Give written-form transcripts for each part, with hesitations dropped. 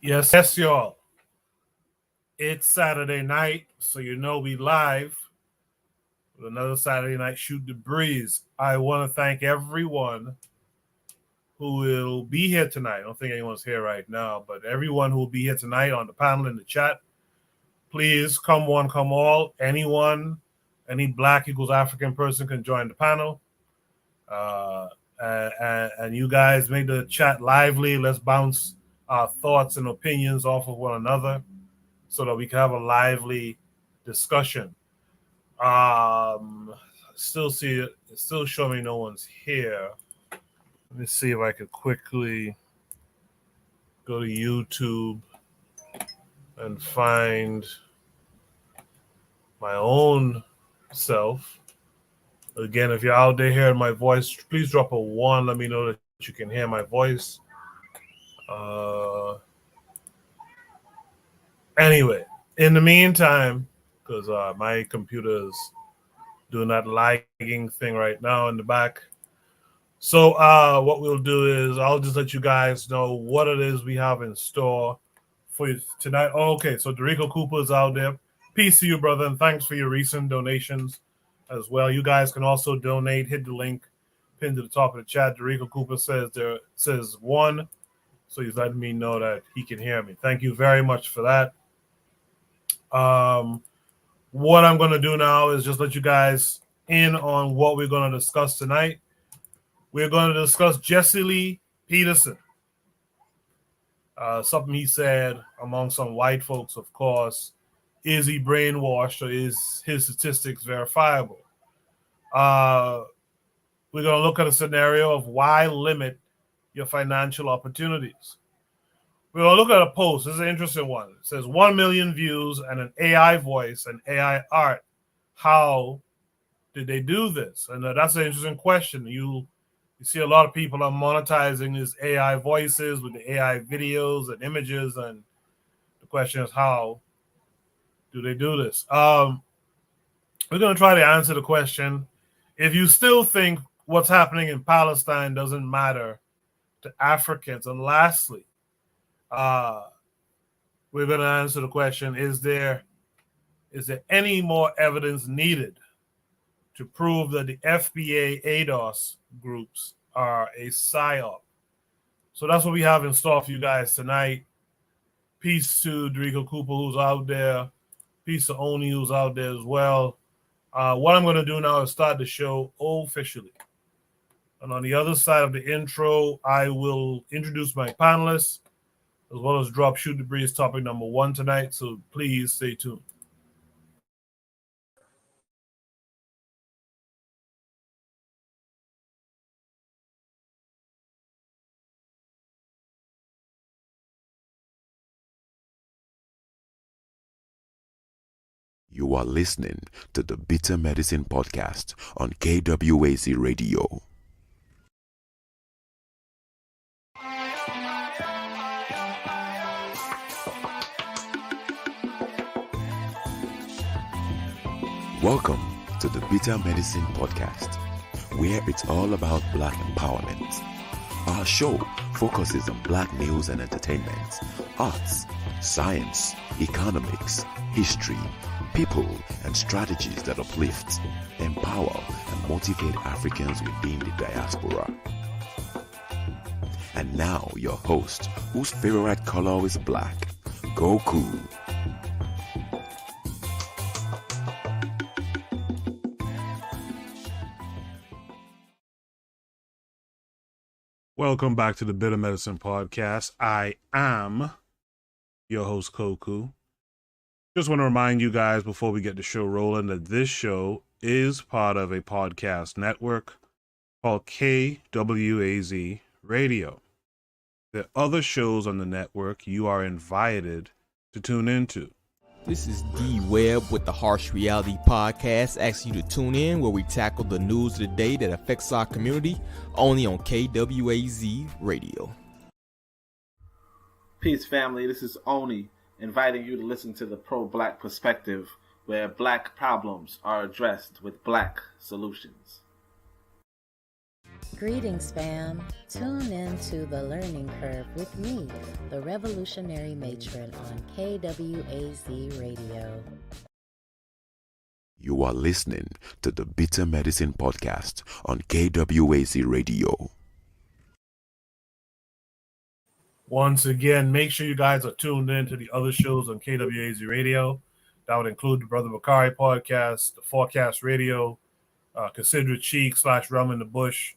Yes, y'all. It's Saturday night, so you know we live with another Saturday night Shoot the Breeze. I want to thank everyone who will be here tonight. I don't think anyone's here right now, but everyone who will be here tonight on the panel in the chat, please come one, come all. Anyone, any Black equals African person can join the panel. And you guys make the chat lively. Let's bounce our thoughts and opinions off of one another so that we can have a lively discussion. Still see it. It's still showing me no one's here. Let me see if I could quickly go to YouTube and find my own self. Again, if you're out there hearing my voice, please drop a 1. Let me know that you can hear my voice. Anyway, in the meantime, because my computer is doing that lagging thing right now in the back. So what we'll do is I'll just let you guys know what it is we have in store for you tonight. Oh, okay, so Dorico Cooper is out there. Peace to you, brother, and thanks for your recent donations as well. You guys can also donate. Hit the link pinned to the top of the chat. Dorico Cooper says 1, so he's letting me know that he can hear me. Thank you very much for that. What I'm going to do now is just let you guys in on what we're going to discuss tonight. We're going to discuss Jesse Lee Peterson. Something he said among some white folks, of course. Is he brainwashed or is his statistics verifiable? We're going to look at a scenario of why limit your financial opportunities. We're going to look at a post. This is an interesting one. It says 1 million views and an AI voice and AI art. How did they do this? And that's an interesting question. You see a lot of people are monetizing these AI voices with the AI videos and images. And the question is, how do they do this? We're going to try to answer the question. If you still think what's happening in Palestine doesn't matter to Africans, and lastly, we're going to answer the question, is there any more evidence needed to prove that the FBA ADOS groups are a psyop? So that's what we have in store for you guys tonight. Peace to Dorico Cooper, who's out there. Peace to Oni, who's out there as well. What I'm going to do now is start the show officially. And on the other side of the intro, I will introduce my panelists, as well as drop Shoot the Breeze topic number 1 tonight. So please stay tuned. You are listening to the Bitter Medicine Podcast on KWAZ Radio. Welcome to the Bitter Medicine Podcast, where it's all about Black empowerment. Our show focuses on Black news and entertainment, arts, science, economics, history, people, and strategies that uplift, empower, and motivate Africans within the diaspora. And now your host, whose favorite color is black, Goku. Welcome back to the Bitter Medicine Podcast. I am your host, Koku. Just want to remind you guys before we get the show rolling that this show is part of a podcast network called KWAZ Radio. There are other shows on the network you are invited to tune into. This is D Webb with the Harsh Reality Podcast, asking you to tune in where we tackle the news of the day that affects our community, only on KWAZ Radio. Peace, family. This is Oni, inviting you to listen to the Pro-Black Perspective, where Black problems are addressed with Black solutions. Greetings, fam. Tune in to The Learning Curve with me, the revolutionary matron on KWAZ Radio. You are listening to the Bitter Medicine Podcast on KWAZ Radio. Once again, make sure you guys are tuned in to the other shows on KWAZ Radio. That would include the Brother Bakari podcast, the Forecast Radio, Consider It Cheek / Rum in the Bush.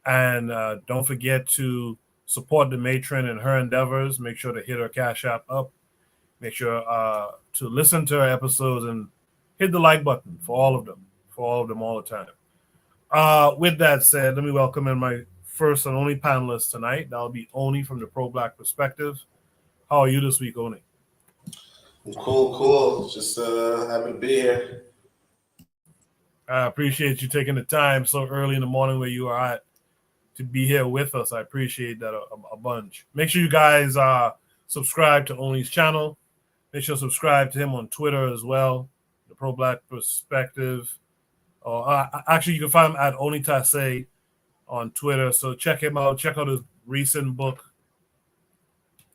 And don't forget to support the matron in her endeavors. Make sure to hit her Cash App up. Make sure to listen to her episodes and hit the like button for all of them all the time. With that said, let me welcome in my first and only panelist tonight. That'll be Oni from the Pro-Black Perspective. How are you this week, Oni? Cool. Just happy to be here. I appreciate you taking the time so early in the morning where you are at to be here with us. I appreciate that a bunch. Make sure you guys subscribe to Oni's channel. Make sure to subscribe to him on Twitter as well, the Pro-Black Perspective. Actually, you can find him at Oni Tase on Twitter. So check him out. Check out his recent book.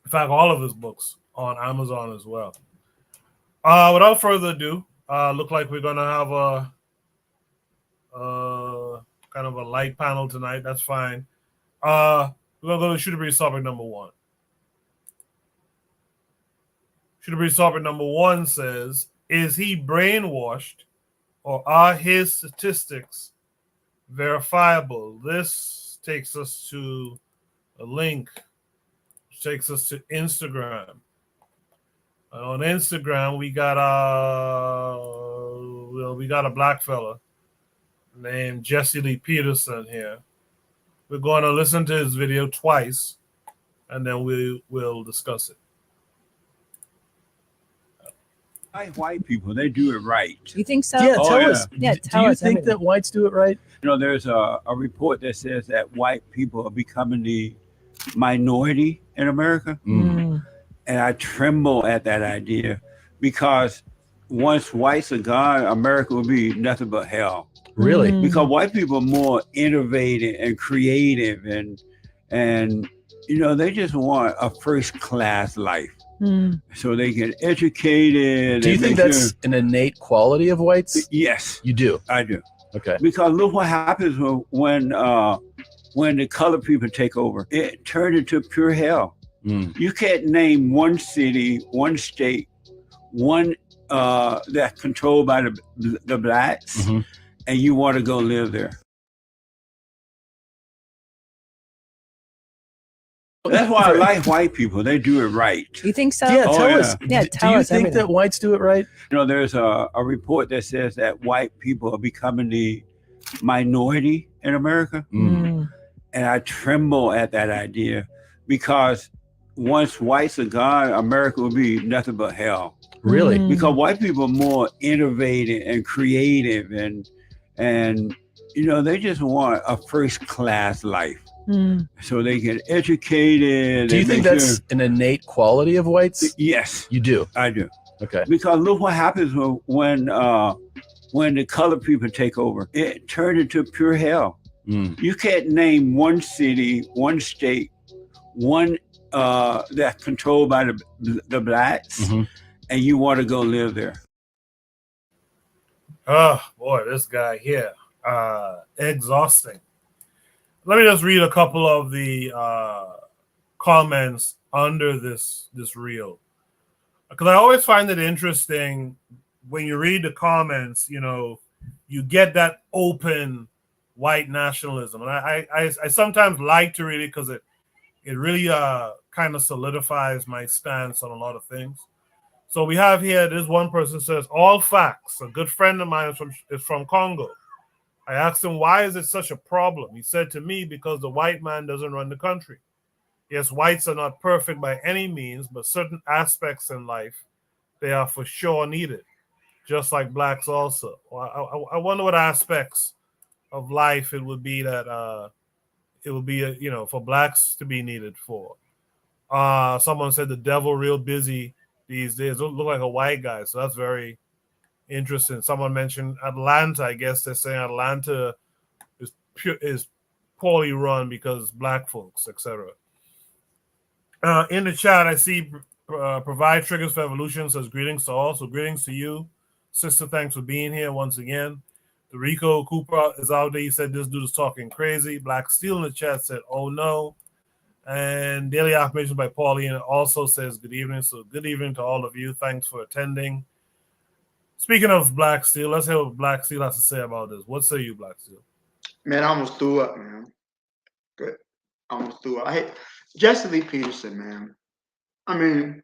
In fact, all of his books on Amazon as well. Without further ado, look like we're going to have a kind of a light panel tonight. That's fine. We're going to go to Shoot the Breeze topic number 1. Shoot the Breeze topic number 1 says, is he brainwashed or are his statistics verifiable? This takes us to a link, which takes us to Instagram. And on Instagram, we got a black fella named Jesse Lee Peterson here. We're going to listen to his video twice, and then we will discuss it. White people, they do it right. You think so? Yeah, tell us. Yeah, tell us. Do you think that whites do it right? You know, there's a report that says that white people are becoming the minority in America. And I tremble at that idea because once whites are gone, America will be nothing but hell. Really? Because white people are more innovative and creative and you know, they just want a first class life. So they get educated. Do you think that's an innate quality of whites? Yes. You do? I do. Okay. Because look what happens when the colored people take over. It turned into pure hell. You can't name one city, one state, one that's controlled by the blacks, and you want to go live there. That's why I like white people. They do it right. You think so? Yeah, tell us. Yeah, tell us. Do you think that whites do it right? You know, there's a report that says that white people are becoming the minority in America. And I tremble at that idea because once whites are gone, America will be nothing but hell. Really? Because white people are more innovative and creative and you know, they just want a first class life. So they get educated. Do you think that's an innate quality of whites? Yes. You do? I do. Okay. Because look what happens when the colored people take over. It turned into pure hell. You can't name one city, one state, one that's controlled by the blacks, and you want to go live there. Oh, boy, this guy here. Exhausting. Let me just read a couple of the comments under this reel, because I always find it interesting when you read the comments. You know, you get that open white nationalism, and I sometimes like to read it because it really kind of solidifies my stance on a lot of things. So we have here, this one person says, all facts. A good friend of mine is from Congo. I asked him, why is it such a problem? He said to me, because the white man doesn't run the country. Yes, whites are not perfect by any means, but certain aspects in life, they are for sure needed, just like blacks also. Well, I wonder what aspects of life it would be that it would be, for blacks to be needed for. Someone said the devil real busy these days. Look like a white guy, so that's very interesting. Someone mentioned Atlanta. I guess they're saying Atlanta is poorly run because black folks, etc. In the chat, I see Provide Triggers for Evolution says greetings to all. So greetings to you, sister. Thanks for being here once again. The Rico Cooper is out there. He said this dude is talking crazy. Black Steel in the chat said, oh no. And Daily Affirmation by Pauline also says good evening. So good evening to all of you. Thanks for attending. Speaking of Black Steel, let's hear what Black Steel has to say about this. What say you, Black Steel? Man, I almost threw up, man. Good. I almost threw up. I hate Jesse Lee Peterson, man. I mean,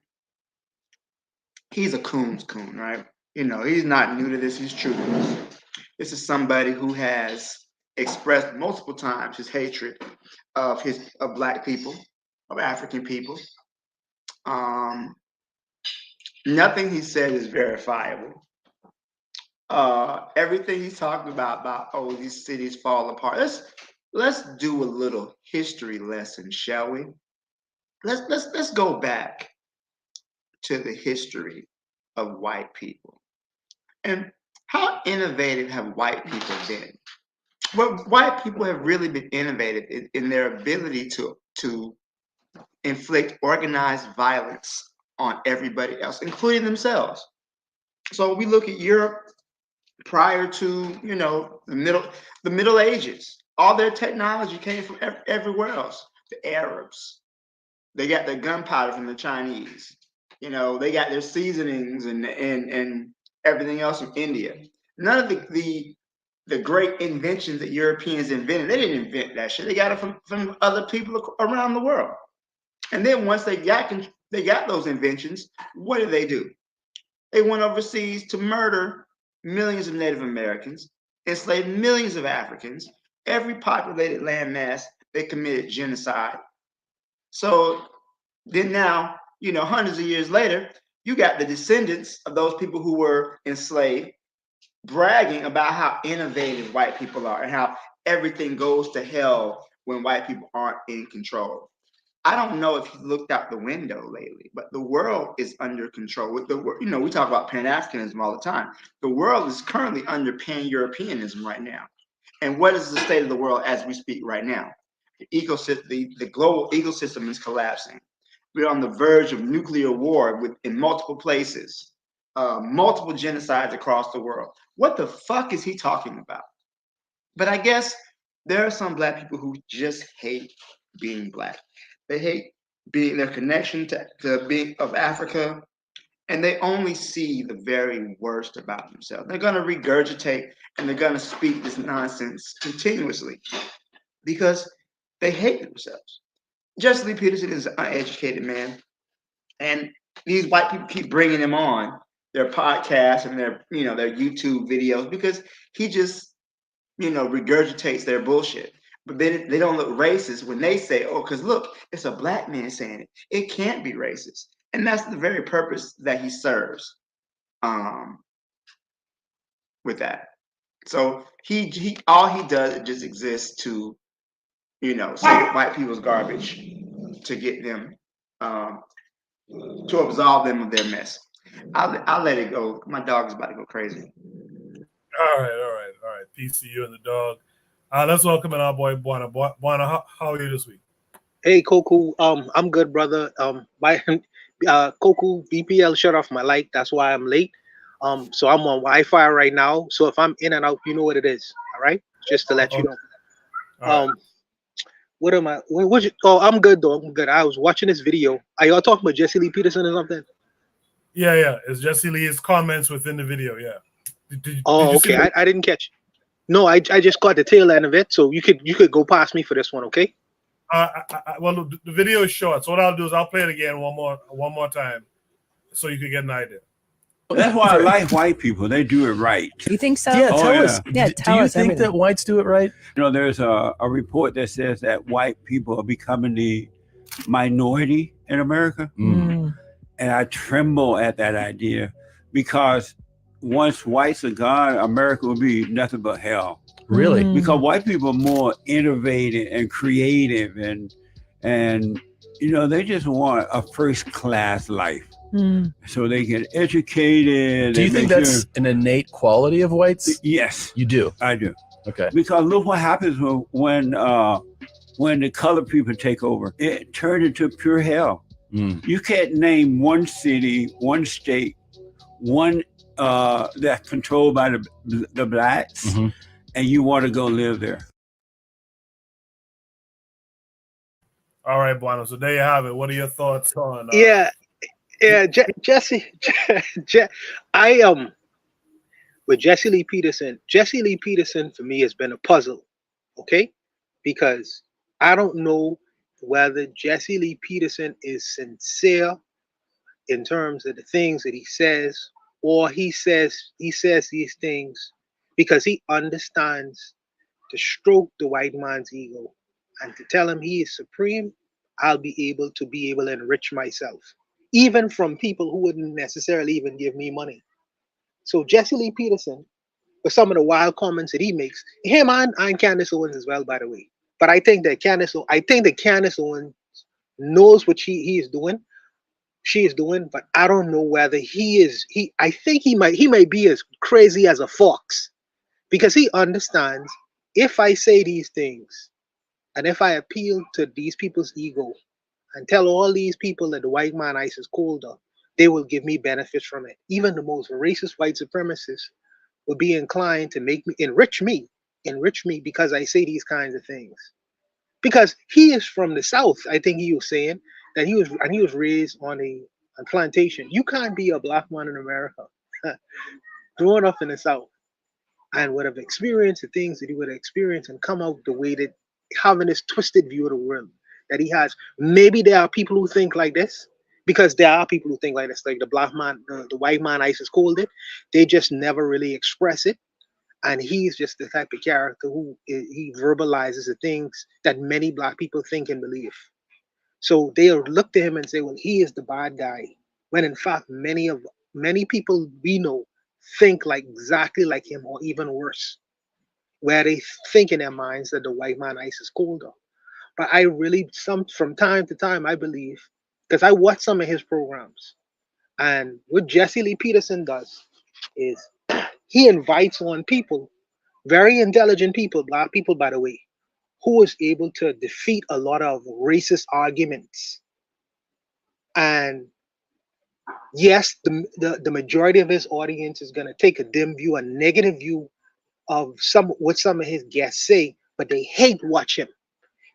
he's a coon, right? You know, he's not new to this. He's true to this. This is somebody who has expressed multiple times his hatred of black people, of African people. Nothing he said is verifiable. Everything he's talking about, oh, these cities fall apart. Let's do a little history lesson, shall we? Let's go back to the history of white people. And how innovative have white people been? Well, white people have really been innovative in their ability to inflict organized violence on everybody else, including themselves. So we look at Europe prior to, you know, the Middle Ages. All their technology came from everywhere else. The Arabs, they got their gunpowder from the Chinese. You know, they got their seasonings and everything else from India. None of the great inventions that Europeans invented, they didn't invent that shit. They got it from other people around the world. And then once they got those inventions, what did they do? They went overseas to murder millions of Native Americans, enslaved millions of Africans, every populated landmass, they committed genocide. So then now, you know, hundreds of years later, you got the descendants of those people who were enslaved bragging about how innovative white people are and how everything goes to hell when white people aren't in control. I don't know if you looked out the window lately, but the world is under control. You know, we talk about Pan-Africanism all the time. The world is currently under Pan-Europeanism right now. And what is the state of the world as we speak right now? The global ecosystem is collapsing. We're on the verge of nuclear war in multiple places, multiple genocides across the world. What the fuck is he talking about? But I guess there are some black people who just hate being black. They hate being their connection to being of Africa, and they only see the very worst about themselves. They're going to regurgitate and they're going to speak this nonsense continuously because they hate themselves. Jesse Lee Peterson is an uneducated man, and these white people keep bringing him on their podcasts and their YouTube videos because he just, regurgitates their bullshit. But then they don't look racist when they say, oh, because look, it's a black man saying it. It can't be racist. And that's the very purpose that he serves with that. So he all he does is just exists to, say white people's garbage to get them, to absolve them of their mess. I'll let it go. My dog is about to go crazy. All right. Peace to you and the dog. Let's welcome in our boy Buana. Buana, how are you this week? Hey, Koku. I'm good, brother. My Koku VPL shut off my light. That's why I'm late. So I'm on Wi-Fi right now. So if I'm in and out, you know what it is. All right, just to let you know. Right. What am I? I'm good though. I'm good. I was watching this video. Are y'all talking about Jesse Lee Peterson or something? Yeah. It's Jesse Lee's comments within the video. Yeah. Did okay. I didn't catch. No, I just caught the tail end of it. So you could go past me for this one, okay? Well, the video is short. So what I'll do is I'll play it again one more time, so you can get an idea. That's why I like white people. They do it right. You think so? Yeah, tell us. Yeah, tell us. Do you think that whites do it right? There's a report that says that white people are becoming the minority in America. And I tremble at that idea because once whites are gone, America will be nothing but hell. Really? Because white people are more innovative and creative and they just want a first class life. So they get educated. Do you think that's an innate quality of whites? Yes. You do? I do. Okay. Because look what happens when the colored people take over. It turned into pure hell. You can't name one city, one state, one that's controlled by the blacks, and you want to go live there. All right, Bueno. So there you have it. What are your thoughts on? Jesse. With Jesse Lee Peterson. Jesse Lee Peterson for me has been a puzzle, okay? Because I don't know whether Jesse Lee Peterson is sincere in terms of the things that he says, or he says these things because he understands to stroke the white man's ego and to tell him he is supreme. I'll be able to enrich myself, even from people who wouldn't necessarily even give me money. So Jesse Lee Peterson, with some of the wild comments that he makes, him and Candace Owens as well, by the way. But I think that Candace Owens knows what she is doing. She is doing, but I don't know whether I think he might be as crazy as a fox, because he understands if I say these things and if I appeal to these people's ego and tell all these people that the white man ice is colder, they will give me benefits from it. Even the most racist white supremacists will be inclined to enrich me because I say these kinds of things. Because he is from the South. I think he was saying that he was raised on a plantation. You can't be a black man in America growing up in the South and would have experienced the things that he would have experienced and come out the way that, having this twisted view of the world that he has. Maybe there are people who think like this, because there are people who think like this, like the black man, the white man ISIS called it. They just never really express it. And he's just the type of character who he verbalizes the things that many black people think and believe. So they'll look to him and say, well, he is the bad guy. When in fact, many people we know think like exactly like him, or even worse, where they think in their minds that the white man ice is colder. But I really, from time to time, I believe, because I watch some of his programs, and what Jesse Lee Peterson does is he invites on people, very intelligent people, black people, by the way, who is able to defeat a lot of racist arguments. And yes, the majority of his audience is going to take a dim view, a negative view of what some of his guests say, but they hate watch him.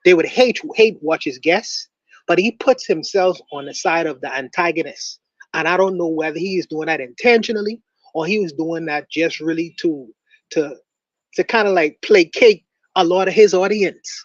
They would hate watch his guests, but he puts himself on the side of the antagonist. And I don't know whether he is doing that intentionally or he was doing that just really to kind of like placate a lot of his audience.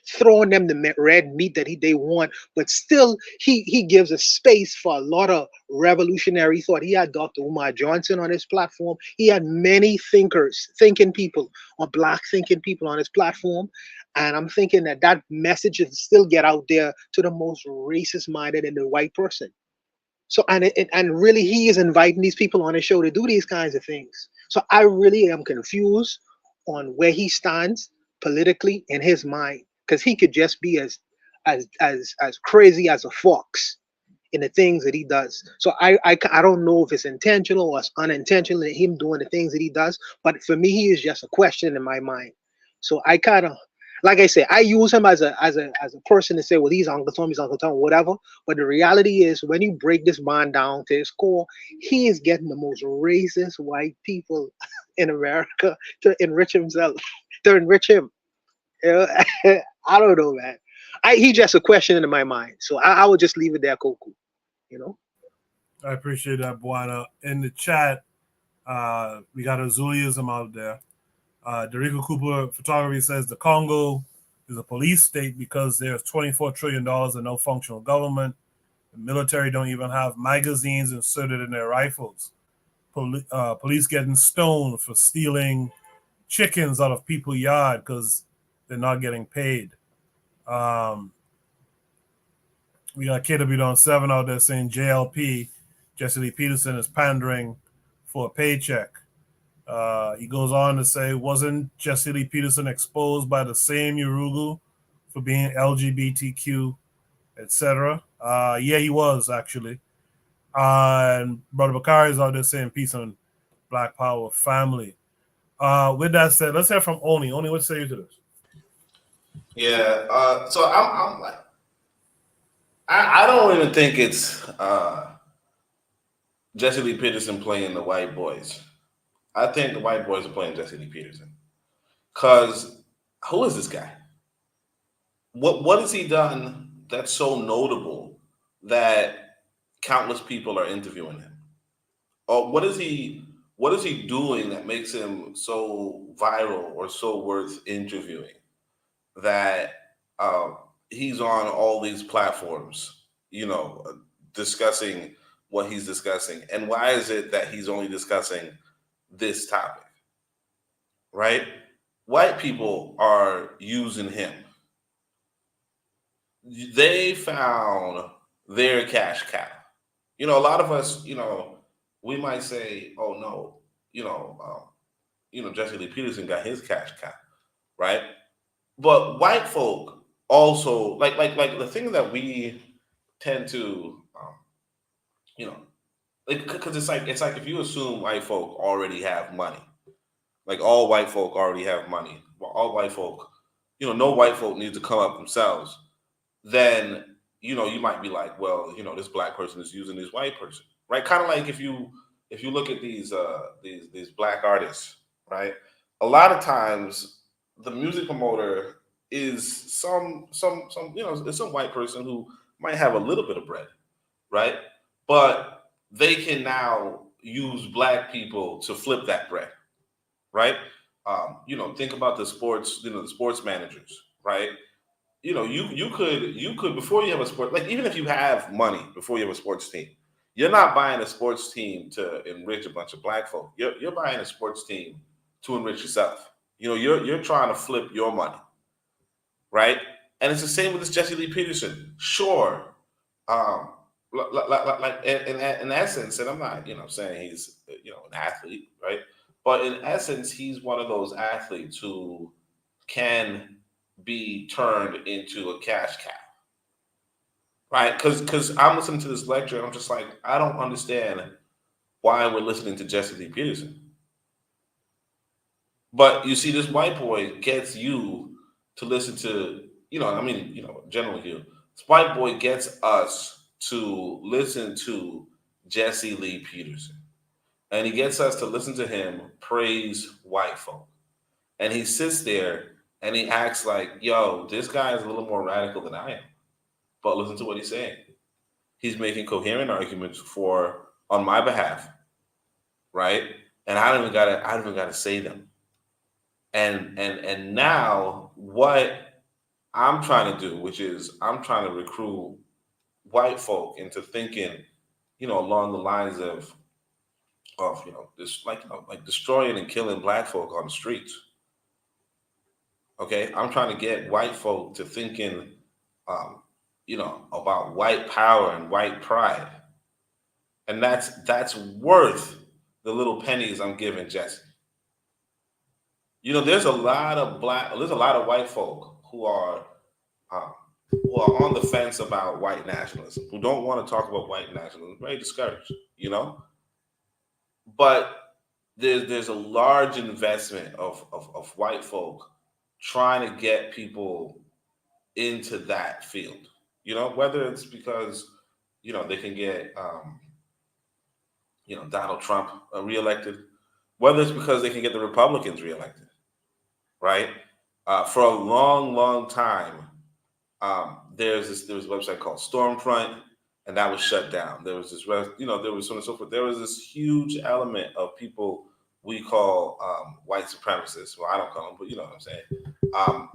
Throwing them the red meat that they want, but still he gives a space for a lot of revolutionary thought. He had Dr. Umar Johnson on his platform. He had many thinking people, or black thinking people on his platform. And I'm thinking that message will still get out there to the most racist minded in the white person. So, and really he is inviting these people on his show to do these kinds of things. So I really am confused on where he stands politically in his mind, because he could just be as crazy as a fox in the things that he does. So I don't know if it's intentional or it's unintentional in him doing the things that he does, but for me he is just a question in my mind. So I kind of, like I say, I use him as a person to say, well, he's Uncle Tom, whatever. But the reality is, when you break this man down to his core, he is getting the most racist white people in America to enrich himself, to enrich him. You know? I don't know, man. He's just a question in my mind. So I would just leave it there, Koku. You know? I appreciate that, Buana. In the chat, we got Azuliism out there. Derico Cooper Photography says the Congo is a police state because there's $24 trillion and no functional government. The military don't even have magazines inserted in their rifles. Police getting stoned for stealing chickens out of people's yard because they're not getting paid. We got KW7 out there saying JLP, Jesse Lee Peterson, is pandering for a paycheck. He goes on to say, wasn't Jesse Lee Peterson exposed by the same Urugu for being LGBTQ, etc.? Yeah, he was, actually. And Brother Bakari is out there saying peace on Black Power family. With that said, let's hear from Oni. Oni, what say you to this? Yeah. So I'm like, I don't even think it's Jesse Lee Peterson playing the white boys. I think the white boys are playing Jesse Lee Peterson. Because who is this guy? What has he done that's so notable that countless people are interviewing him? Or what is he doing that makes him so viral or so worth interviewing that he's on all these platforms, discussing what he's discussing? And why is it that he's only discussing this topic? Right? White people are using him. They found their cash cow. A lot of us, we might say, "Oh no, Jesse Lee Peterson got his cash cow," right? But white folk also like the thing that we tend to, because it's like if you assume white folk already have money, like all white folk already have money, well, all white folk, no white folk need to come up themselves. Then you might be like, well, this black person is using this white person, right? Kind of like if you look at these black artists, right? A lot of times the music promoter is some it's some white person who might have a little bit of bread, right? But they can now use black people to flip that bread, right? Think about the sports, the sports managers, right? You could before you have a sport, like even if you have money before you have a sports team, you're not buying a sports team to enrich a bunch of black folk. You're buying a sports team to enrich yourself. You're trying to flip your money, right? And it's the same with this Jesse Lee Peterson. Sure, like in essence, and I'm not saying he's an athlete, right? But in essence, he's one of those athletes who can be turned into a cash cow, right? Because I'm listening to this lecture and I'm just like, I don't understand why we're listening to Jesse Lee Peterson. But you see, this white boy gets you to listen to, generally here, this white boy gets us to listen to Jesse Lee Peterson. And he gets us to listen to him praise white folk. And he sits there and he acts like, yo, this guy is a little more radical than I am. But listen to what he's saying. He's making coherent arguments on my behalf, right? And I don't even gotta say them. And now what I'm trying to do, which is I'm trying to recruit white folk into thinking, along the lines of this, like destroying and killing black folk on the streets. Okay, I'm trying to get white folk to thinking, about white power and white pride, and that's worth the little pennies I'm giving Jesse. There's a lot of white folk who are on the fence about white nationalism, who don't want to talk about white nationalism, very discouraged, But there's a large investment of white folk trying to get people into that field, whether it's because, they can get, Donald Trump reelected, whether it's because they can get the Republicans reelected, right? For a long, long time, there was a website called Stormfront, and that was shut down. There was this, there was so on and so forth. There was this huge element of people we call white supremacists. Well, I don't call them, but you know what I'm saying.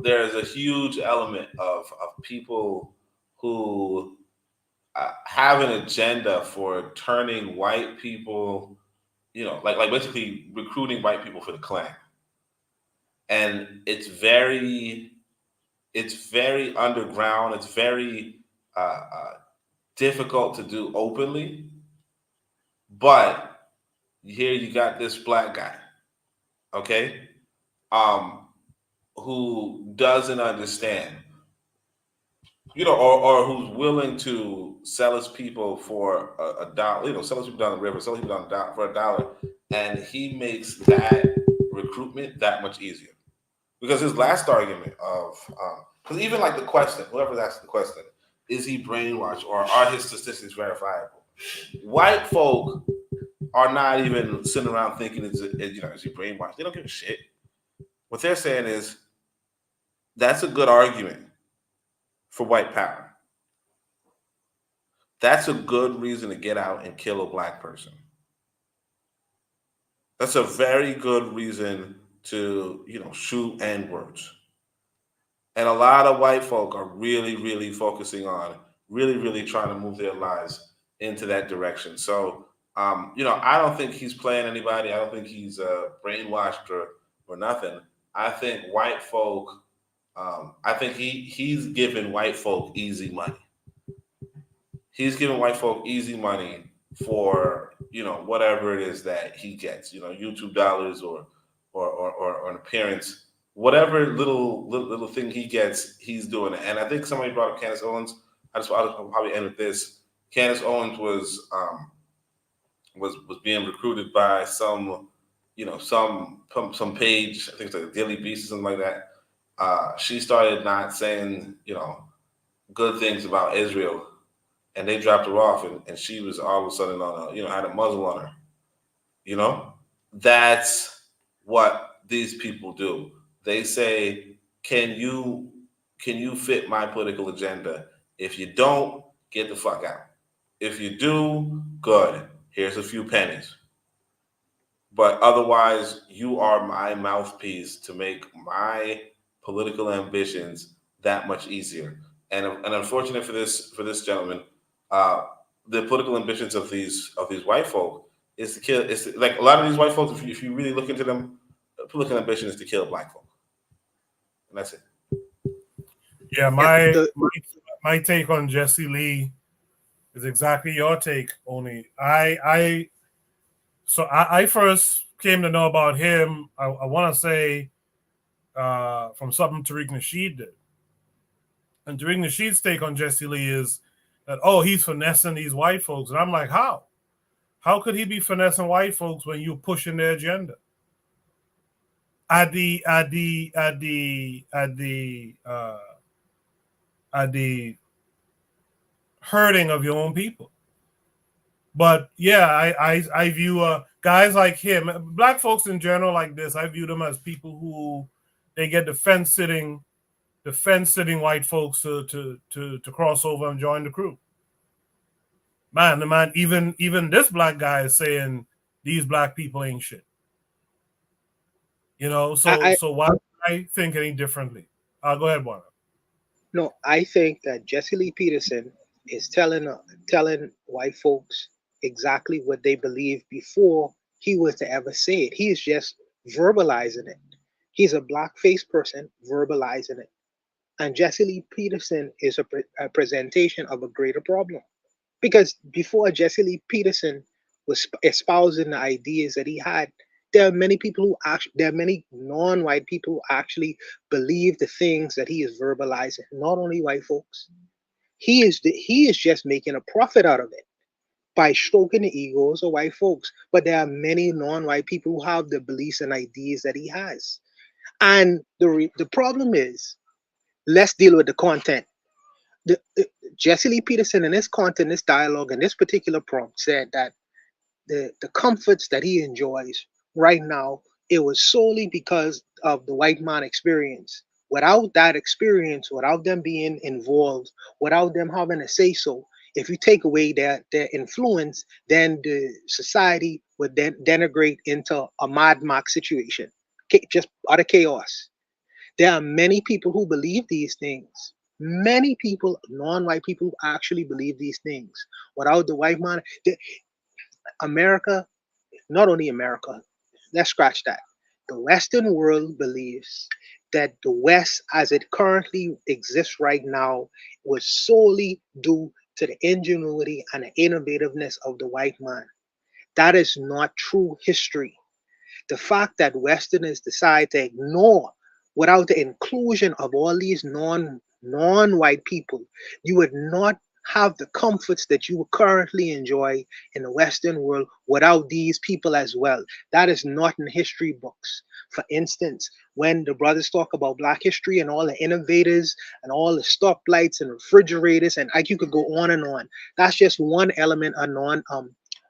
There's a huge element of people who have an agenda for turning white people, like basically recruiting white people for the Klan. And it's very underground. It's very difficult to do openly. But here you got this black guy, okay, who doesn't understand, or who's willing to sell his people for $1, sell his people down the river, sell his people down for $1, and he makes that recruitment that much easier. Because his last argument of, because even like the question, whoever's asking the question, is he brainwashed or are his statistics verifiable? White folk are not even sitting around thinking, is he brainwashed? They don't give a shit. What they're saying is, that's a good argument for white power. That's a good reason to get out and kill a black person. That's a very good reason to, shoot N-words. And a lot of white folk are really, really focusing on, really, really trying to move their lives into that direction. So, I don't think he's playing anybody. I don't think he's brainwashed or nothing. I think white folk, I think he's giving white folk easy money. He's giving white folk easy money for, whatever it is that he gets, YouTube dollars or an appearance. Whatever little thing he gets, he's doing it. And I think somebody brought up Candace Owens. I'll probably end with this. Candace Owens was being recruited by some page, I think it's like Daily Beast or something like that. She started not saying, good things about Israel, and they dropped her off, and she was all of a sudden on had a muzzle on her. That's what these people do. They say, can you fit my political agenda? If you don't, get the fuck out. If you do, good. Here's a few pennies. But otherwise, you are my mouthpiece to make my political ambitions that much easier. And unfortunate for this gentleman, the political ambitions of these white folk is to kill. It's like a lot of these white folks. If you really look into them, the political ambition is to kill black folk. And that's it. Yeah, my take on Jesse Lee is exactly your take, Oni. I first came to know about him, I want to say, from something Tariq Nasheed did. And Tariq Nasheed's take on Jesse Lee is that, he's finessing these white folks. And I'm like, how? How could he be finessing white folks when you're pushing their agenda? At the hurting of your own people. But yeah, I view guys like him, black folks in general like this, I view them as people who they get the fence sitting white folks to cross over and join the crew. Man, even this black guy is saying these black people ain't shit. So why would I think any differently? Go ahead, Warner. No, I think that Jesse Lee Peterson is telling white folks exactly what they believe before he was to ever say it. He is just verbalizing it. He's a black-faced person verbalizing it. And Jesse Lee Peterson is a presentation of a greater problem. Because before Jesse Lee Peterson was espousing the ideas that he had, there are many non-white people who actually believe the things that he is verbalizing. Not only white folks. He is just making a profit out of it by stroking the egos of white folks. But there are many non-white people who have the beliefs and ideas that he has. And the problem is, let's deal with the content. Jesse Lee Peterson in this content, this dialogue, and this particular prompt said that the comforts that he enjoys right now, it was solely because of the white man experience. Without that experience, without them being involved, without them having a say-so, if you take away their influence, then the society would then denigrate into a Mad Max situation, just out of chaos. There are many people who believe these things. Many people, non-white people, who actually believe these things. Without the white man, America, not only America, let's scratch that. The Western world believes that the West, as it currently exists right now, was solely due to the ingenuity and the innovativeness of the white man. That is not true history. The fact that Westerners decide to ignore, without the inclusion of all these non-white people, you would not have the comforts that you currently enjoy in the Western world without these people as well. That is not in history books. For instance, when the brothers talk about Black history and all the innovators and all the stoplights and refrigerators, and like you could go on and on, that's just one element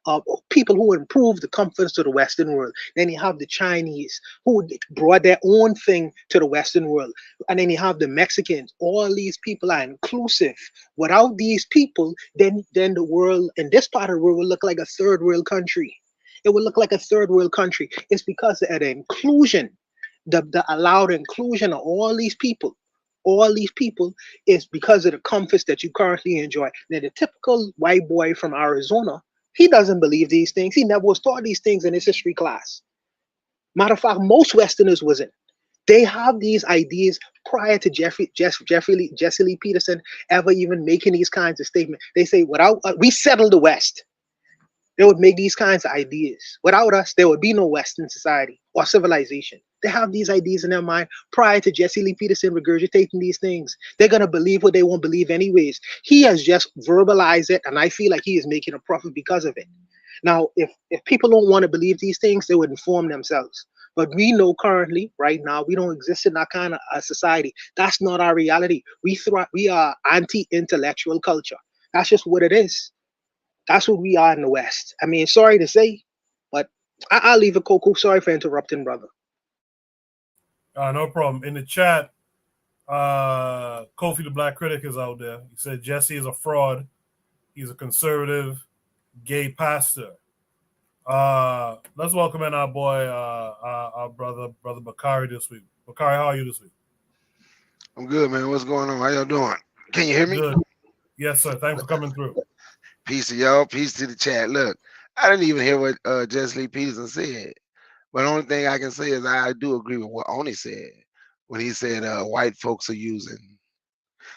of people who improved the comforts of the Western world. Then you have the Chinese who brought their own thing to the Western world. And then you have the Mexicans. All these people are inclusive. Without these people, then the world, in this part of the world, will look like a third world country. It would look like a third world country. It's because of the inclusion, the allowed inclusion of all these people. All these people is because of the comforts that you currently enjoy. Now, the typical white boy from Arizona, he doesn't believe these things. He never was taught these things in his history class. Matter of fact, most Westerners wasn't. They have these ideas prior to Jesse Lee Peterson ever even making these kinds of statements. They say, without we settled the West. They would make these kinds of ideas. Without us, there would be no Western society or civilization. They have these ideas in their mind prior to Jesse Lee Peterson regurgitating these things. They're going to believe what they won't believe anyways. He has just verbalized it, and I feel like he is making a profit because of it. Now, if people don't want to believe these things, they would inform themselves. But we know currently, right now, we don't exist in that kind of a society. That's not our reality. We are anti-intellectual culture. That's just what it is. That's what we are in the West. I mean, sorry to say, but I'll leave it, Coco. Sorry for interrupting, brother. No problem. In the chat, Kofi the Black Critic is out there. He said Jesse is a fraud. He's a conservative gay pastor. Let's welcome in our boy, our brother Bakari this week. Bakari, how are you this week? I'm good, man. What's going on? How y'all doing? Can you hear me? Good. Yes, sir. Thanks for coming through. Peace to y'all. Peace to the chat. Look, I didn't even hear what Jesse Lee Peterson said. But the only thing I can say is I do agree with what Oni said when he said white folks are using.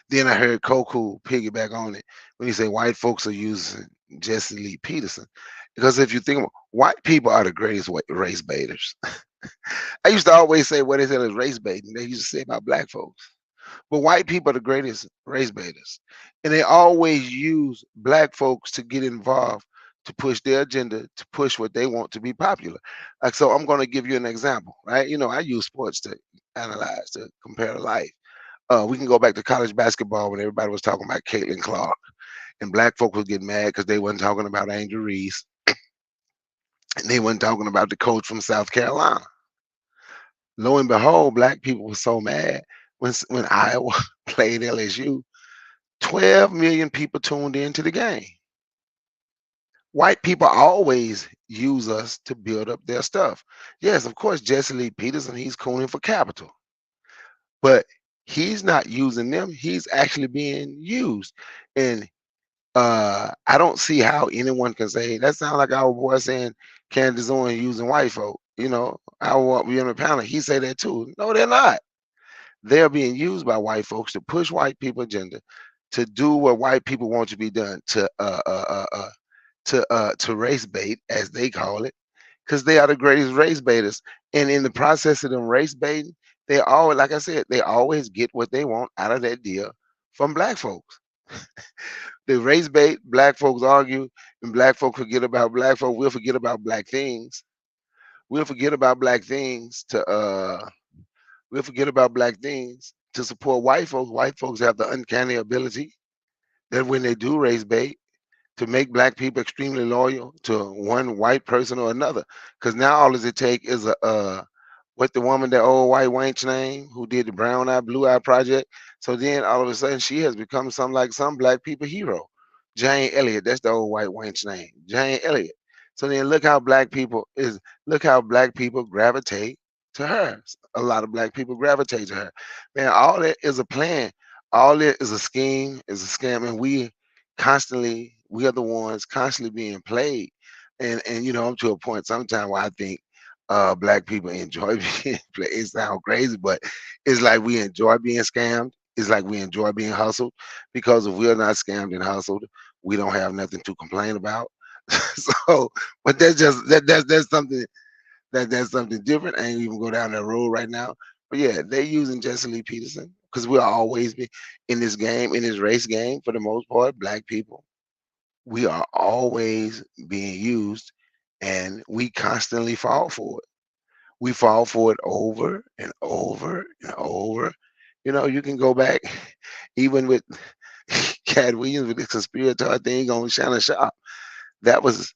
Then I heard Koku piggyback on it when he said white folks are using Jesse Lee Peterson. Because if you think about white people are the greatest race baiters. I used to always say what they said is race baiting. They used to say about black folks. But white people are the greatest race baiters. And they always use black folks to get involved, to push their agenda, to push what they want to be popular. Like, so I'm going to give you an example, right? You know, I use sports to analyze, to compare to life. We can go back to college basketball when everybody was talking about Caitlin Clark. And black folk was getting mad because they wasn't talking about Angel Reese. And they wasn't talking about the coach from South Carolina. Lo and behold, black people were so mad when Iowa played LSU. 12 million people tuned into the game. White people always use us to build up their stuff. Yes, of course, Jesse Lee Peterson, he's cooning for capital. But he's not using them. He's actually being used. And I don't see how anyone can say, that sounds like our boy saying Candace Owens using white folk. You know, I want to be on the panel. He say that too. No, they're not. They're being used by white folks to push white people agenda, to do what white people want to be done, to race bait, as they call it, because they are the greatest race baiters. And in the process of them race baiting, they always, like I said, they always get what they want out of that deal from black folks. They race bait, black folks argue, and black folks forget about black folk. We'll forget about black things. We'll forget about black things to support white folks. White folks have the uncanny ability that when they do race bait, to make black people extremely loyal to one white person or another. Because now all it take is what the woman, that old white wench name, who did the Brown Eye, Blue Eye project. So then all of a sudden she has become some black people hero. Jane Elliott, that's the old white wench name, Jane Elliott. So then look how black people gravitate to her. A lot of black people gravitate to her. Man, all that is a plan. All that is a scheme, is a scam, and we are the ones constantly being played. And you know, I'm to a point sometimes where I think black people enjoy being played. It sounds crazy, but it's like we enjoy being scammed. It's like we enjoy being hustled, because if we're not scammed and hustled, we don't have nothing to complain about. So, but that's something that's something different. I ain't even go down that road right now. But yeah, they're using Jesse Lee Peterson because we'll always be in this game, in this race game, for the most part, black people, we are always being used, and we constantly fall for it. We fall for it over and over and over. You can go back even with Cat Williams with the conspiratorial thing on Shannon Sharp. That was,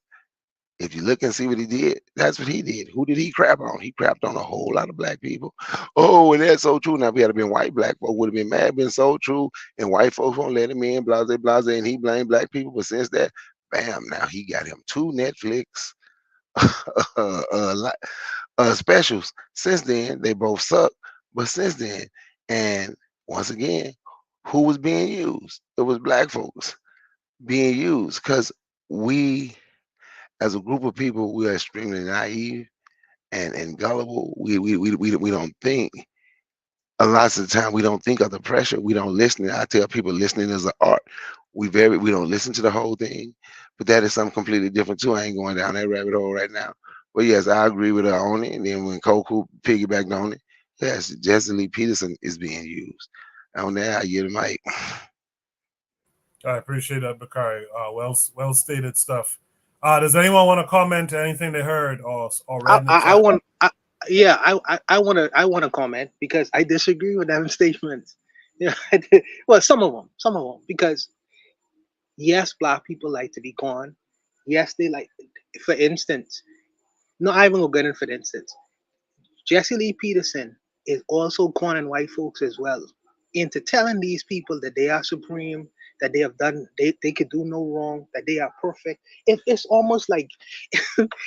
if you look and see what he did, that's what he did. Who did he crap on? He crapped on a whole lot of black people. Oh, and that's so true. Now, if he had been white, black folk would have been mad, been so true, and white folks won't let him in, blase, blase, and he blamed black people. But since that, bam, now he got him 2 Netflix specials. Since then, they both suck. But since then, and once again, who was being used? It was black folks being used, because we, as a group of people, we are extremely naive and gullible. We don't think. A lot of the time, we don't think of the pressure. We don't listen. I tell people, listening is an art. We don't listen to the whole thing, but that is something completely different too. I ain't going down that rabbit hole right now. But yes, I agree with her on it. And then when Koku piggybacked on it, yes, Jesse Lee Peterson is being used. On that, I yield the mic. I appreciate that, Bakari. Well stated stuff. Does anyone want to comment to anything they heard or read? I want to comment, because I disagree with them statements. Well, some of them, because yes, black people like to be gone. Yes, they like, for instance, no, I even go get in for instance. Jesse Lee Peterson is also cornering white folks as well into telling these people that they are supreme, that they have done, they could do no wrong, that they are perfect. It's almost like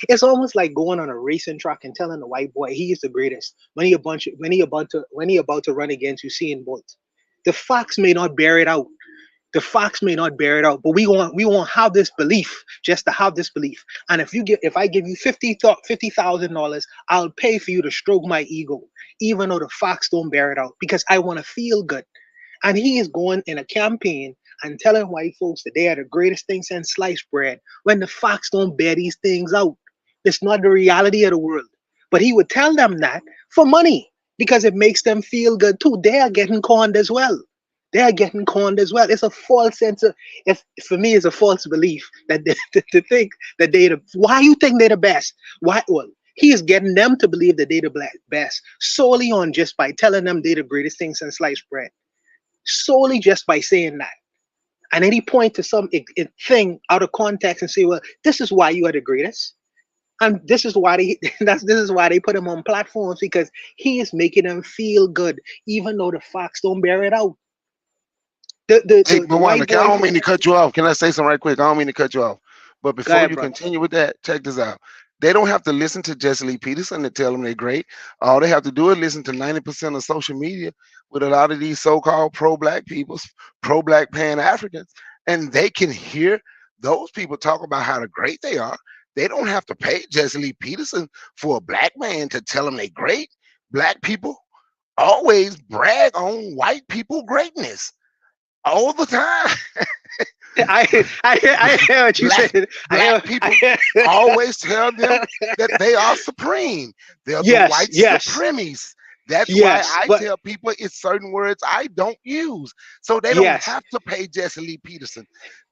it's almost like going on a racing track and telling the white boy he is the greatest when he about to run against Usain Bolt. The facts may not bear it out. But we won't have this belief, just to have this belief. And if I give you $50,000, I'll pay for you to stroke my ego, even though the facts don't bear it out, because I want to feel good. And he is going in a campaign and telling white folks that they are the greatest thing since sliced bread, when the facts don't bear these things out. It's not the reality of the world. But he would tell them that for money, because it makes them feel good too. They are getting conned as well. It's a false sense of, for me, it's a false belief that to think that why you think they're the best? Why? Well, he is getting them to believe that they're the best solely on just by telling them they're the greatest thing since sliced bread. Solely just by saying that. And then he point to some thing out of context and say, well, this is why you are the greatest. And this is why they put him on platforms, because he is making them feel good, even though the facts don't bear it out. Hey, Bwana, I don't mean to cut you off. Can I say something right quick? I don't mean to cut you off. But before you continue with that, check this out. They don't have to listen to Jesse Lee Peterson to tell them they're great. All they have to do is listen to 90% of social media with a lot of these so-called pro-black people, pro-black Pan-Africans, and they can hear those people talk about how great they are. They don't have to pay Jesse Lee Peterson for a black man to tell them they're great. Black people always brag on white people greatness all the time. I hear what you said. Black people always tell them that they are supreme. They're the white supremies. That's why I tell people it's certain words I don't use. So they don't have to pay Jesse Lee Peterson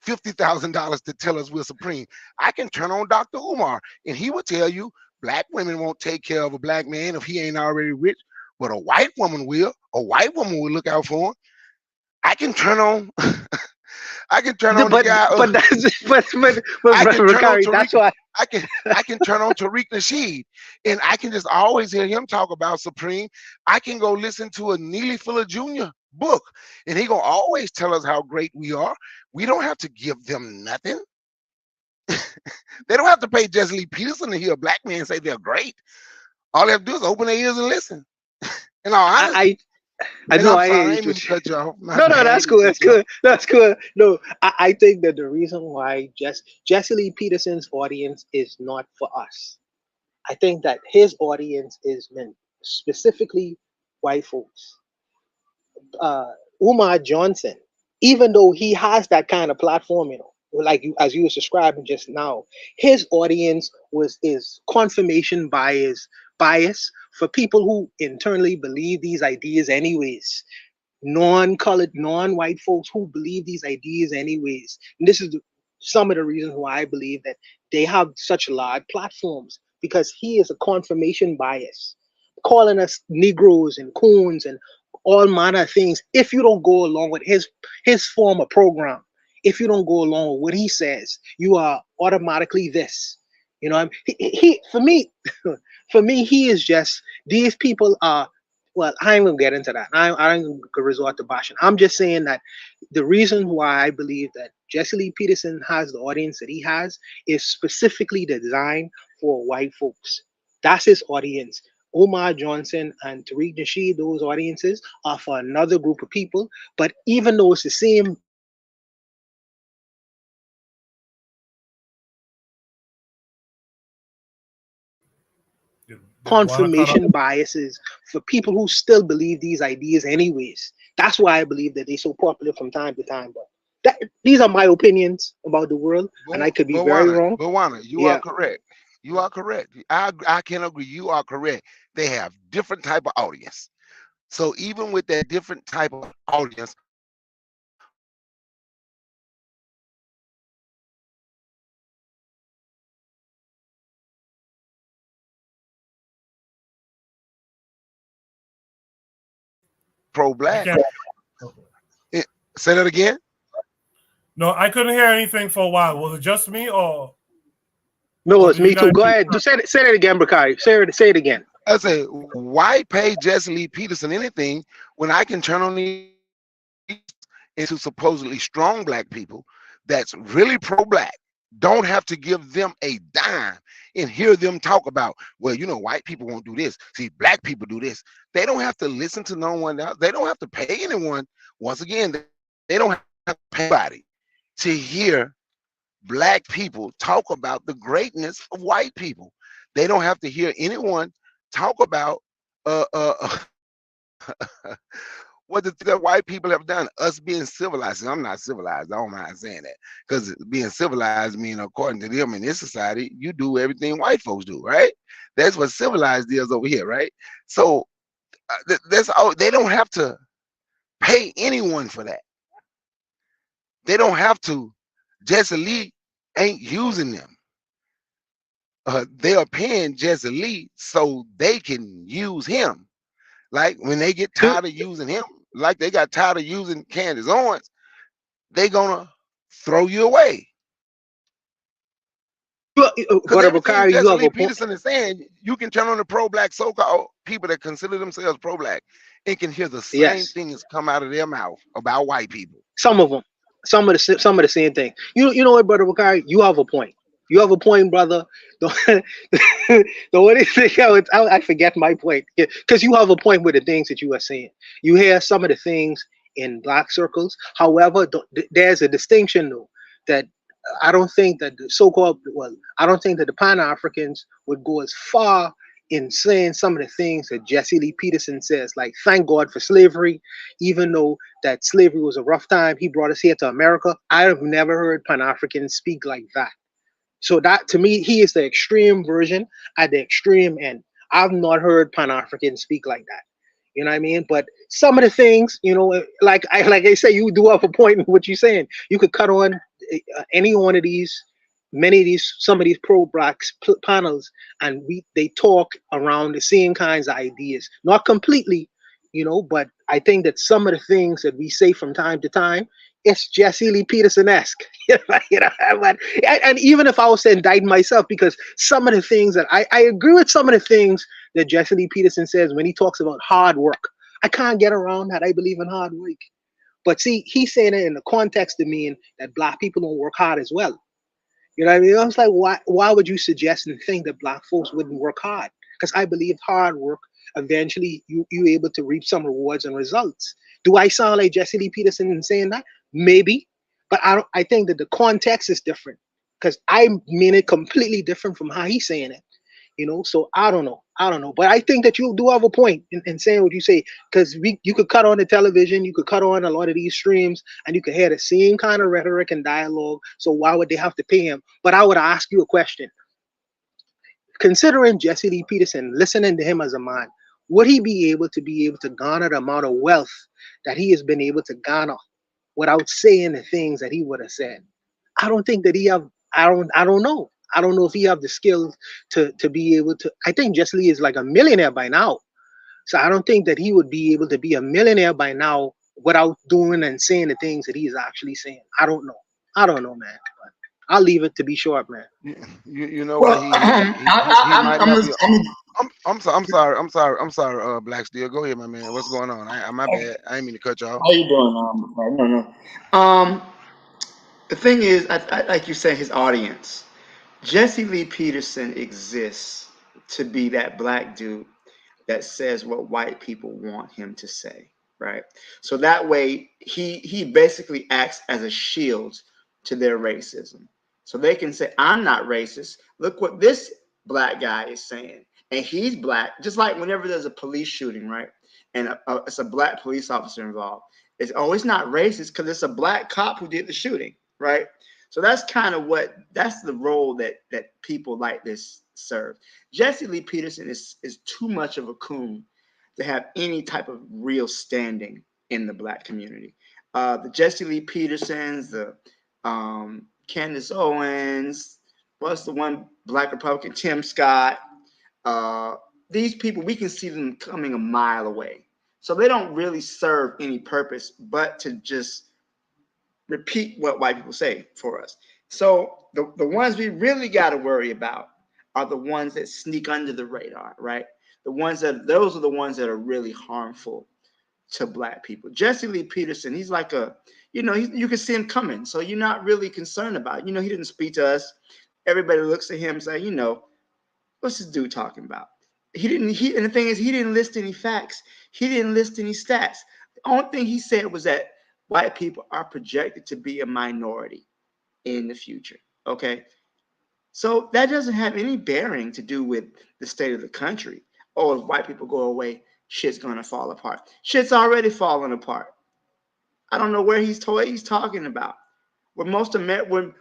$50,000 to tell us we're supreme. I can turn on Dr. Umar and he will tell you black women won't take care of a black man if he ain't already rich, but a white woman will. A white woman will look out for him. I can turn on the guy. That's why I can turn on Tariq Nasheed, and I can just always hear him talk about Supreme. I can go listen to a Neely Fuller Jr. book, and he gonna always tell us how great we are. We don't have to give them nothing. They don't have to pay Jesse Lee Peterson to hear a black man say they're great. All they have to do is open their ears and listen. And I know. I hear you. Cut you off. No, that's cool. That's cool. No, I think that the reason why Jesse Lee Peterson's audience is not for us. I think that his audience is meant specifically white folks. Umar Johnson, even though he has that kind of platform, like as you were describing just now, his audience is confirmation bias for people who internally believe these ideas anyways. non-colored, non-white folks who believe these ideas anyways. And this is some of the reasons why I believe that they have such large platforms, because he is a confirmation bias, calling us Negroes and coons and all manner of things. If you don't go along with his form of program, if you don't go along with what he says, you are automatically this. You know, he for me, for me, he is just, these people are, well, I ain't gonna get into that. I ain't gonna resort to bashing. I'm just saying that the reason why I believe that Jesse Lee Peterson has the audience that he has is specifically designed for white folks. That's his audience. Omar Johnson and Tariq Nasheed, those audiences are for another group of people. But even though it's the same confirmation biases for people who still believe these ideas anyways. That's why I believe that they're so popular from time to time. But these are my opinions about the world, and I could be very wrong. But Juana, you are correct. You are correct. I can agree. You are correct. They have different type of audience. So even with that different type of audience, pro-black. Say that again. No, I couldn't hear anything for a while. Was it just me or? No, it's me too. Go ahead. Just say it again, Bakari. Say it again. I say, why pay Jesse Lee Peterson anything when I can turn on these into supposedly strong black people that's really pro-black? Don't have to give them a dime and hear them talk about, well, you know, white people won't do this. See, black people do this. They don't have to listen to no one else. They don't have to pay anyone. Once again, they don't have to pay anybody to hear black people talk about the greatness of white people. They don't have to hear anyone talk about what the white people have done, us being civilized. And I'm not civilized. I don't mind saying that, because being civilized means, according to them in this society, you do everything white folks do, right? That's what civilized is over here, right? So that's all. They don't have to pay anyone for that. They don't have to. Jesse Lee ain't using them. They are paying Jesse Lee so they can use him. Like when they get tired of using him, like they got tired of using Candace Owens, they gonna throw you away. Jesse Lee Peterson is saying, you can turn on the pro-black so-called people that consider themselves pro-black and can hear the same things come out of their mouth about white people. Some of them, some of the same thing. You know what, Brother Bakari, you have a point. You have a point, brother. The only thing I forget my point, because you have a point with the things that you are saying. You hear some of the things in black circles. However, there's a distinction though, that I don't think that the so-called, well, I don't think that the Pan-Africans would go as far in saying some of the things that Jesse Lee Peterson says, like, thank God for slavery, even though that slavery was a rough time, he brought us here to America. I have never heard Pan-Africans speak like that. So that, to me, he is the extreme version at the extreme end. I've not heard Pan-Africans speak like that. You know what I mean? But some of the things, you know, like I say, you do have a point in what you're saying. You could cut on any one of these, some of these pro-black panels, and they talk around the same kinds of ideas. Not completely, you know, but I think that some of the things that we say from time to time, it's Jesse Lee Peterson-esque. You know, and even if I was to indict myself, because some of the things that I agree with, some of the things that Jesse Lee Peterson says when he talks about hard work, I can't get around that. I believe in hard work. But see, he's saying it in the context of mean that black people don't work hard as well. You know what I mean? I was like, why would you suggest and think that black folks wouldn't work hard? Because I believe hard work, eventually you're able to reap some rewards and results. Do I sound like Jesse Lee Peterson in saying that? Maybe, but I think that the context is different, because I mean it completely different from how he's saying it. You know, so I don't know, but I think that you do have a point in saying what you say, because you could cut on the television, you could cut on a lot of these streams, and you could hear the same kind of rhetoric and dialogue. So why would they have to pay him? But I would ask you a question. Considering Jesse Lee Peterson, listening to him as a man, would he be able to garner the amount of wealth that he has been able to garner without saying the things that he would have said. I don't think that he have. I don't know. I don't know if he have the skills to be able to. I think Jesse Lee is like a millionaire by now, so I don't think that he would be able to be a millionaire by now without doing and saying the things that he's actually saying. I don't know. I don't know, man. But I'll leave it to be short, man. You know what? He might not be. I'm sorry, Black Steel. Go ahead, my man. What's going on? My bad. I didn't mean to cut you off. How you doing? No. The thing is, I like you said, his audience. Jesse Lee Peterson exists to be that black dude that says what white people want him to say, right? So that way, he basically acts as a shield to their racism. So they can say, I'm not racist. Look what this black guy is saying. And he's black. Just like whenever there's a police shooting, right? And it's a black police officer involved. It's not racist because it's a black cop who did the shooting, right? So that's kind of that's the role that people like this serve. Jesse Lee Peterson is too much of a coon to have any type of real standing in the black community. The Jesse Lee Petersons, the Candace Owens, what's the one black Republican, Tim Scott, these people, we can see them coming a mile away. So they don't really serve any purpose but to just repeat what white people say for us. So the ones we really got to worry about are the ones that sneak under the radar, right? Those are the ones that are really harmful to black people. Jesse Lee Peterson, he's like you can see him coming. So you're not really concerned about it. He didn't speak to us. Everybody looks at him and say, what's this dude talking about? And the thing is, he didn't list any facts. He didn't list any stats. The only thing he said was that white people are projected to be a minority in the future. Okay. So that doesn't have any bearing to do with the state of the country. Oh, if white people go away, shit's going to fall apart. Shit's already falling apart. I don't know where he's talking about. When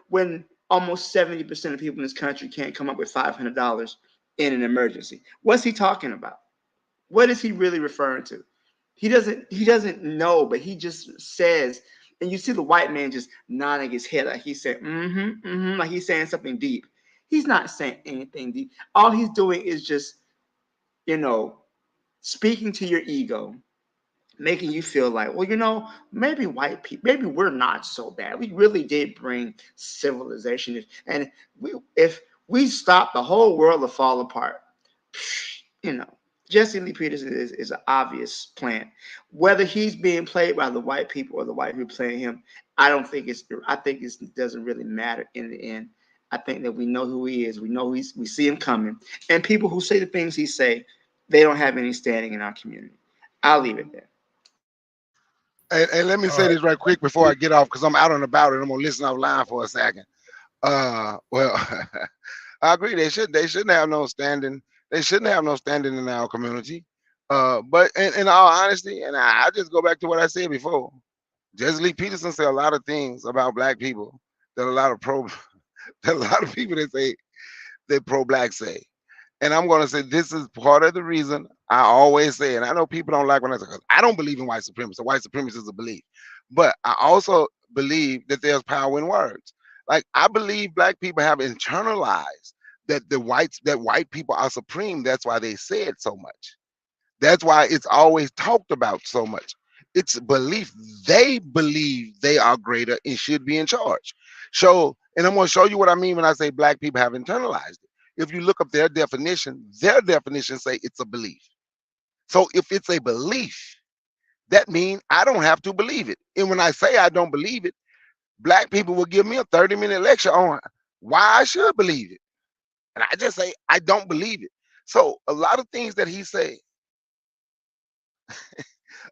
when almost 70% of people in this country can't come up with $500 in an emergency. What's he talking about? What is he really referring to? He doesn't know, but he just says, and you see the white man just nodding his head like he's saying, like he's saying something deep. He's not saying anything deep. All he's doing is just, speaking to your ego, making you feel like, well, maybe white people, maybe we're not so bad. We really did bring civilization. And if we stop the whole world to fall apart, Jesse Lee Peterson is an obvious plan. Whether he's being played by the white people or the white people playing him, I think it doesn't really matter in the end. I think that we know who he is. We know we see him coming. And people who say the things he say, they don't have any standing in our community. I'll leave it there. Hey, let me say this right quick before I get off, because I'm out and about and I'm gonna listen offline for a second. Well, I agree. They shouldn't have no standing. They shouldn't have no standing in our community. But in all honesty, and I just go back to what I said before. Jesse Lee Peterson said a lot of things about black people that a lot of people that say they're pro-black say. And I'm going to say this is part of the reason I always say, and I know people don't like when I say, because I don't believe in white supremacy. White supremacy is a belief. But I also believe that there's power in words. Like, I believe black people have internalized that white people are supreme. That's why they say it so much. That's why it's always talked about so much. It's belief. They believe they are greater and should be in charge. So, and I'm going to show you what I mean when I say black people have internalized it. If you look up their definition say it's a belief. So if it's a belief, that means I don't have to believe it. And when I say I don't believe it, black people will give me a 30-minute lecture on why I should believe it. And I just say, I don't believe it. So a lot of things that he say,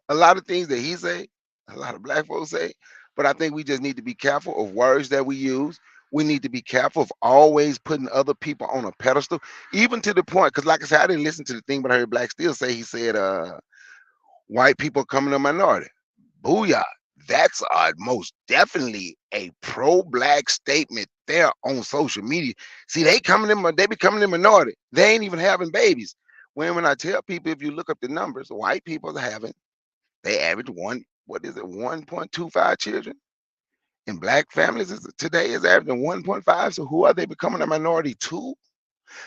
a lot of black folks say, but I think we just need to be careful of words that we use. We need to be careful of always putting other people on a pedestal, even to the point, because like I said, I didn't listen to the thing, but I heard Black Steel say, he said, white people coming to minority. Booyah. That's most definitely a pro-black statement there on social media. See, they becoming a minority. They ain't even having babies. When I tell people, if you look up the numbers, white people are they average what is it, 1.25 children. In black families today is averaging 1.5. So who are they becoming a minority to?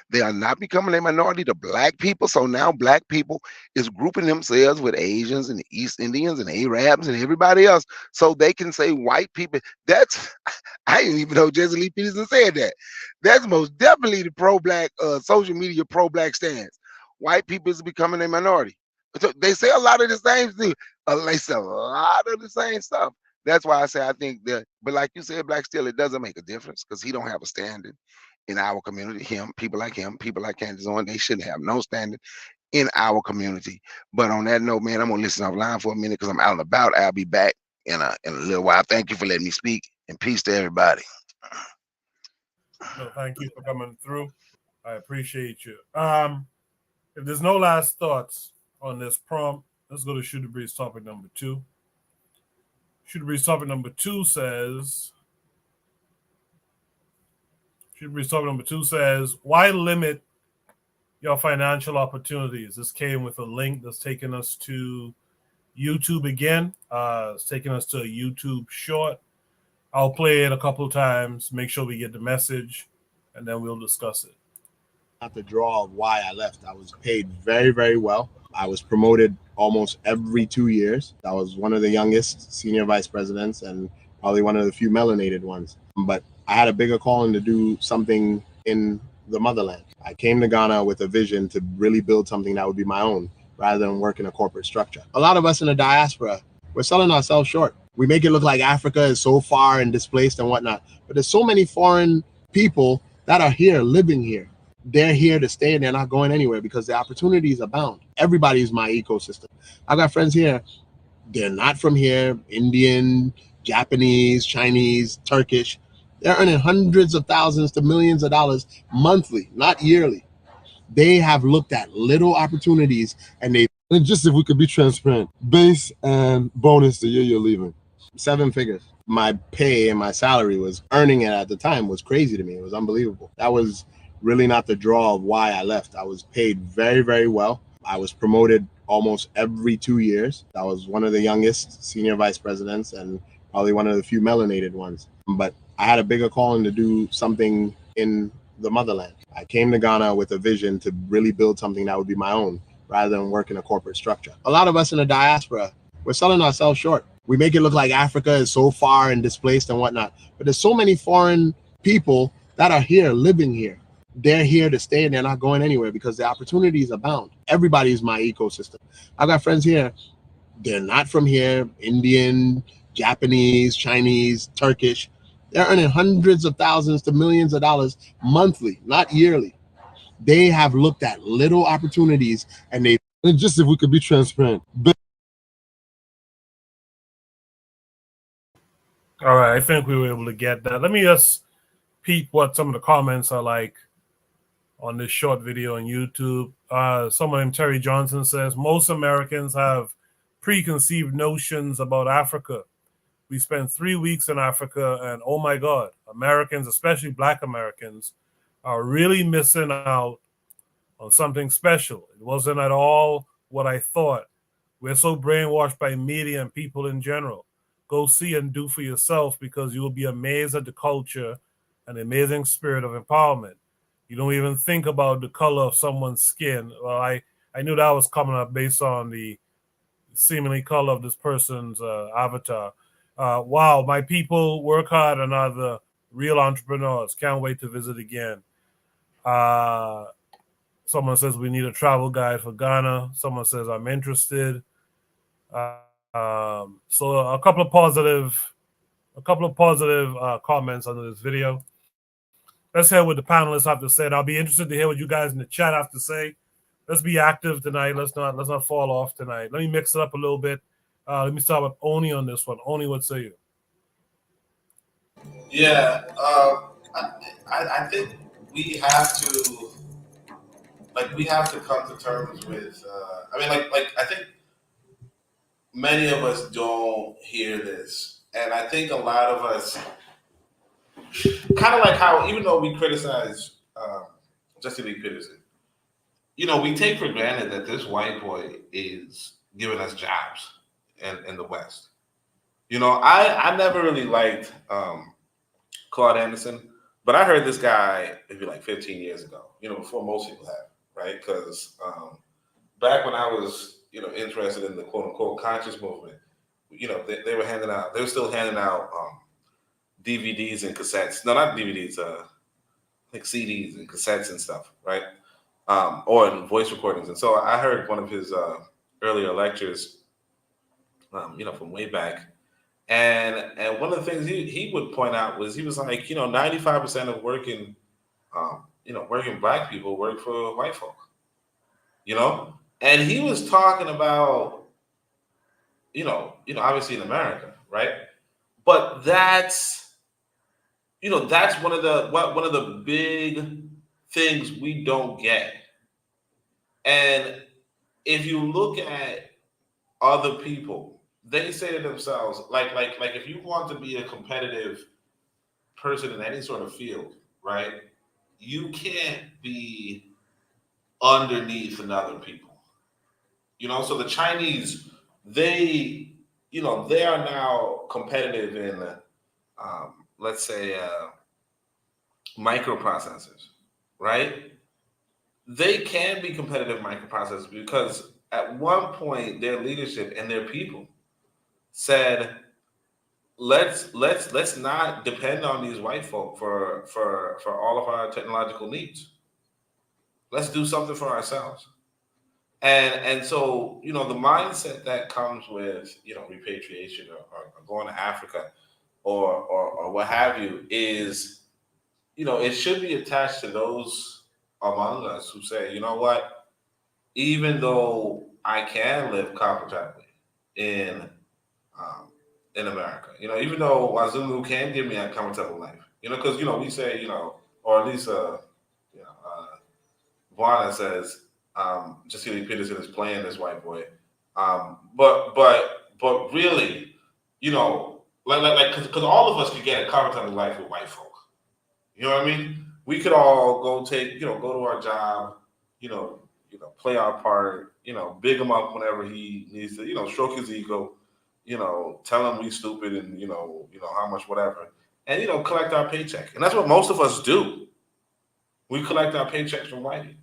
They are not becoming a minority to black people. So now black people is grouping themselves with Asians and East Indians and Arabs and everybody else. So they can say white people. That's, I didn't even know Jesse Lee Peterson said that. That's most definitely the pro-black, social media pro-black stance. White people is becoming a minority. So they say a lot of the same thing. They say a lot of the same stuff. That's why I say I think that, but like you said, Black Steel, it doesn't make a difference because he don't have a standing in our community. People like Candace Owens, they shouldn't have no standing in our community. But on that note, man, I'm gonna listen offline for a minute because I'm out and about. I'll be back in a little while. Thank you for letting me speak, and peace to everybody. No, thank you for coming through. I appreciate you. If there's no last thoughts on this prompt, let's go to Shooter Breeze topic number 2. Shooter Breeze topic number 2 says, why limit your financial opportunities? This came with a link that's taking us to YouTube again. It's taking us to a YouTube short. I'll play it a couple of times, make sure we get the message, and then we'll discuss it. Not the draw of why I left. I was paid very, very well. I was promoted almost every 2 years. I was one of the youngest senior vice presidents and probably one of the few melanated ones. But I had a bigger calling to do something in the motherland. I came to Ghana with a vision to really build something that would be my own rather than work in a corporate structure. A lot of us in the diaspora, we're selling ourselves short. We make it look like Africa is so far and displaced and whatnot. But there's so many foreign people that are here, living here. They're here to stay and they're not going anywhere because the opportunities abound. Everybody's my ecosystem. I've got friends here. They're not from here. Indian, Japanese, Chinese, Turkish. They're earning hundreds of thousands to millions of dollars monthly, not yearly. They have looked at little opportunities and just if we could be transparent, base and bonus the year you're leaving. 7 figures. My pay and my salary was earning it at the time was crazy to me. It was unbelievable. That was really not the draw of why I left. I was paid very, very well. I was promoted almost every 2 years. I was one of the youngest senior vice presidents and probably one of the few melanated ones. But I had a bigger calling to do something in the motherland. I came to Ghana with a vision to really build something that would be my own rather than work in a corporate structure. A lot of us in the diaspora, we're selling ourselves short. We make it look like Africa is so far and displaced and whatnot. But there's so many foreign people that are here, living here. They're here to stay and they're not going anywhere because the opportunities abound. Everybody's my ecosystem. I've got friends here. They're not from here. Indian, Japanese, Chinese, Turkish. They're earning hundreds of thousands to millions of dollars monthly, not yearly. They have looked at little opportunities and just if we could be transparent. All right, I think we were able to get that. Let me just peep what some of the comments are like on this short video on YouTube. Someone named Terry Johnson says, most Americans have preconceived notions about Africa. We spent 3 weeks in Africa and oh my God, Americans, especially Black Americans, are really missing out on something special. It wasn't at all what I thought. We're so brainwashed by media and people in general. Go see and do for yourself because you will be amazed at the culture and the amazing spirit of empowerment. You don't even think about the color of someone's skin. Well, I knew that was coming up based on the seemingly color of this person's avatar. Wow, my people work hard and are the real entrepreneurs. Can't wait to visit again. Someone says we need a travel guide for Ghana. Someone says I'm interested. So a couple of positive comments under this video. Let's hear what the panelists have to say. And I'll be interested to hear what you guys in the chat have to say. Let's be active tonight. Let's not fall off tonight. Let me mix it up a little bit. Let me start with Oni on this one. Oni, what say you? Yeah, I think we have to come to terms with. I think many of us don't hear this, and I think a lot of us, kind of like how even though we criticize Jesse Lee Peterson, we take for granted that this white boy is giving us jobs in the West. You know, I never really liked Claude Anderson, but I heard this guy maybe like 15 years ago, you know, before most people have, right? Because back when I was, you know, interested in the quote unquote conscious movement, you know, they were still handing out DVDs and cassettes. No, not DVDs, like CDs and cassettes and stuff, right? Or in voice recordings. And so I heard one of his earlier lectures, you know, from way back. And one of the things he would point out was he was like, you know, 95% of working black people work for white folk, you know? And he was talking about, obviously in America, right? But that's one of the big things we don't get. And if you look at other people, they say to themselves, like if you want to be a competitive person in any sort of field, right? You can't be underneath another people. You know, so the Chinese, they are now competitive in, let's say, microprocessors, right? They can be competitive microprocessors because at one point their leadership and their people said, let's not depend on these white folk for all of our technological needs. Let's do something for ourselves. And so, you know, the mindset that comes with, you know, repatriation or going to Africa or what have you is, you know, it should be attached to those among us who say, you know what, even though I can live comfortably in America, you know, even though Wazulu can give me a comfortable life, you know, because, you know, we say, you know, or at least, Vaughn says, Jesse Peterson is playing this white boy. But really, you know, because all of us could get a comfortable life with white folk. You know what I mean? We could all go to our job, you know, play our part, you know, big him up whenever he needs to, you know, stroke his ego, you know, tell him we stupid and, you know, how much, whatever. And, you know, collect our paycheck. And that's what most of us do. We collect our paychecks from whitey.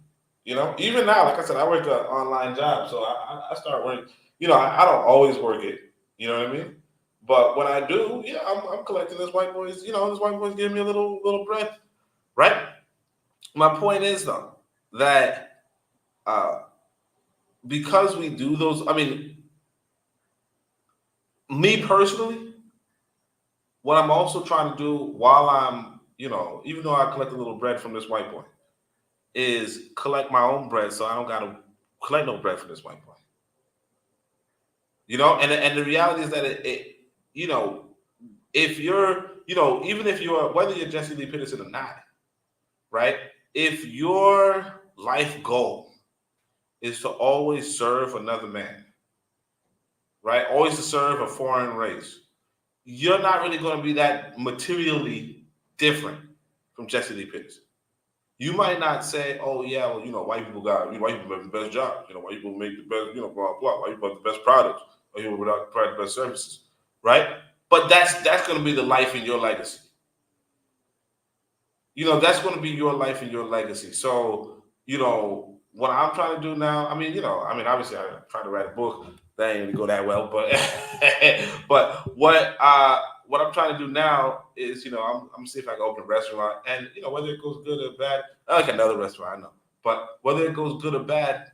You know, even now, like I said, I work an online job. So I start working, you know, I don't always work it. You know what I mean? But when I do, yeah, I'm collecting this white boy's, you know, this white boy's giving me a little bread, right? My point is, though, that because we do those, I mean, me personally, what I'm also trying to do while I'm, you know, even though I collect a little bread from this white boy, is collect my own bread so I don't got to collect no bread from this white boy. You know, and the reality is that it you know, if you're, you know, even if you're, whether you're Jesse Lee Peterson or not, right? If your life goal is to always serve another man, right? Always to serve a foreign race, you're not really going to be that materially different from Jesse Lee Peterson. You might not say, oh, yeah, well, you know, white people make the best jobs. You know, white people make the best, you know, blah, blah. White people have the best products. White people provide the best services, right? But that's going to be the life in your legacy. You know, that's going to be your life and your legacy. So, you know, what I'm trying to do now, obviously I'm trying to write a book. That ain't going to go that well, but but what I'm trying to do now is, you know, I'm gonna see if I can open a restaurant, and you know, whether it goes good or bad, I like another restaurant, I know, but whether it goes good or bad,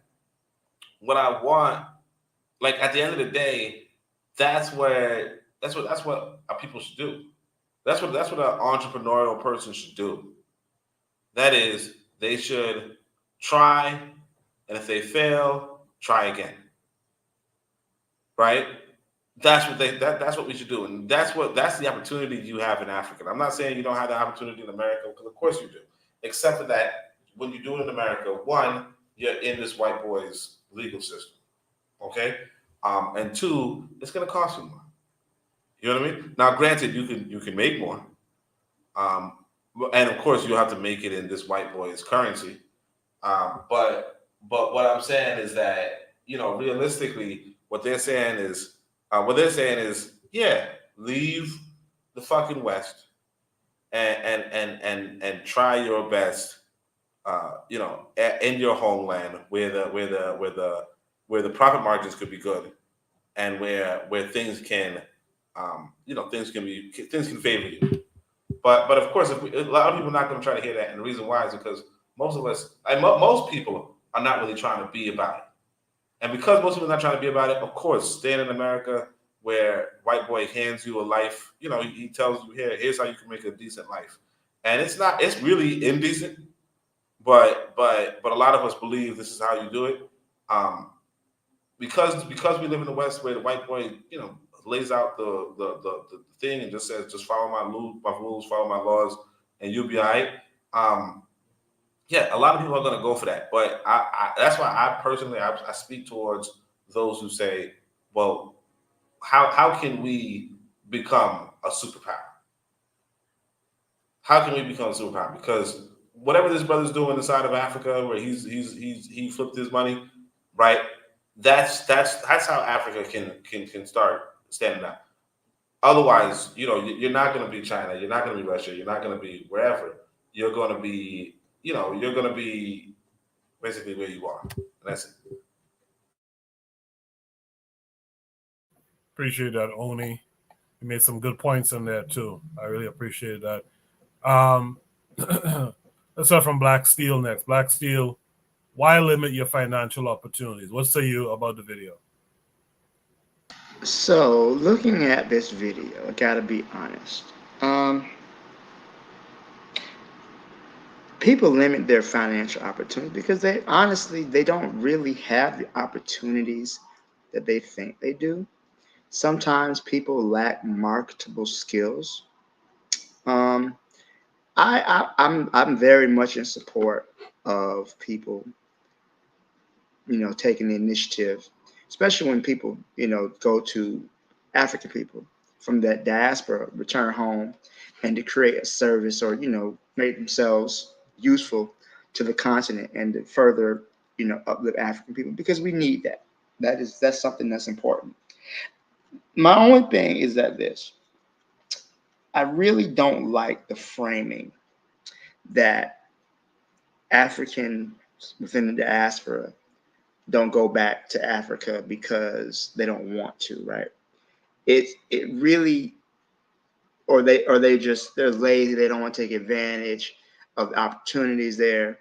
what I want, like at the end of the day, that's what people should do. That's what an entrepreneurial person should do. That is, they should try, and if they fail, try again. Right? That's what we should do, and that's the opportunity you have in Africa. I'm not saying you don't have the opportunity in America, because of course you do. Except for that, when you do it in America, one, you're in this white boy's legal system, okay, and two, it's going to cost you more. You know what I mean? Now, granted, you can make more, and of course you'll have to make it in this white boy's currency. But what I'm saying is that, you know, realistically, what they're saying is, yeah, leave the fucking West and try your best, you know, in your homeland where the profit margins could be good, and where things can, you know, things can favor you. But of course, a lot of people are not going to try to hear that, and the reason why is because most of us, most people, are not really trying to be about it. And because most people are not trying to be about it, of course, staying in America where white boy hands you a life, you know, he tells you, here's how you can make a decent life. And it's really indecent, but a lot of us believe this is how you do it. Because we live in the West where the white boy, you know, lays out the thing and just says, just follow my rules, follow my laws, and you'll be all right. Yeah, a lot of people are going to go for that, but that's why I personally I speak towards those who say, well, how can we become a superpower? How can we become a superpower? Because whatever this brother's doing inside of Africa, where he flipped his money, right? That's how Africa can start standing up. Otherwise, you know, you're not going to be China, you're not going to be Russia, you're not going to be wherever. You're going to be, you know, you're going to be basically where you are. And that's it. Appreciate that, Oni. You made some good points in there too. I really appreciate that. Let's start from Black Steel next. Black Steel, why limit your financial opportunities? What say you about the video? So, looking at this video, I gotta be honest. People limit their financial opportunity because they don't really have the opportunities that they think they do. Sometimes people lack marketable skills. I'm very much in support of people, you know, taking the initiative, especially when people, you know, go to African people from that diaspora, return home, and to create a service or, you know, make themselves useful to the continent and to further, you know, uplift African people, because we need that. That's something that's important. My only thing is that I really don't like the framing that Africans within the diaspora don't go back to Africa because they don't want to, right? It really, or they're lazy, they don't want to take advantage of the opportunities there.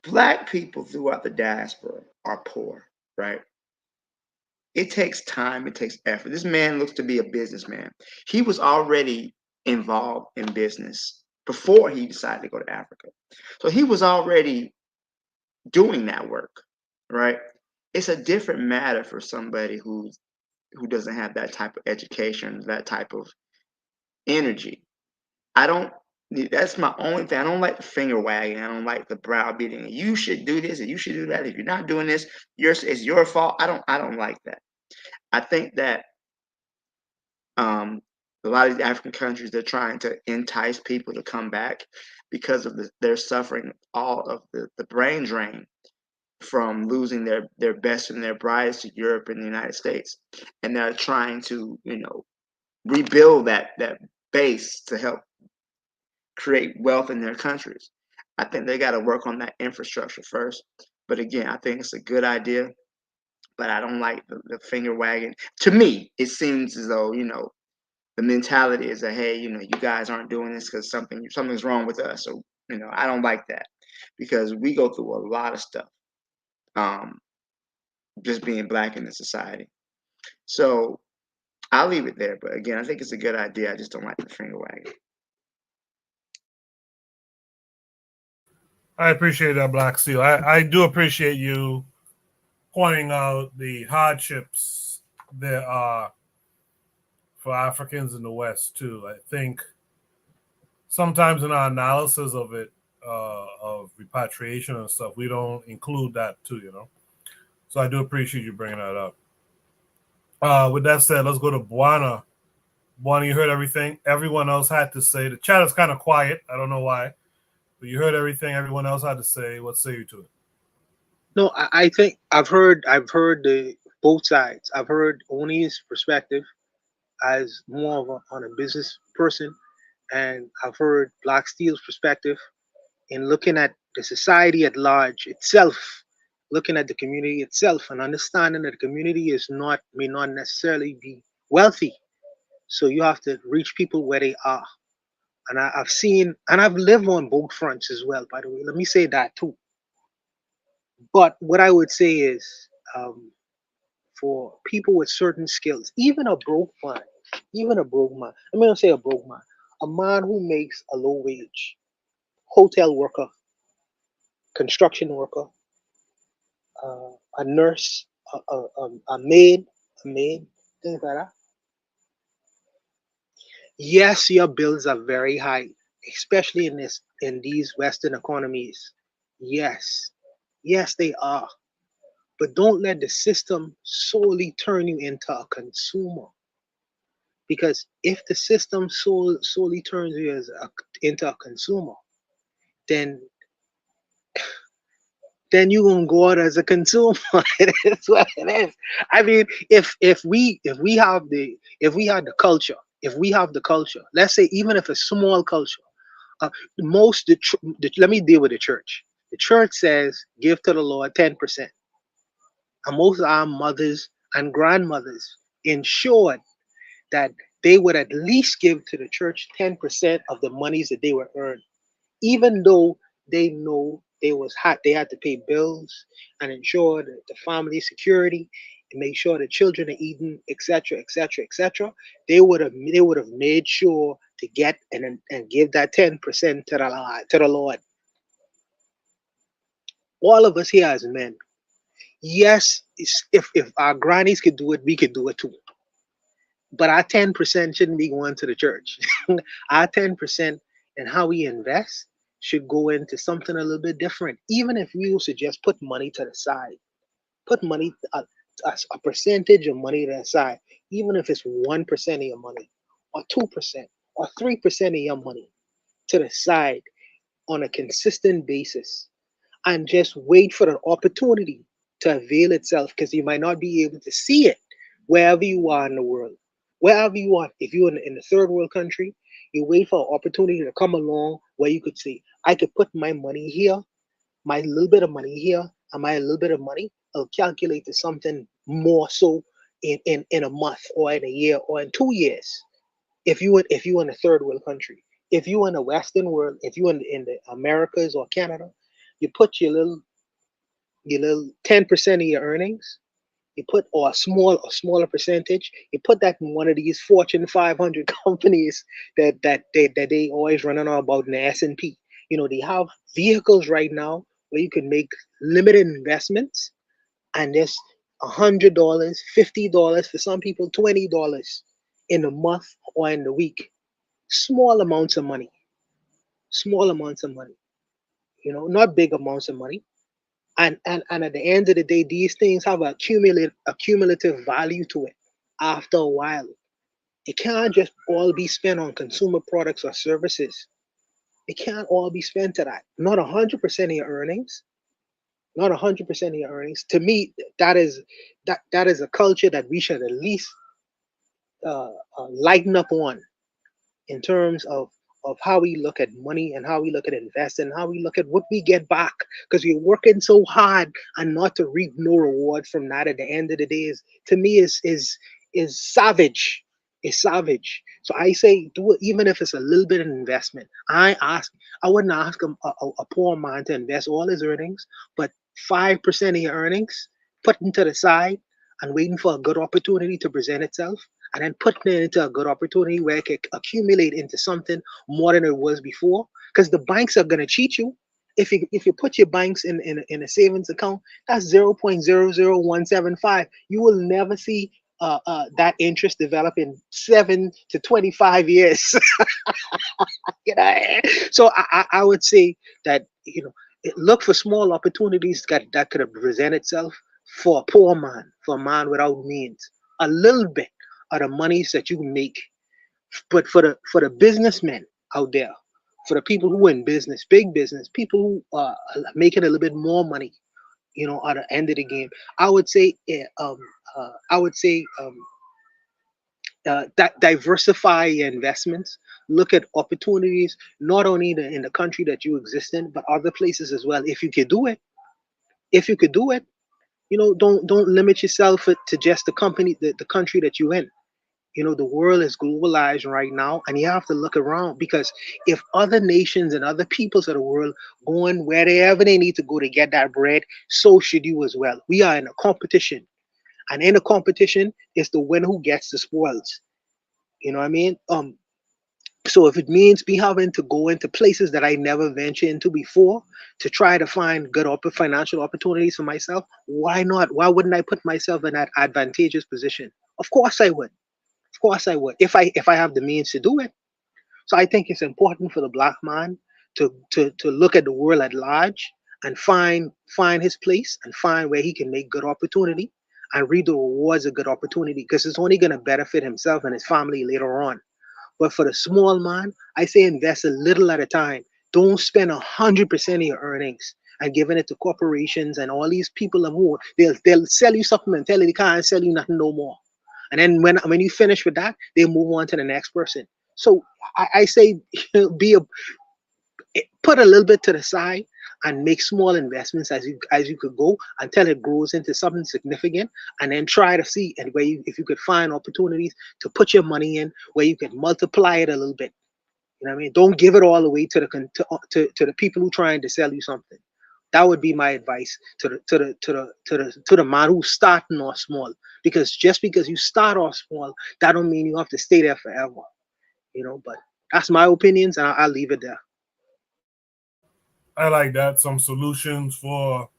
Black people throughout the diaspora are poor, right? It takes time, it takes effort. This man looks to be a businessman. He was already involved in business before he decided to go to Africa. So he was already doing that work, right? It's a different matter for somebody who doesn't have that type of education, that type of energy. That's my only thing. I don't like the finger wagging. I don't like the browbeating. You should do this and you should do that. If you're not doing this, it's your fault. I don't like that. I think that a lot of these African countries, they're trying to entice people to come back because of they're suffering all of the brain drain from losing their best and their brightest to Europe and the United States. And they're trying to, you know, rebuild that base to help create wealth in their countries. I think they got to work on that infrastructure first. But again, I think it's a good idea, but I don't like the finger wagging. To me, it seems as though, you know, the mentality is that, hey, you know, you guys aren't doing this because something's wrong with us. So, you know, I don't like that, because we go through a lot of stuff, just being Black in the society. So I'll leave it there. But again, I think it's a good idea. I just don't like the finger wagging. I appreciate that, Black Steel. I do appreciate you pointing out the hardships there are for Africans in the West too. I think sometimes in our analysis of it, of repatriation and stuff, we don't include that too, you know. So I do appreciate you bringing that up. With that said, let's go to Buana. Buana, you heard everything everyone else had to say. The chat is kind of quiet. I don't know why, but you heard everything everyone else had to say. What say you to it? No, I think I've heard the both sides. I've heard Oni's perspective as more of on a business person, and I've heard Black Steel's perspective in looking at the society at large itself, looking at the community itself, and understanding that the community may not necessarily be wealthy. So you have to reach people where they are. And I've seen, and I've lived on both fronts as well, by the way. Let me say that too. But what I would say is, for people with certain skills, even a broke man, let me not say a broke man, a man who makes a low wage, hotel worker, construction worker, a nurse, a maid, things like that. Yes, your bills are very high, especially in these Western economies. Yes, yes, they are. But don't let the system solely turn you into a consumer. Because if the system solely turns you into a consumer, then you're gonna go out as a consumer. It is what it is. I mean, if we have the culture, let's say even if a small culture, let me deal with the church. The church says give to the Lord 10%, and most of our mothers and grandmothers ensured that they would at least give to the church 10% of the monies that they were earned, even though they know they had to pay bills and ensure the family security and make sure the children are eating, etc., etc., etc. They would have made sure to get and give that 10% to the Lord. All of us here as men, yes, if our grannies could do it, we could do it too. But our 10% shouldn't be going to the church. Our 10% and how we invest should go into something a little bit different. Even if we used to just put money to the side, put money, a percentage of money to the side, even if it's 1% of your money, or 2%, or 3% of your money to the side on a consistent basis, and just wait for an opportunity to avail itself, because you might not be able to see it wherever you are in the world. Wherever you are, if you're in the third world country, you wait for an opportunity to come along where you could say, I could put my money here, my little bit of money here, and my little bit of money, I'll calculate to something more so in a month or in a year or in 2 years. If you in a third world country, if you in the Western world, if you in the Americas or Canada, you put your little 10% of your earnings, you put, or a smaller percentage, you put that in one of these Fortune 500 companies that they always running on about in the S&P. You know, they have vehicles right now where you can make limited investments, and there's $100, $50 for some people, $20 in a month or in the week. Small amounts of money. You know, not big amounts of money. And at the end of the day, these things have a cumulative value to it after a while. It can't just all be spent on consumer products or services. It can't all be spent to that. Not 100% of your earnings. Not 100% of your earnings. To me, that is a culture that we should at least lighten up on, in terms of how we look at money and how we look at investing and how we look at what we get back, because we're working so hard and not to reap no reward from that at the end of the day to me is savage. It's savage. So I say do it, even if it's a little bit of investment. I wouldn't ask a poor man to invest all his earnings, but 5% of your earnings, put into the side and waiting for a good opportunity to present itself, and then putting it into a good opportunity where it can accumulate into something more than it was before. Because the banks are going to cheat you. If you put your banks in a savings account, that's 0.00175. You will never see that interest develop in 7 to 25 years. You know? So I would say that, you know, look for small opportunities that could have present itself for a poor man, for a man without means. A little bit of the monies that you can make, but for the businessmen out there, for the people who are in business, big business, people who are making a little bit more money, you know, at the end of the game, I would say I would say diversify your investments. Look at opportunities not only in the country that you exist in, but other places as well. If you could do it, if you could do it, don't limit yourself to just the country that you're in. The world is globalized right now, and you have to look around, because if other nations and other peoples of the world going wherever they need to go to get that bread, so should you as well. We are in a competition, and in a competition, it's the winner who gets the spoils. You know what I mean? So if it means me having to go into places that I never ventured into before to try to find good financial opportunities for myself, why not? Why wouldn't I put myself in that advantageous position? Of course I would. Of course I would, if I have the means to do it. So I think it's important for the black man to look at the world at large and find his place and find where he can make good opportunity and reap the rewards of good opportunity, because it's only going to benefit himself and his family later on. But for the small man, I say invest a little at a time. Don't spend 100% of your earnings and giving it to corporations and all these people and more. They'll sell you something and tell you they can't sell you nothing no more. And then when you finish with that, they move on to the next person. So I say put a little bit to the side and make small investments as you could go until it grows into something significant, and then try to see and if you could find opportunities to put your money in where you can multiply it a little bit. You know what I mean? Don't give it all away to the people who trying to sell you something. That would be my advice to the man who's starting off small. Because just because you start off small, that don't mean you have to stay there forever. But that's my opinions, and I'll leave it there. I like that. Some solutions for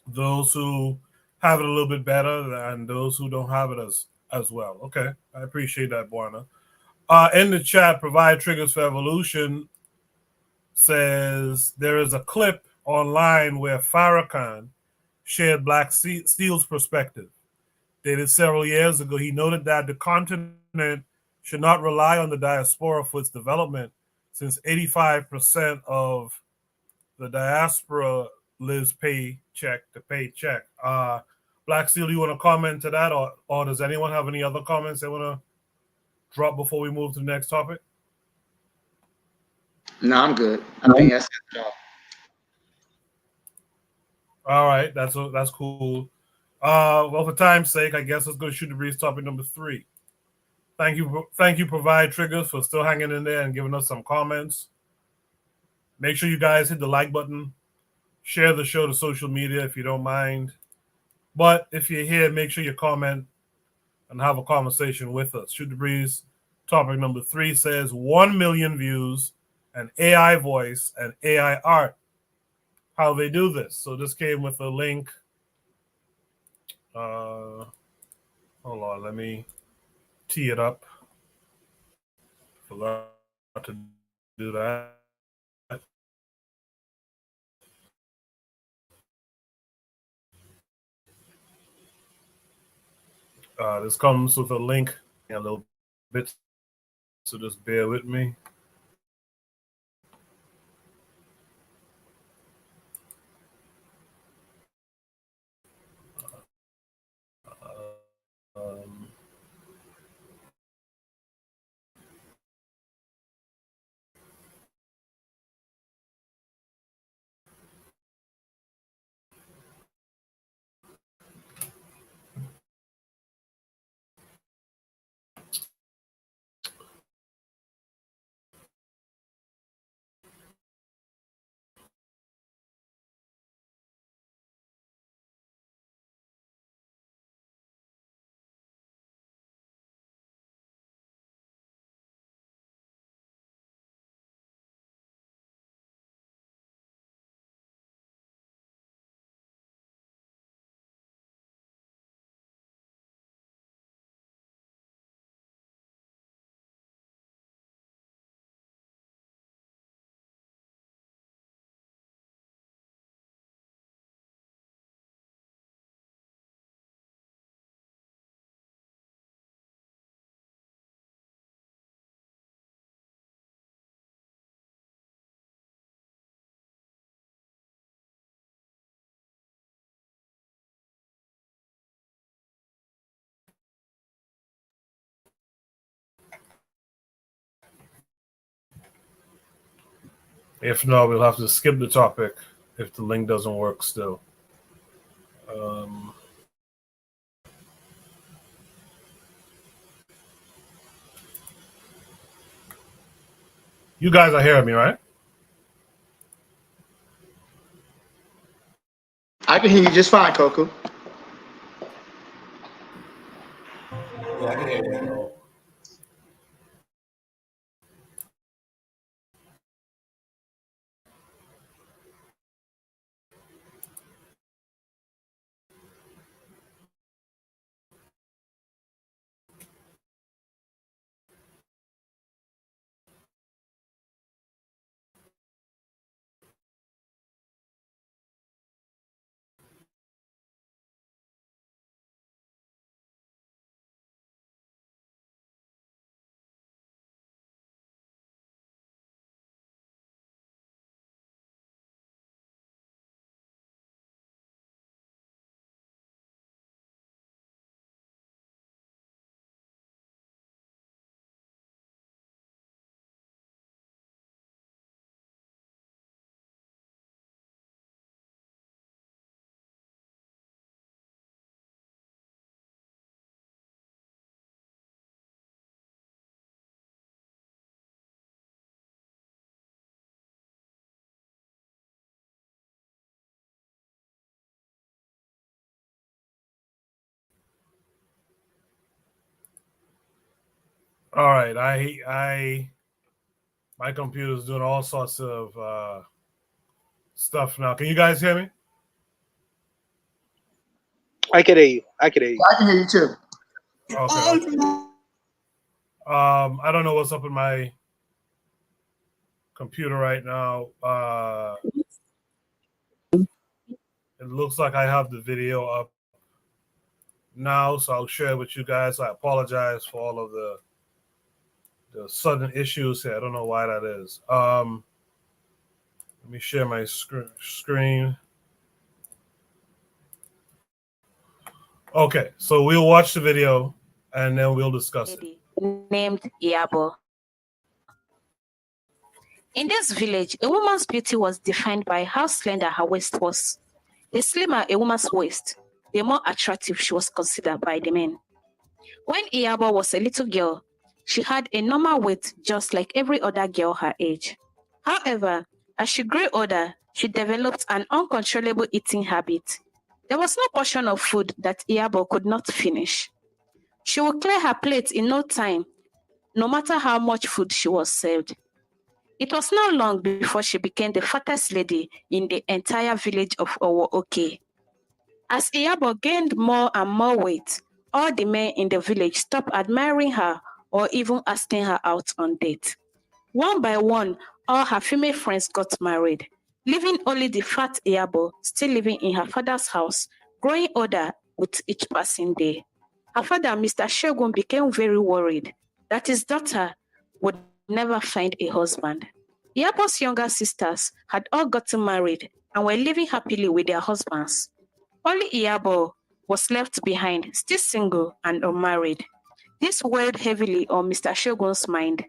those who have it a little bit better and those who don't have it as well. Okay, I appreciate that, Buana. In the chat, Provide Triggers for Evolution says there is a clip online where Farrakhan shared Black Steel's perspective. Dated several years ago, he noted that the continent should not rely on the diaspora for its development, since 85% of the diaspora lives paycheck to paycheck. Black Steel, do you want to comment to that, or does anyone have any other comments they want to drop before we move to the next topic? No, I'm good. I think that's it. All right, that's cool. Well, for time's sake, I guess let's go to Shoot the Breeze topic number 3. Thank you, Provide Triggers, for still hanging in there and giving us some comments. Make sure you guys hit the like button. Share the show to social media if you don't mind. But if you're here, make sure you comment and have a conversation with us. Shoot the Breeze topic number 3 says 1 million views, and AI voice and AI art. How they do this. So this came with a link. Hold on, let me tee it up. Forgot to do that. This comes with a link in a little bit, so just bear with me. If not, we'll have to skip the topic if the link doesn't work still. You guys are hearing me, right? I can hear you just fine, Coco. Yeah, I can hear you. All right, my computer's doing all sorts of stuff now. Can you guys hear me? I can hear you. I can hear you. I can hear you too. Okay. I don't know what's up in my computer right now. It looks like I have the video up now, so I'll share it with you guys. I apologize for all of the sudden issues here. I don't know why that is. Let me share my screen. Okay, so we'll watch the video and then we'll discuss it. Named Iyabo. In this village, a woman's beauty was defined by how slender her waist was. The slimmer a woman's waist, the more attractive she was considered by the men. When Iyabo was a little girl, she had a normal weight just like every other girl her age. However, as she grew older, she developed an uncontrollable eating habit. There was no portion of food that Iyabo could not finish. She would clear her plate in no time, no matter how much food she was served. It was not long before she became the fattest lady in the entire village of Owo-Oke. As Iyabo gained more and more weight, all the men in the village stopped admiring her or even asking her out on dates. One by one, all her female friends got married, leaving only the fat Iyabo still living in her father's house, growing older with each passing day. Her father, Mr. Shogun, became very worried that his daughter would never find a husband. Iyabo's younger sisters had all gotten married and were living happily with their husbands. Only Iyabo was left behind, still single and unmarried. This weighed heavily on Mr. Shogun's mind.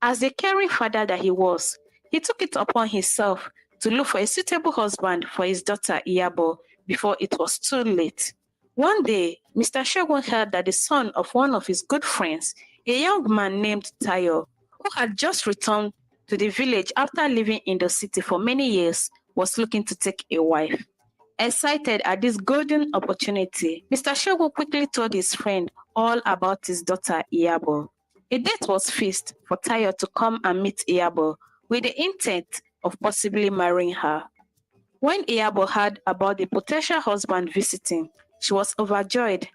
As the caring father that he was, he took it upon himself to look for a suitable husband for his daughter Iyabo before it was too late. One day, Mr. Shogun heard that the son of one of his good friends, a young man named Tayo, who had just returned to the village after living in the city for many years, was looking to take a wife. Excited at this golden opportunity, Mr. Shogun quickly told his friend all about his daughter Iyabo. A date was fixed for Tayo to come and meet Iyabo with the intent of possibly marrying her. When Iyabo heard about the potential husband visiting, she was overjoyed.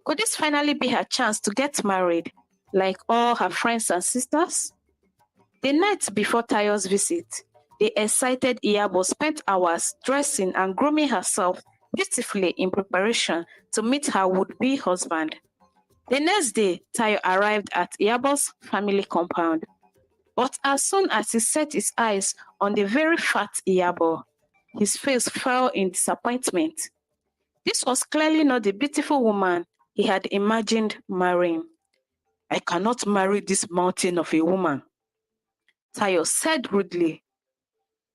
Could this finally be her chance to get married, like all her friends and sisters? The night before Tayo's visit, the excited Iyabo spent hours dressing and grooming herself beautifully in preparation to meet her would-be husband. The next day, Tayo arrived at Iyabo's family compound. But as soon as he set his eyes on the very fat Iyabo, his face fell in disappointment. This was clearly not the beautiful woman he had imagined marrying. "I cannot marry this mountain of a woman," Tayo said rudely.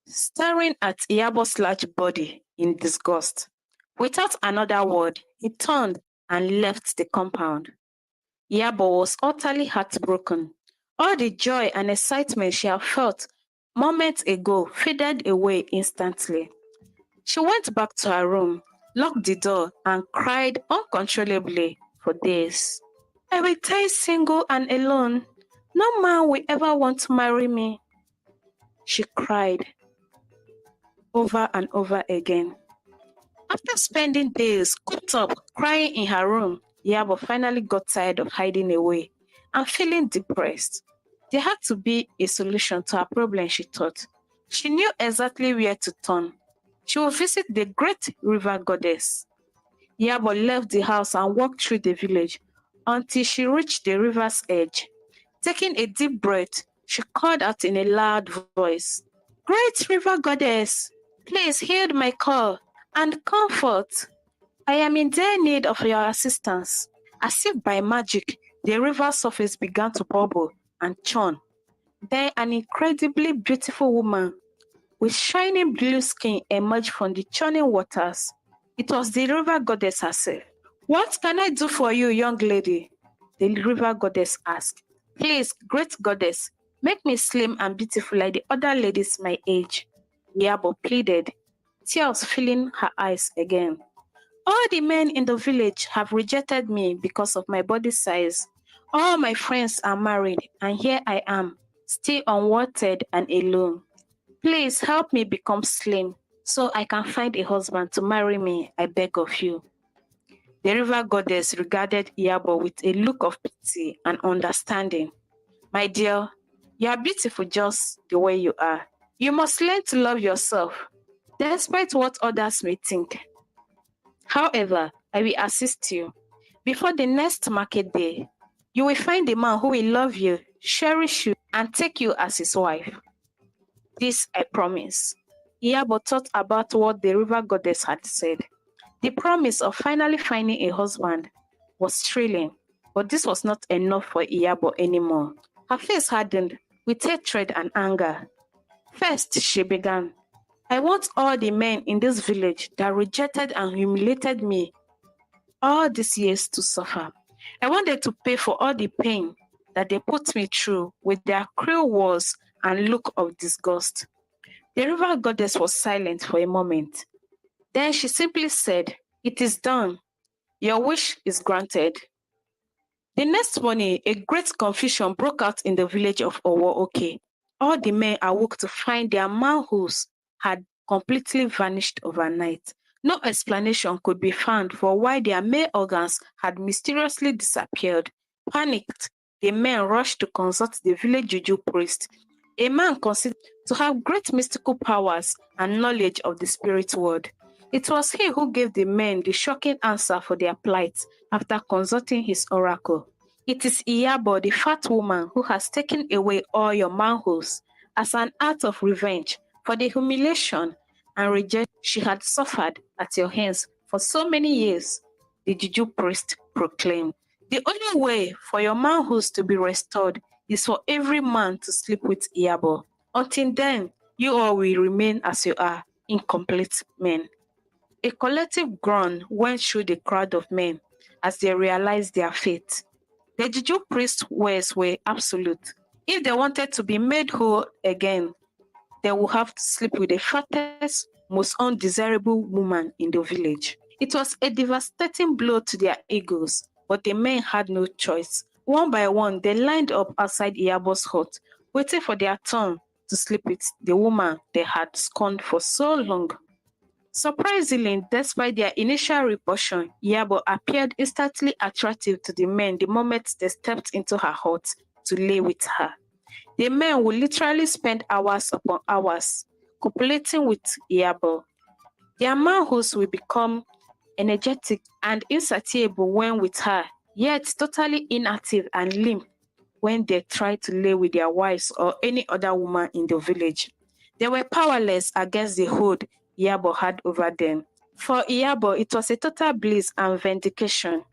staring at Iyabo's large body in disgust. Without another word, he turned and left the compound. Iyabo was utterly heartbroken. All the joy and excitement she had felt moments ago faded away instantly. She went back to her room, locked the door, and cried uncontrollably for days. I will die single and alone. No man will ever want to marry me, she cried over and over again. After spending days cooped up crying in her room, Iyabo finally got tired of hiding away and feeling depressed. There had to be a solution to her problem, she thought. She knew exactly where to turn. She would visit the great river goddess. Iyabo left the house and walked through the village until she reached the river's edge. Taking a deep breath, she called out in a loud voice, Great river goddess, please hear my call and comfort. I am in dire need of your assistance. As if by magic, the river surface began to bubble and churn. Then an incredibly beautiful woman with shining blue skin emerged from the churning waters. It was the river goddess herself. What can I do for you, young lady? The river goddess asked. Please, great goddess, make me slim and beautiful like the other ladies my age. Iyabo pleaded, tears filling her eyes again. All the men in the village have rejected me because of my body size. All my friends are married, and here I am, still unwanted and alone. Please help me become slim so I can find a husband to marry me, I beg of you. The river goddess regarded Iyabo with a look of pity and understanding. My dear, you are beautiful just the way you are. You must learn to love yourself, despite what others may think. However, I will assist you. Before the next market day, you will find a man who will love you, cherish you, and take you as his wife. This I promise. Iyabo thought about what the river goddess had said. The promise of finally finding a husband was thrilling, but this was not enough for Iyabo anymore. Her face hardened with hatred and anger. First, she began, I want all the men in this village that rejected and humiliated me all these years to suffer. I want them to pay for all the pain that they put me through with their cruel words and look of disgust. The river goddess was silent for a moment. Then she simply said, It is done. Your wish is granted. The next morning, a great confusion broke out in the village of Owo-Oke. All the men awoke to find their manhoods had completely vanished overnight. No explanation could be found for why their male organs had mysteriously disappeared. Panicked, the men rushed to consult the village juju priest, a man considered to have great mystical powers and knowledge of the spirit world. It was he who gave the men the shocking answer for their plight after consulting his oracle. It is Iyabo, the fat woman, who has taken away all your manholes as an act of revenge for the humiliation and rejection she had suffered at your hands for so many years, the juju priest proclaimed. The only way for your manholes to be restored is for every man to sleep with Iyabo. Until then, you all will remain as you are, incomplete men. A collective groan went through the crowd of men as they realized their fate. The juju priest's words were absolute. If they wanted to be made whole again, they would have to sleep with the fattest, most undesirable woman in the village. It was a devastating blow to their egos, but the men had no choice. One by one, they lined up outside Iyabo's hut, waiting for their turn to sleep with the woman they had scorned for so long. Surprisingly, despite their initial repulsion, Iyabo appeared instantly attractive to the men the moment they stepped into her hut to lay with her. The men would literally spend hours upon hours copulating with Iyabo. Their manhoods will become energetic and insatiable when with her, yet totally inactive and limp when they tried to lay with their wives or any other woman in the village. They were powerless against the hold Iyabo had over them. For Iyabo, it was a total bliss and vindication.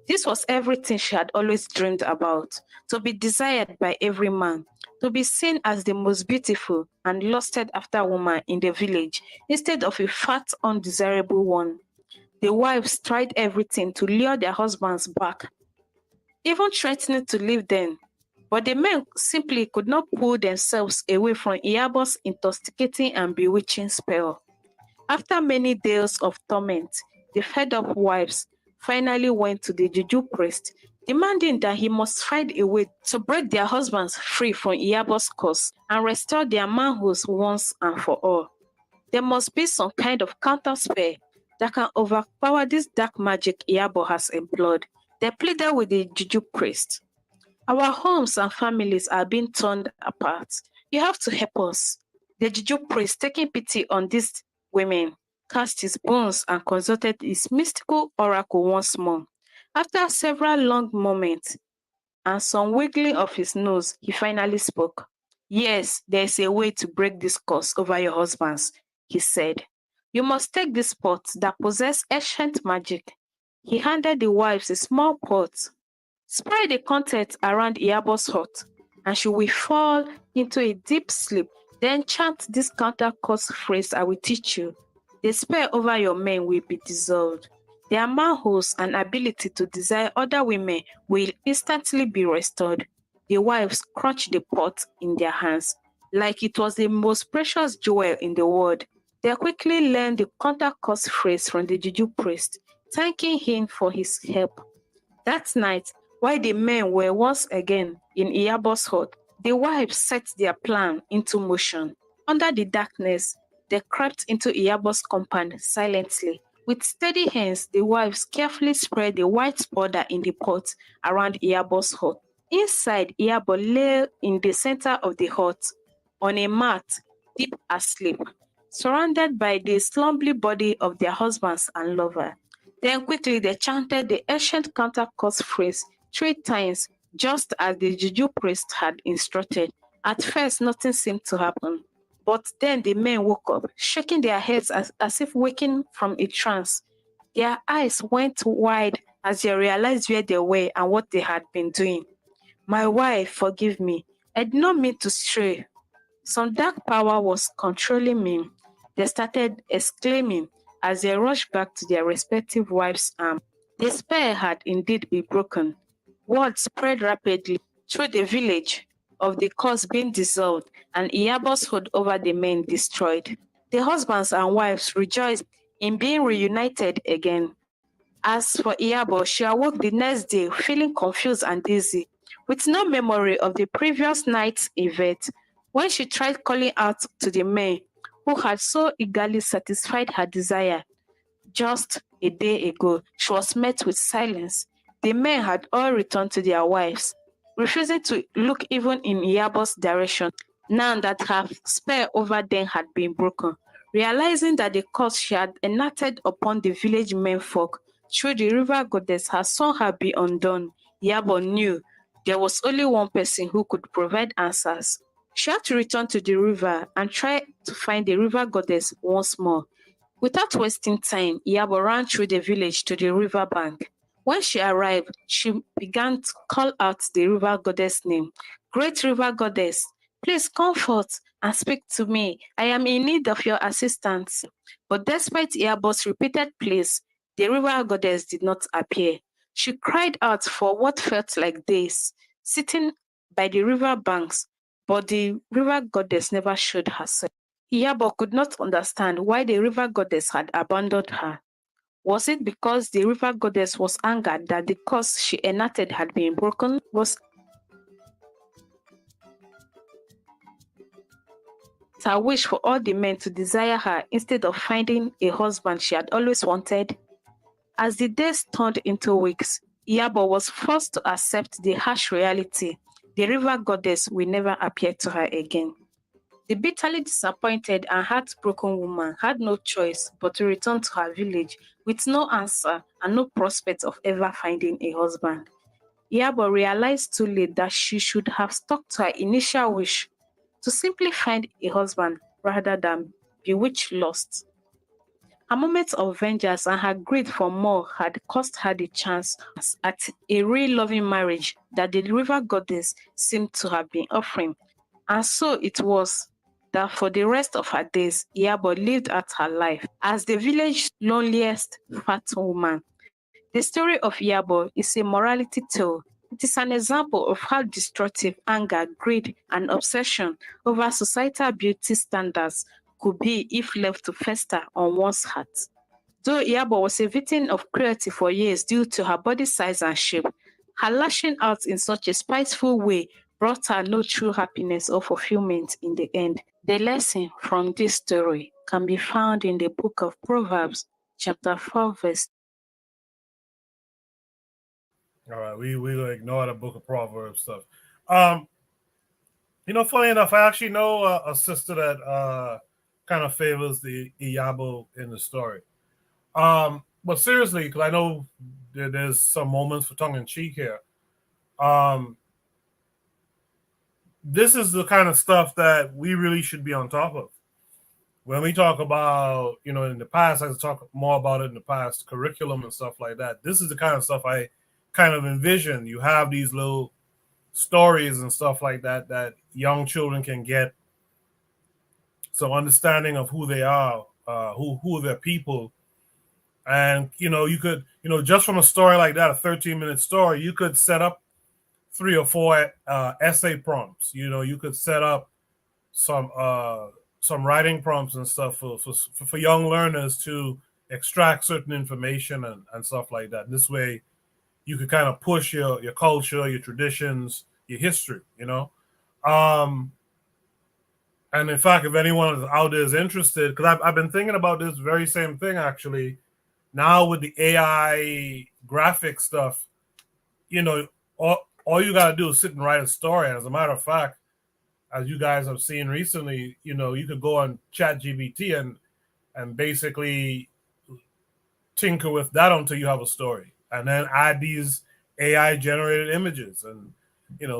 This was everything she had always dreamed about, to be desired by every man, to be seen as the most beautiful and lusted after woman in the village instead of a fat, undesirable one. The wives tried everything to lure their husbands back, even threatening to leave them. But the men simply could not pull themselves away from Iyabo's intoxicating and bewitching spell. After many days of torment, the fed-up wives finally went to the juju priest, demanding that he must find a way to break their husbands free from Iyabo's curse and restore their manhood once and for all. There must be some kind of counter spell that can overpower this dark magic Iyabo has employed. They pleaded with the juju priest. Our homes and families are being torn apart. You have to help us. The juju priest, taking pity on these women, cast his bones and consulted his mystical oracle once more. After several long moments and some wiggling of his nose, he finally spoke. Yes, there is a way to break this curse over your husbands, he said. You must take this pot that possesses ancient magic. He handed the wives a small pot. Spray the contents around Iyabo's hut, and she will fall into a deep sleep. Then chant this counter curse phrase I will teach you. The spell over your men will be dissolved. Their manhoods and ability to desire other women will instantly be restored. The wives crushed the pot in their hands, like it was the most precious jewel in the world. They quickly learned the counter curse phrase from the juju priest, thanking him for his help. That night, while the men were once again in Iyabo's hut, the wives set their plan into motion. Under the darkness, they crept into Iyabo's compound silently. With steady hands, the wives carefully spread the white border in the pot around Iyabo's hut. Inside, Iyabo lay in the center of the hut, on a mat, deep asleep, surrounded by the slumbering body of their husbands and lover. Then quickly they chanted the ancient counter curse phrase 3 times, just as the juju priest had instructed. At first, nothing seemed to happen. But then the men woke up, shaking their heads as if waking from a trance. Their eyes went wide as they realized where they were and what they had been doing. My wife, forgive me. I did not mean to stray. Some dark power was controlling me. They started exclaiming as they rushed back to their respective wives' arms. The spell had indeed been broken. Word spread rapidly through the village of the curse being dissolved and Iyabo's hold over the men destroyed. The husbands and wives rejoiced in being reunited again. As for Iyabo, she awoke the next day feeling confused and dizzy, with no memory of the previous night's event. When she tried calling out to the men who had so eagerly satisfied her desire just a day ago, she was met with silence. The men had all returned to their wives, refusing to look even in Iyabo's direction now that her spell over them had been broken. Realizing that the curse she had enacted upon the village menfolk through the river goddess had somehow been undone, Iyabo knew there was only one person who could provide answers. She had to return to the river and try to find the river goddess once more. Without wasting time, Iyabo ran through the village to the river bank. When she arrived, she began to call out the river goddess' name. Great river goddess, please come forth and speak to me. I am in need of your assistance. But despite Iyabo's repeated pleas, the river goddess did not appear. She cried out for what felt like days, sitting by the river banks, but the river goddess never showed herself. Iyabo could not understand why the river goddess had abandoned her. Was it because the river goddess was angered that the curse she enacted had been broken? Was her wish for all the men to desire her instead of finding a husband she had always wanted? As the days turned into weeks, Iyabo was forced to accept the harsh reality. The river goddess will never appear to her again. The bitterly disappointed and heartbroken woman had no choice but to return to her village with no answer and no prospect of ever finding a husband. Iyabo realized too late that she should have stuck to her initial wish to simply find a husband rather than bewitch lust. Her moment of vengeance and her greed for more had cost her the chance at a real loving marriage that the river goddess seemed to have been offering. And so it was that for the rest of her days, Iyabo lived out her life as the village's loneliest fat woman. The story of Iyabo is a morality tale. It is an example of how destructive anger, greed, and obsession over societal beauty standards could be if left to fester on one's heart. Though Iyabo was a victim of cruelty for years due to her body size and shape, her lashing out in such a spiteful way brought her no true happiness or fulfillment in the end. The lesson from this story can be found in the book of Proverbs, chapter 4, verse. All right, we will ignore the book of Proverbs stuff. Funny enough, I actually know a sister that kind of favors the Iyabo in the story. But seriously, because I know there's some moments for tongue in cheek here. This is the kind of stuff that we really should be on top of. When we talk about, in the past, I talk more about it in the past, curriculum and stuff like that. This is the kind of stuff I kind of envision. You have these little stories and stuff like that that young children can get some understanding of who they are, who are their people. And, you could, just from a story like that, a 13-minute story, you could set up 3 or 4 essay prompts. You could set up some writing prompts and stuff for young learners to extract certain information and stuff like that. This way, you could kind of push your culture, your traditions, your history, And in fact, if anyone out there is interested, because I've been thinking about this very same thing, actually, now with the AI graphic stuff, all you got to do is sit and write a story. And as a matter of fact, as you guys have seen recently, you could go on ChatGPT and basically tinker with that until you have a story, and then add these AI generated images and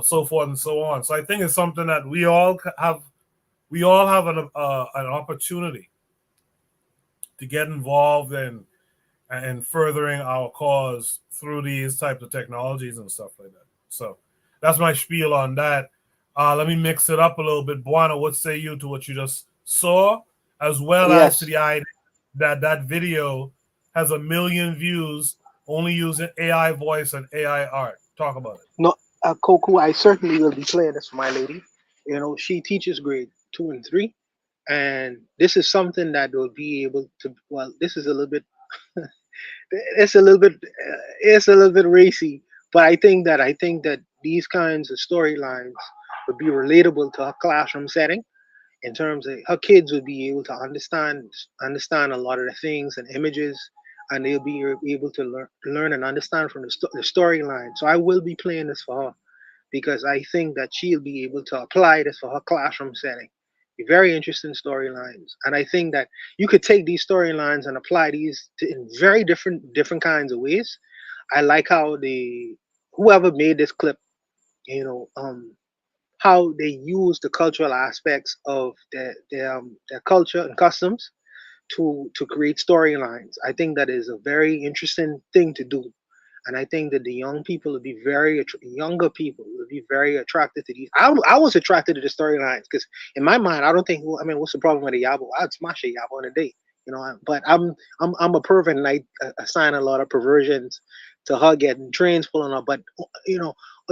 so forth and so on. So I think it's something that we all have an opportunity to get involved in and furthering our cause through these types of technologies and stuff like that. So that's my spiel on that. Let me mix it up a little bit. Buana, what say you to what you just saw, as well as to the idea that video has 1 million views only using AI voice and AI art? Talk about it. No, Koku, I certainly will be playing this for my lady. She teaches grade 2 and 3, and this is something that will be able to. Well, this is a little bit. it's a little bit racy, but I think that these kinds of storylines would be relatable to a classroom setting, in terms of her kids would be able to understand a lot of the things and images, and they'll be able to learn and understand from the storyline. So I will be playing this for her, because I think that she'll be able to apply this for her classroom setting. Very interesting storylines, and I think that you could take these storylines and apply these in very different kinds of ways. I like how whoever made this clip, how they use the cultural aspects of their culture and customs to create storylines. I think that is a very interesting thing to do, and I think that the younger people will be very attracted to these. I was attracted to the storylines because in my mind, I don't think. What's the problem with a Yabo? I'd smash a Yabo in a day, But I'm a pervert, and I assign a lot of perversions to her getting trains pulling up. But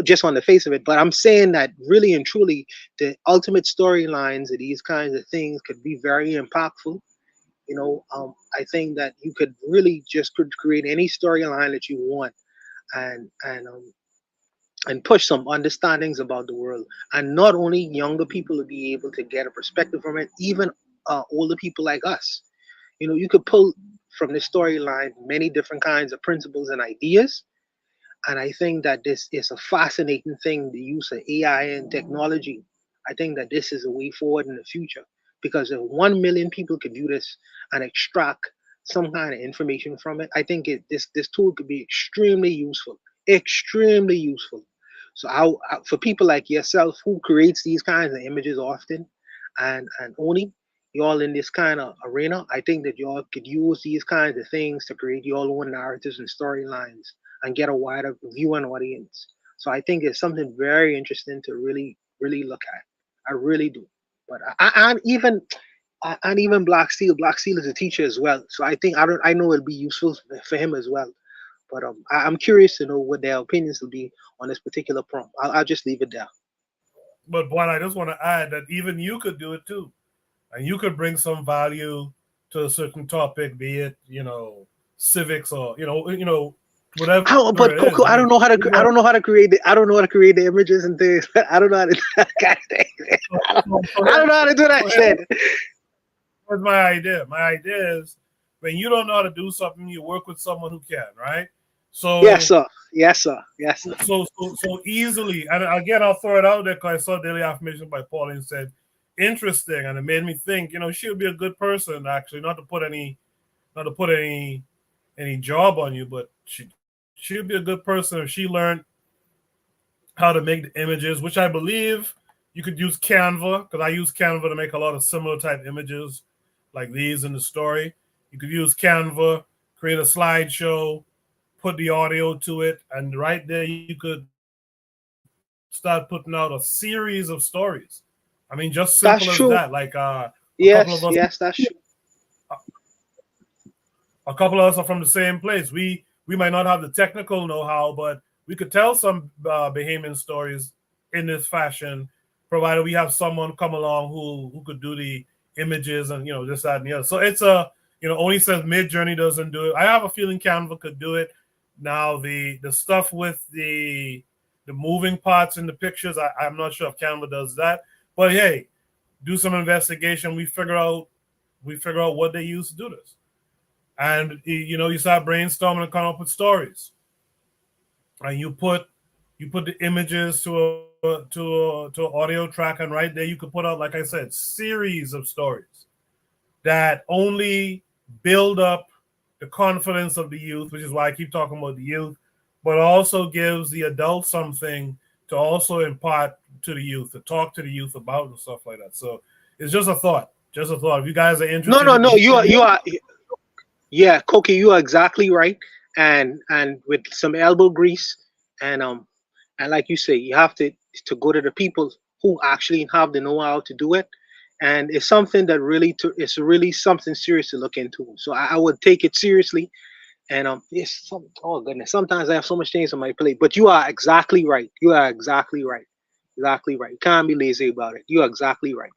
just on the face of it. But I'm saying that really and truly, the ultimate storylines of these kinds of things could be very impactful. I think that you could really just could create any storyline that you want, and push some understandings about the world. And not only younger people will be able to get a perspective from it, even older people like us. You could pull from the storyline many different kinds of principles and ideas. And I think that this is a fascinating thing, the use of AI and technology. I think that this is a way forward in the future, because if 1 million people could do this and extract some kind of information from it, I think this tool could be extremely useful. Extremely useful. So for people like yourself who creates these kinds of images often, and only, y'all in this kind of arena, I think that y'all could use these kinds of things to create your own narratives and storylines and get a wider viewing audience. So I think it's something very interesting to really, really look at. I really do. But and even Black Steel is a teacher as well. So I think I know it'll be useful for him as well. But I'm curious to know what their opinions will be on this particular prompt. I'll just leave it there. But what I just want to add that even you could do it too, and you could bring some value to a certain topic, be it civics or whatever. But Coco, I don't know how to create the images and things. I don't know how to do that kind of thing. I don't know how to do that shit. That's my idea. My idea is when you don't know how to do something, you work with someone who can, right? So yes, sir. So easily, and again, I'll throw it out there because I saw Daily Affirmation by Pauline said interesting, and it made me think. She would be a good person actually, not to put any job on you, but she would be a good person if she learned how to make the images, which I believe you could use Canva, because I use Canva to make a lot of similar type images like these in the story. You could use Canva, create a slideshow, put the audio to it, and right there you could start putting out a series of stories. I mean, just simple as that. Like yes, that's true. A couple of us are from the same place. We might not have the technical know-how, but we could tell some Bahamian stories in this fashion, provided we have someone come along who could do the images and this, that, and the other. So it's only says Midjourney doesn't do it. I have a feeling Canva could do it. Now the stuff with the moving parts in the pictures, I'm not sure if Canva does that. But hey, do some investigation. We figure out what they use to do this. And you start brainstorming and come up with stories. And you put the images to an audio track, and right there you could put out, like I said, series of stories that only build up the confidence of the youth, which is why I keep talking about the youth, but also gives the adults something to also impart to the youth, to talk to the youth about and stuff like that. So it's just a thought. If you guys are interested. No, you are. Yeah, Koki, you are exactly right. And with some elbow grease and like you say, you have to go to the people who actually have the know-how to do it. And it's something that it's really something serious to look into. So I would take it seriously. And oh goodness, sometimes I have so much things on my plate. But you are exactly right. You can't be lazy about it. You are exactly right.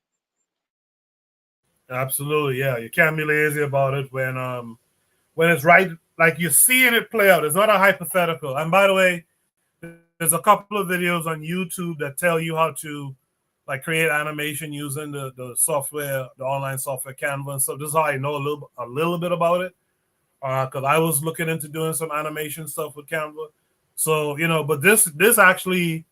Absolutely, yeah. You can't be lazy about it when it's right, like you're seeing it play out. It's not a hypothetical. And by the way, there's a couple of videos on YouTube that tell you how to create animation using the software, the online software Canva and stuff. This is how I know a little bit about it, because I was looking into doing some animation stuff with Canva. So but this actually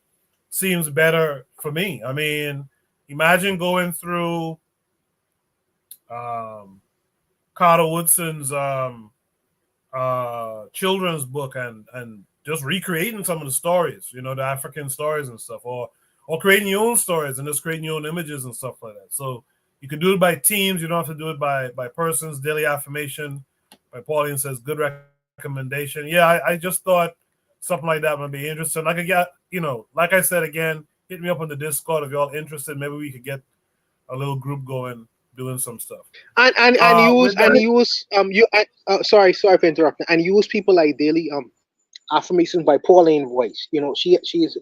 seems better for me. I mean, imagine going through Carter Woodson's children's book and just recreating some of the stories, the African stories and stuff, or creating your own stories and just creating your own images and stuff like that. So you can do it by teams. You don't have to do it by persons. Daily Affirmation by Pauline says, good recommendation. Yeah, I just thought something like that would be interesting. I could get, like I said, again, hit me up on the Discord if y'all interested. Maybe we could get a little group going, doing some stuff. Sorry for interrupting. And use people like Daily Affirmation by Pauline voice. She's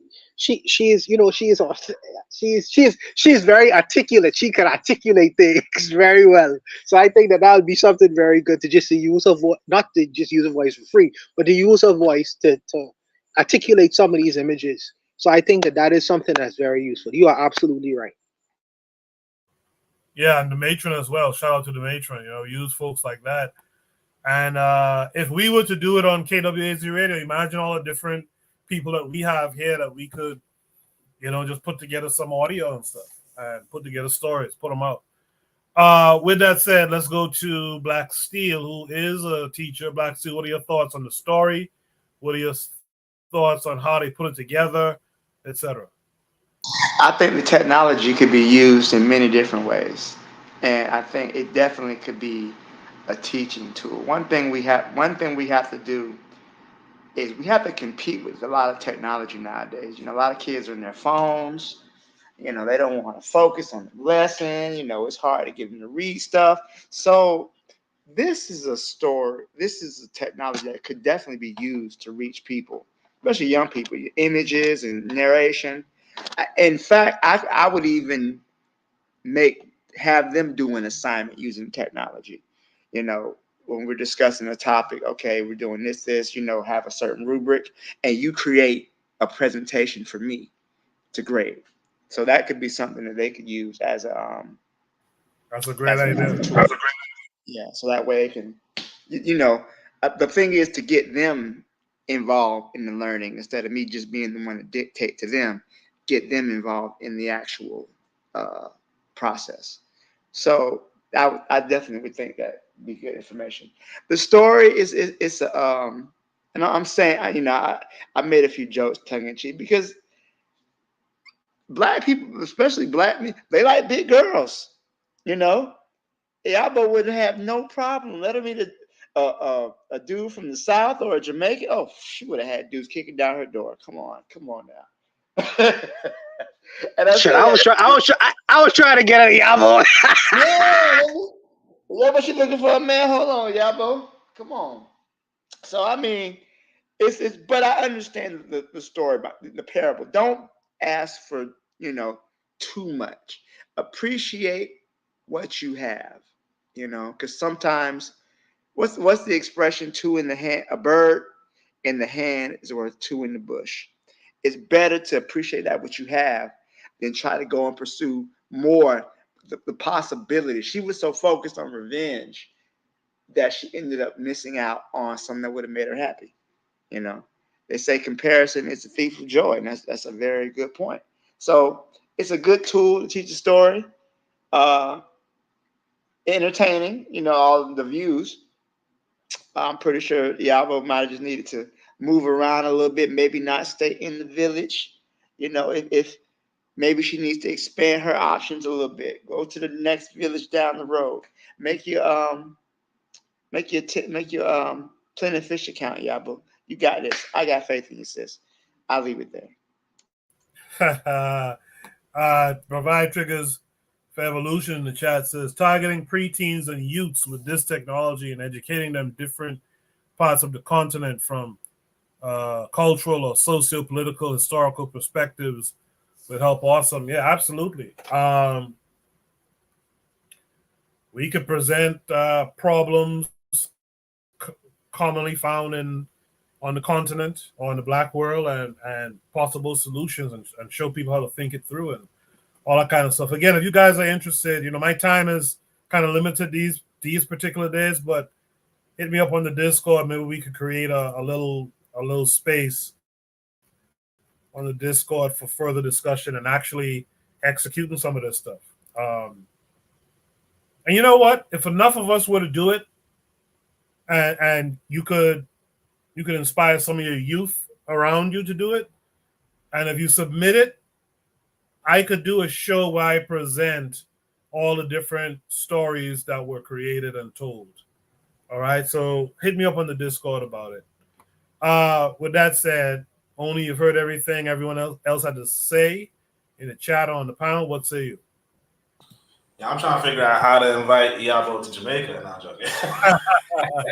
very articulate. She can articulate things very well. So I think that would be something very good to just use her voice, not to just use her voice for free, but to use her voice to articulate some of these images. So I think that is something that's very useful. You are absolutely right. Yeah, and the matron as well. Shout out to the matron. Use folks like that. And if we were to do it on KWAZ Radio, imagine all the different people that we have here that we could, just put together some audio and stuff and put together stories, put them out. With that said, let's go to Black Steel, who is a teacher. Black Steel, what are your thoughts on the story? What are your thoughts on how they put it together, etc.? I think the technology could be used in many different ways. And I think it definitely could be a teaching tool. One thing we have to do is we have to compete with a lot of technology nowadays. A lot of kids are in their phones. They don't want to focus on the lesson. It's hard to get them to read stuff. So this is a technology that could definitely be used to reach people, especially young people. Images and narration. In fact, I would even have them do an assignment using technology. When we're discussing a topic, okay, we're doing this, have a certain rubric, and you create a presentation for me to grade. So that could be something that they could use as a that's a great idea. Yeah, so that way it can, the thing is to get them involved in the learning instead of me just being the one to dictate to them. Get them involved in the actual process. So I definitely would think that would be good information. The story is and I'm saying I made a few jokes tongue in cheek because Black people, especially Black men, they like big girls. Yabo would have no problem. Let her meet a dude from the South or a Jamaican. Oh, she would have had dudes kicking down her door. Come on now. And I was trying to get at Yabo. Yeah, but she's looking for a man. Hold on, Yabo. Come on. So I mean, it's but I understand the story about the parable. Don't ask for too much. Appreciate what you have. Because sometimes what's the expression? Two in the hand, a bird in the hand is worth two in the bush. It's better to appreciate that what you have than try to go and pursue more. The possibility. She was so focused on revenge that she ended up missing out on something that would have made her happy. They say comparison is the thief of joy, and that's a very good point. So it's a good tool to teach a story. Entertaining, all the views. I'm pretty sure Yavo might have just needed to move around a little bit, maybe not stay in the village. If maybe she needs to expand her options a little bit, go to the next village down the road, make your Plenty of Fish account, Yabo. You got this. I got faith in you, sis. I'll leave it there. Provide triggers for evolution in the chat says targeting preteens and youths with this technology and educating them different parts of the continent from cultural or socio-political historical perspectives would help. Awesome. Yeah, absolutely. We could present problems commonly found on the continent or in the Black world and possible solutions and show people how to think it through and all that kind of stuff. Again, if you guys are interested, my time is kind of limited these particular days, but hit me up on the Discord. Maybe we could create a little space on the Discord for further discussion and actually executing some of this stuff. And you know what? If enough of us were to do it, and you could inspire some of your youth around you to do it, and if you submit it, I could do a show where I present all the different stories that were created and told. All right, so hit me up on the Discord about it. With that said, only you've heard everything everyone else had to say in the chat or on the panel. What say you? Yeah, I'm trying to figure out how to invite Yabo to Jamaica. No, I'm joking.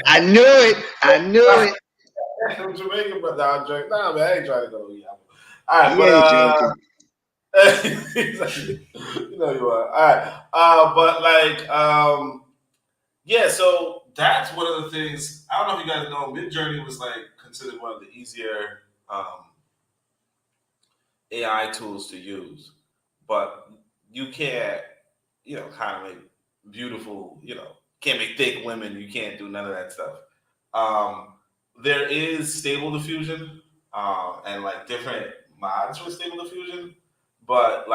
I knew it. I'm Jamaica, but no, I'm joking. Nah, man, I ain't trying to go to Yabo. All right, exactly. You are. All right. Yeah, so that's one of the things. I don't know if you guys know, Midjourney was considered one of the easier AI tools to use. But you can't, kind of make beautiful, can't make thick women. You can't do none of that stuff. There is Stable Diffusion and different mods for Stable Diffusion. But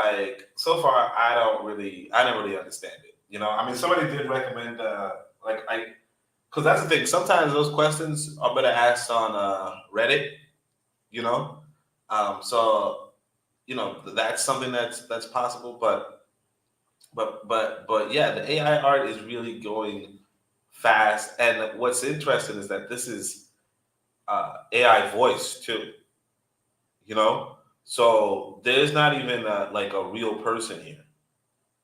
so far, I don't really understand it. I mean, somebody did recommend because that's the thing. Sometimes those questions are better asked on Reddit. So that's something that's possible. But but yeah, the AI art is really going fast. And what's interesting is that this is AI voice too. You know, so there's not even like a real person here.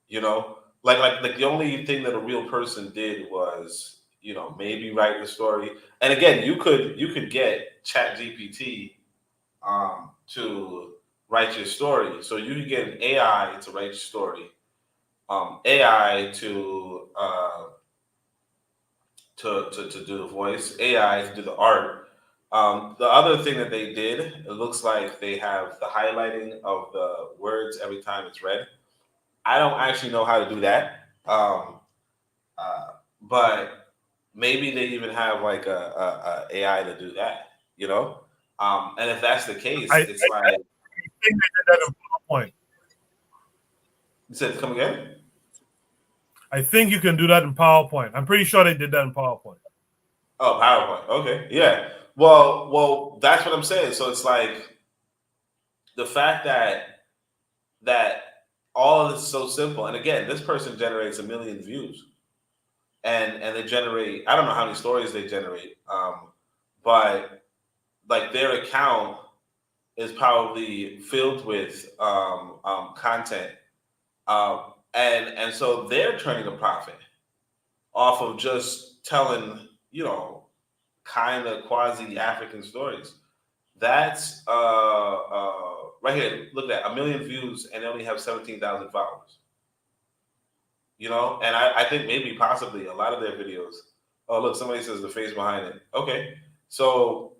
You know, like the only thing that a real person did was, you know, maybe write the story. And again, you could get Chat GPT to write your story. So you could get an AI to write your story, AI to do the voice, AI to do the art. The other thing that they did, it looks like they have the highlighting of the words every time it's read. I don't actually know how to do that, but maybe they even have like a AI to do that. You know, and if that's the case, it's like I think they did that in PowerPoint. You said come again? I think you can do that in PowerPoint. I'm pretty sure they did that in PowerPoint. Oh, PowerPoint. Okay, yeah. Well, that's what I'm saying. So it's like the fact that all of this is so simple. And again, this person generates 1 million views, and they generate, I don't know how many stories they generate, but like their account is probably filled with content, and so they're turning a profit off of just telling, you know, kind of quasi African stories. That's right here. Look at that, 1 million views, and they only have 17,000 followers. You know, and I think maybe possibly a lot of their videos. Oh, look, somebody says the face behind it. Okay, so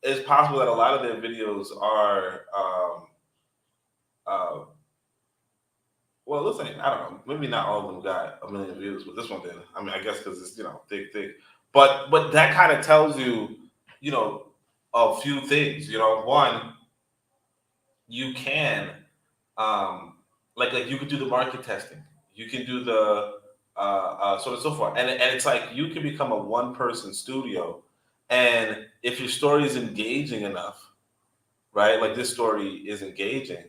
it's possible that a lot of their videos are well, it looks like, I don't know, maybe not all of them got 1 million views, but this one did. I mean, I guess because it's, you know, thick. But that kind of tells you, you know, a few things. You know, one, you can like you could do the market testing. You can do the so on and so forth. And it's like you can become a one person studio, and if your story is engaging enough, right? Like this story is engaging,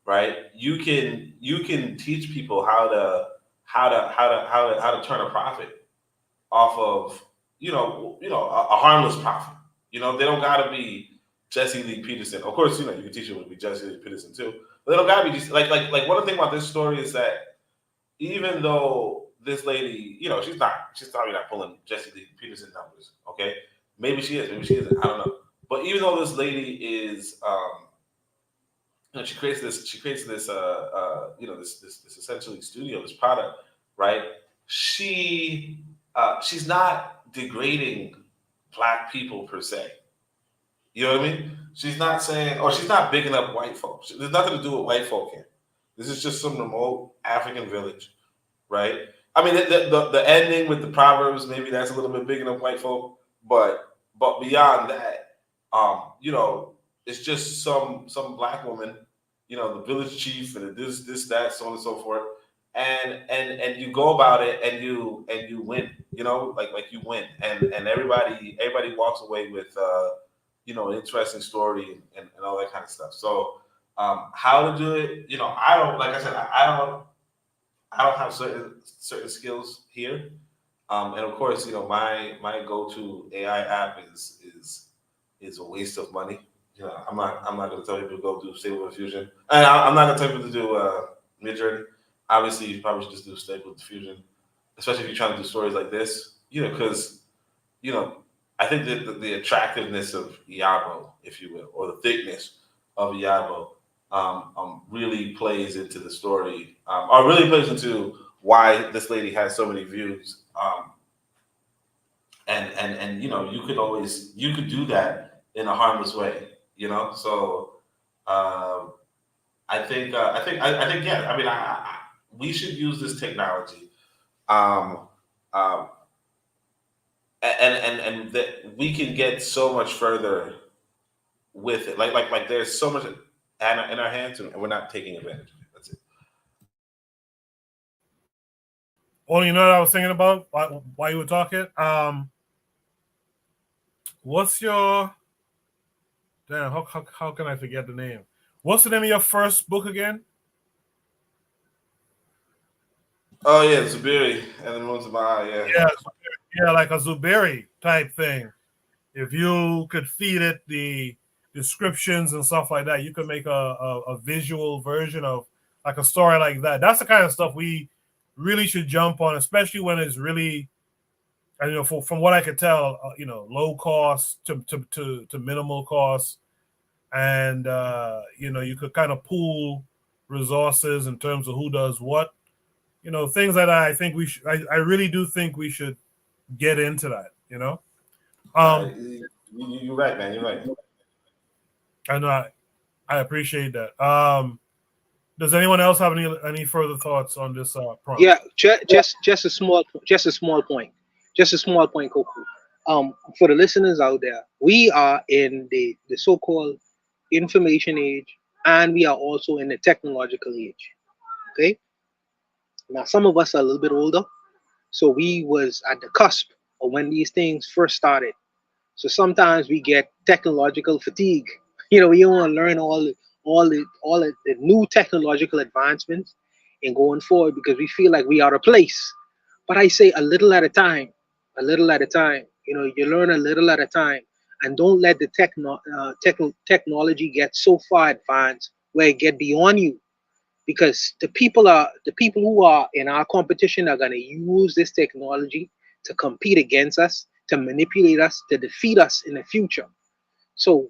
right? You can teach people how to turn a profit off of, a harmless profit. You know, they don't gotta be Jesse Lee Peterson. Of course, you know, you can teach them to be Jesse Lee Peterson too. But they don't gotta be just like one thing about this story is that even though this lady, you know, she's probably not pulling Jesse Lee Peterson numbers, okay? Maybe she is, maybe she isn't, I don't know. But even though this lady is she creates this this essentially studio, this product, right? She's not degrading black people per se. You know what I mean? She's not saying, or she's not bigging up white folks. There's nothing to do with white folk here. This is just some remote African village, right? I mean, the ending with the proverbs, maybe that's a little bit bigging up white folk, but beyond that, it's just some black woman, the village chief and this that, so on and so forth, and you go about it and you win, like you win, and everybody walks away with an interesting story and all that kind of stuff. So how to do it, I don't, like I said, I don't have certain skills here, and of course, my go-to AI app is a waste of money. I'm not going to tell people to go do Stable Diffusion, and I'm not going to tell people to do Midjourney. Obviously, you probably should just do Stable Diffusion, especially if you're trying to do stories like this. Because I think that the attractiveness of Yabo, if you will, or the thickness of Yabo, really plays into the story, or really plays into why this lady has so many views. And you could do that in a harmless way, So I think yeah. I mean, we should use this technology, and that we can get so much further with it. Like there's so much in our hands, and we're not taking advantage of it. That's it. Oh, you know what I was thinking about while you were talking? What's your damn? How can I forget the name? What's the name of your first book again? Oh yeah, Zubiri and the moons of my eye. Yeah, like a Zubiri type thing. If you could feed it the descriptions and stuff like that, you could make a visual version of like a story like that. That's the kind of stuff we really should jump on, especially when it's really, you know, from what I could tell, you know, low cost to minimal cost, and you know, you could kind of pool resources in terms of who does what, you know, things that I think we should. I really do think we should get into that, you know. You're right, man. You're right. I know. I appreciate that. Does anyone else have any further thoughts on this prompt? Yeah, just a small point, Koku. For the listeners out there, we are in the so-called information age, and we are also in the technological age. Okay. Now, some of us are a little bit older, so we was at the cusp of when these things first started. So sometimes we get technological fatigue. You know, we don't want to learn all the new technological advancements and going forward because we feel like we are out of place. But I say a little at a time, a little at a time. You know, you learn a little at a time, and don't let the technology get so far advanced where it get beyond you, because the people who are in our competition are going to use this technology to compete against us, to manipulate us, to defeat us in the future. So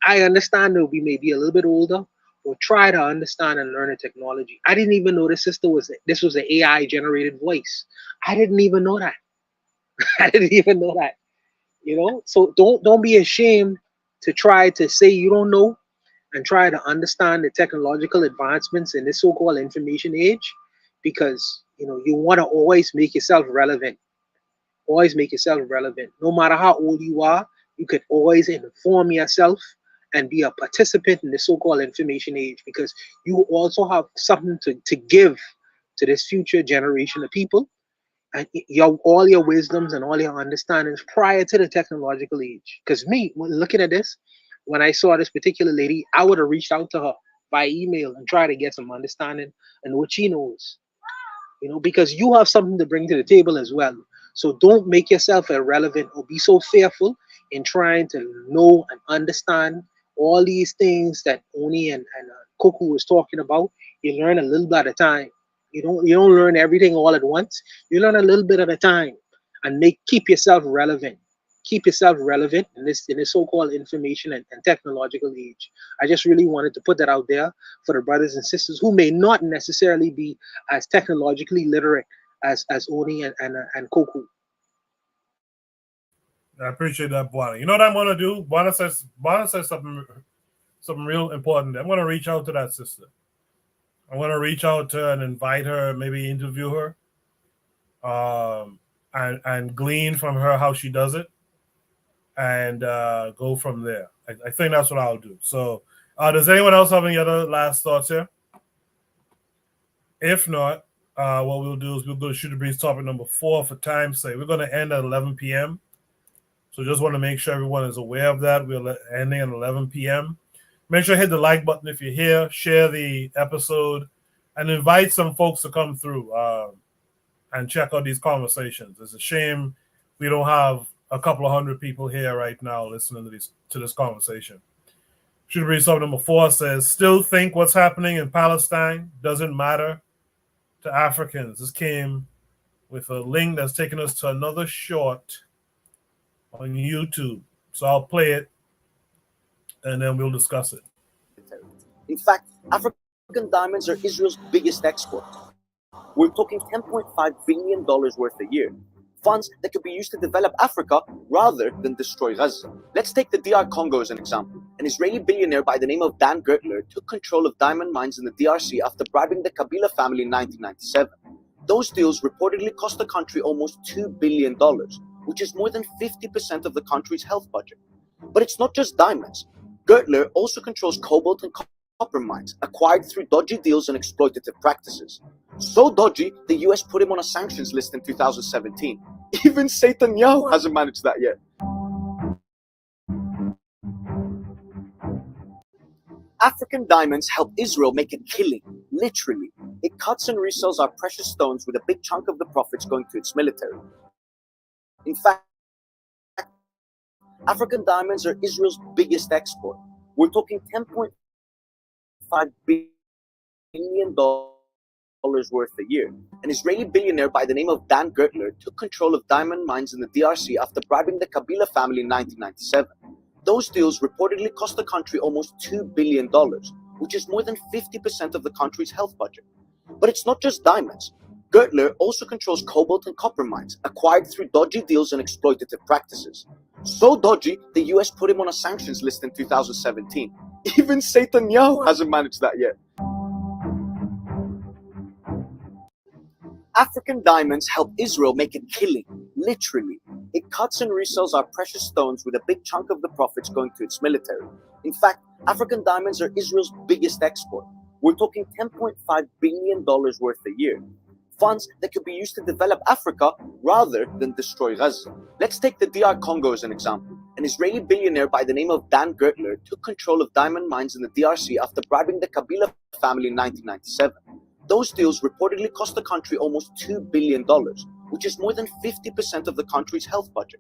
I understand that we may be a little bit older, but try to understand and learn the technology. I didn't even know this was an AI generated voice. I didn't even know that. I didn't even know that. You know, so don't be ashamed to try to say you don't know, and try to understand the technological advancements in this so-called information age, because you know you want to always make yourself relevant. Always make yourself relevant. No matter how old you are, you could always inform yourself and be a participant in the so-called information age, because you also have something to give to this future generation of people, and all your wisdoms and all your understandings prior to the technological age. Because me, when looking at this, when I saw this particular lady, I would have reached out to her by email and try to get some understanding and what she knows. You know, because you have something to bring to the table as well. So don't make yourself irrelevant or be so fearful in trying to know and understand all these things that Oni and Koku was talking about. You learn a little bit at a time. You don't learn everything all at once. You learn a little bit at a time, and keep yourself relevant. Keep yourself relevant in this so-called information and technological age. I just really wanted to put that out there for the brothers and sisters who may not necessarily be as technologically literate as Oni and Koku. I appreciate that, Buana. You know what I'm gonna do? Buana says something real important. I'm gonna reach out to that sister. I'm gonna reach out to her and invite her, maybe interview her, and glean from her how she does it, and go from there. I think that's what I'll do. So, does anyone else have any other last thoughts here? If not, what we'll do is we'll go to Shoot the Breeze topic number 4 for time's sake. We're going to end at 11 p.m. So just want to make sure everyone is aware of that. We're ending at 11 p.m. Make sure to hit the like button if you're here, share the episode, and invite some folks to come through and check out these conversations. It's a shame we don't have a couple of hundred people here right now listening to this conversation. Shoot the Breeze topic number 4 says, still think what's happening in Palestine doesn't matter to Africans. This came with a link that's taking us to another short on YouTube. So I'll play it and then we'll discuss it. In fact, African diamonds are Israel's biggest export. We're talking $10.5 billion worth a year. Funds that could be used to develop Africa rather than destroy Gaza. Let's take the DR Congo as an example. An Israeli billionaire by the name of Dan Gertler took control of diamond mines in the DRC after bribing the Kabila family in 1997. Those deals reportedly cost the country almost $2 billion, which is more than 50% of the country's health budget. But it's not just diamonds. Gertler also controls cobalt and copper mines, acquired through dodgy deals and exploitative practices. So dodgy, the US put him on a sanctions list in 2017. Even Netanyahu hasn't managed that yet. African diamonds help Israel make a killing, literally. it cuts and resells our precious stones with a big chunk of the profits going to its military. In fact, African diamonds are Israel's biggest export. We're talking $10.5 billion worth a year. An Israeli billionaire by the name of Dan Gertler took control of diamond mines in the DRC after bribing the Kabila family in 1997. Those deals reportedly cost the country almost $2 billion, which is more than 50% of the country's health budget. But it's not just diamonds. Gertler also controls cobalt and copper mines, acquired through dodgy deals and exploitative practices. So dodgy, the US put him on a sanctions list in 2017. Even Netanyahu hasn't managed that yet. African diamonds help Israel make a killing, literally. It cuts and resells our precious stones with a big chunk of the profits going to its military. In fact, African diamonds are Israel's biggest export. We're talking $10.5 billion worth a year. Funds that could be used to develop Africa rather than destroy Gaza. Let's take the DR Congo as an example. An Israeli billionaire by the name of Dan Gertler took control of diamond mines in the DRC after bribing the Kabila family in 1997. Those deals reportedly cost the country almost $2 billion, which is more than 50% of the country's health budget.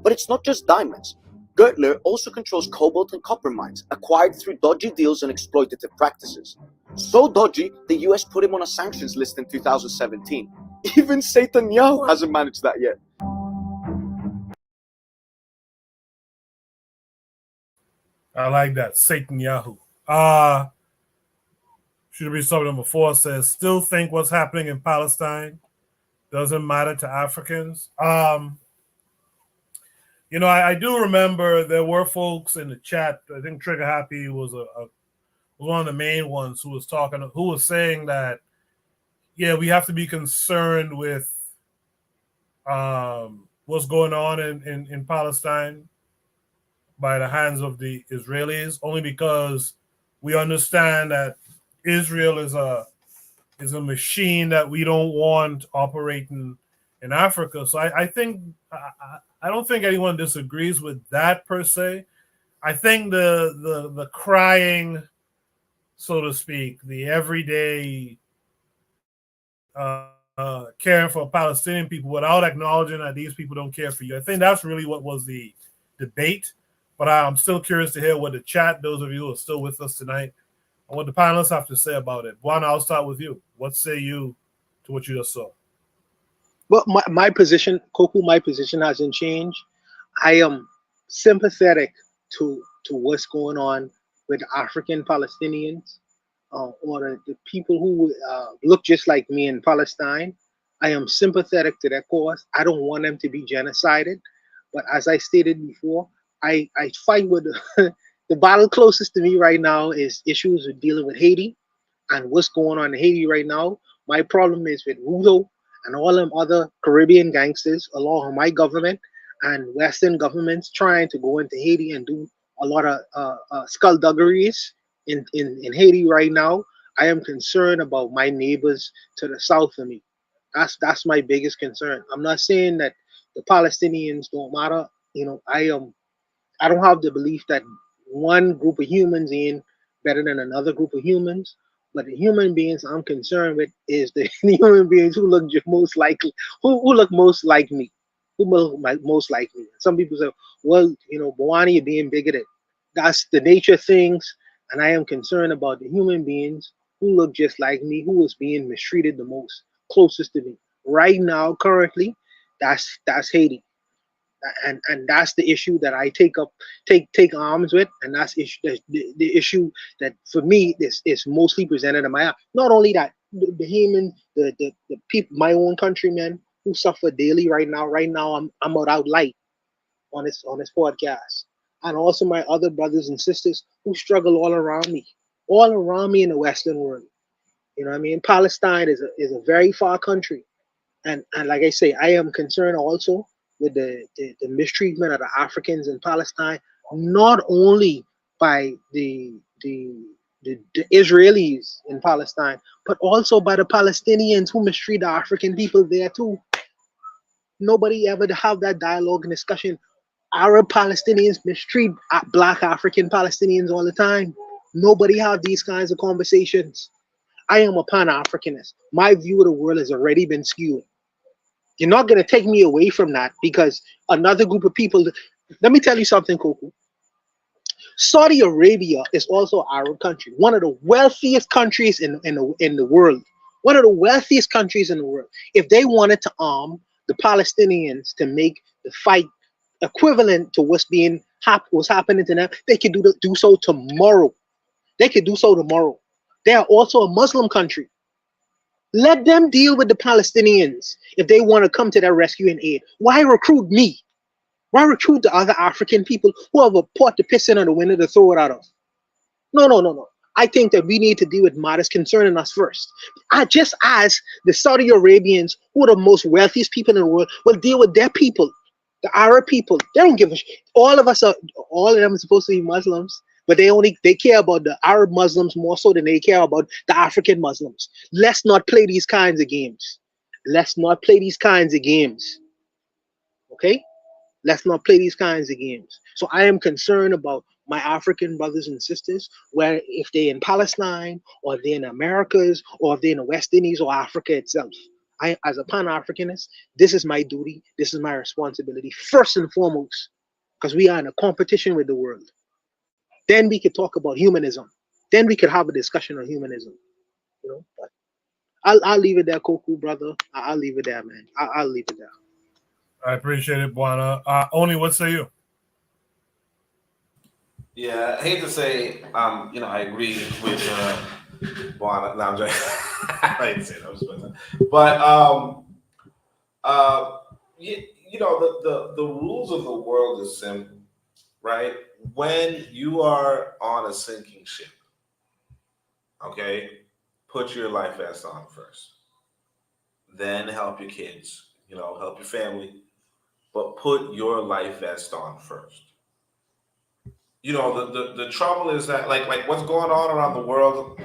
But it's not just diamonds. Gertler also controls cobalt and copper mines, acquired through dodgy deals and exploitative practices. So dodgy, the US put him on a sanctions list in 2017. Even Netanyahu hasn't managed that yet. I like that. Netanyahu. Should be something number 4 says, still think what's happening in Palestine doesn't matter to Africans. You know, I do remember there were folks in the chat. I think Trigger Happy was one of the main ones who was saying that, yeah, we have to be concerned with what's going on in Palestine by the hands of the Israelis, only because we understand that Israel is a machine that we don't want operating in Africa. So I think I don't think anyone disagrees with that per se. I think the crying, so to speak, the everyday caring for Palestinian people without acknowledging that these people don't care for you, I think that's really what was the debate. But I'm still curious to hear what the chat, those of you who are still with us tonight, and what the panelists have to say about it. Juan, I'll start with you. What say you to what you just saw? Well, my position, Koku, my position hasn't changed. I am sympathetic to what's going on with African Palestinians or the people who look just like me in Palestine. I am sympathetic to their cause. I don't want them to be genocided. But as I stated before, I fight with the battle closest to me right now is issues with dealing with Haiti and what's going on in Haiti right now. My problem is with Rudo and all them other Caribbean gangsters along with my government and Western governments trying to go into Haiti and do a lot of skullduggeries in Haiti right now. I am concerned about my neighbors to the south of me. That's my biggest concern. I'm not saying that the Palestinians don't matter. You know, I don't have the belief that one group of humans is better than another group of humans. But the human beings I'm concerned with is the human beings who look most likely, who look most like me, who look most like me. Some people say, well, you know, Bawani, you're being bigoted. That's the nature of things. And I am concerned about the human beings who look just like me, who is being mistreated the most, closest to me. Right now, currently, that's Haiti. And that's the issue that I take arms with, and that's the issue that for me is mostly presented in my eye. Not only that, the human, the people, my own countrymen who suffer daily right now. Right now, I'm without light on this podcast, and also my other brothers and sisters who struggle all around me in the Western world. You know what I mean? Palestine is a very far country, and like I say, I am concerned also with the mistreatment of the Africans in Palestine, not only by the Israelis in Palestine, but also by the Palestinians who mistreat the African people there too. Nobody ever have that dialogue and discussion. Arab Palestinians mistreat Black African Palestinians all the time. Nobody have these kinds of conversations. I am a Pan-Africanist. My view of the world has already been skewed. You're not going to take me away from that because another group of people. Let me tell you something, Coco. Saudi Arabia is also an Arab country, one of the wealthiest countries in the world. One of the wealthiest countries in the world. If they wanted to arm the Palestinians to make the fight equivalent to what's happening to them, they could do so tomorrow. They could do so tomorrow. They are also a Muslim country. Let them deal with the Palestinians if they want to come to their rescue and aid. Why recruit me? Why recruit the other African people who have a pot to piss in on the window to throw it out of? No. I think that we need to deal with matters concerning us first. I just as the Saudi Arabians, who are the most wealthiest people in the world, will deal with their people, the Arab people. They don't give a shit. All of them are supposed to be Muslims, but they care about the Arab Muslims more so than they care about the African Muslims. Let's not play these kinds of games. Let's not play these kinds of games. Okay? Let's not play these kinds of games. So I am concerned about my African brothers and sisters, where if they're in Palestine, or if they're in the Americas, or if they're in the West Indies or Africa itself. I, as a Pan-Africanist, this is my duty, this is my responsibility, first and foremost, because we are in a competition with the world. Then we could talk about humanism. Then we could have a discussion on humanism. But I'll leave it there, Koku, brother. I'll leave it there, man. I'll leave it there. I appreciate it, Bwana. Oni, what say you? Yeah, I hate to say, I agree with Bwana. No, I'm joking. I hate to say that. But the rules of the world is simple, right? When you are on a sinking ship, okay, put your life vest on first. Then help your kids, help your family, but put your life vest on first. The trouble is that like what's going on around the world.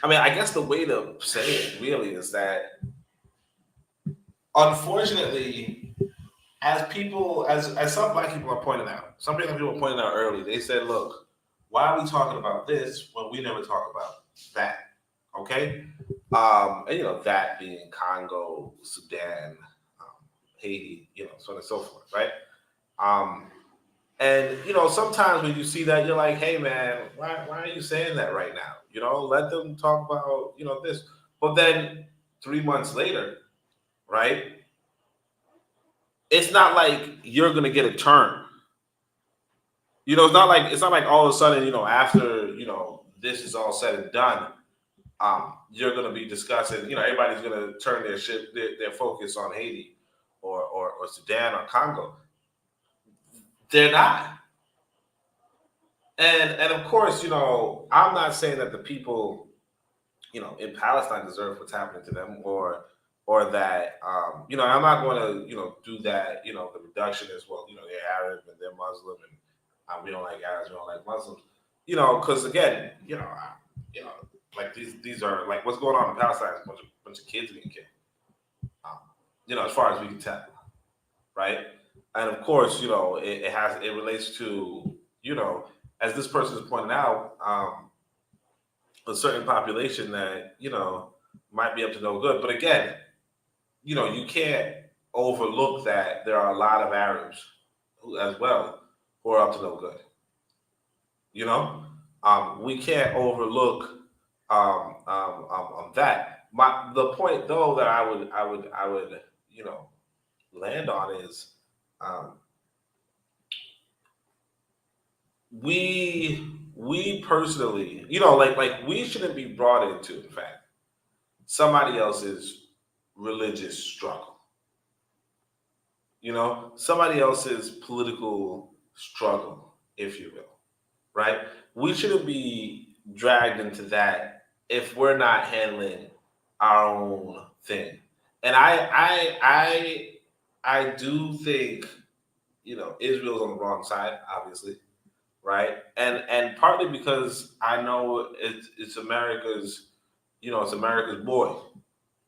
I mean, I guess the way to say it really is that, unfortunately, as some Black people are pointing out, some Black people are pointing out early, they said, look, why are we talking about this when we never talk about that? Okay? And that being Congo, Sudan, Haiti, so on and so forth, right? And sometimes when you see that, you're like, hey man, why are you saying that right now? Let them talk about, this. But then 3 months later, right? It's not like you're gonna get a turn. It's not like all of a sudden, after this is all said and done, you're gonna be discussing, everybody's gonna turn their focus on Haiti or Sudan or Congo. They're not. And of course, I'm not saying that the people, in Palestine deserve what's happening to them, or that, I'm not going to, do that, the reductionist, well, they're Arab and they're Muslim, and we don't like Arabs, we don't like Muslims, because again, like these are like what's going on in Palestine is a bunch of kids being killed, as far as we can tell, right? And of course, it relates to, as this person is pointing out, a certain population that, might be up to no good. But again, you can't overlook that there are a lot of Arabs as well who are up to no good. We can't overlook that. The point though that I would land on is, we personally, like we shouldn't be brought into, in fact, somebody else's religious struggle. Somebody else's political struggle, if you will, right? We shouldn't be dragged into that if we're not handling our own thing. And I do think, Israel's on the wrong side, obviously. Right. And partly because I know it's America's, it's America's boy.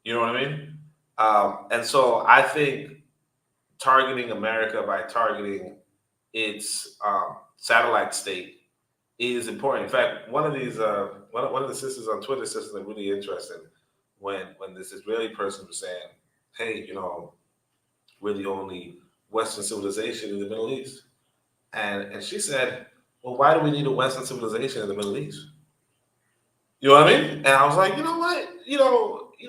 You know what I mean? And so I think targeting America by targeting its satellite state is important. In fact, one of the sisters on Twitter said something really interesting when this Israeli person was saying, "Hey, we're the only Western civilization in the Middle East," and she said, "Well, why do we need a Western civilization in the Middle East?" You know what I mean? And I was like, you know what?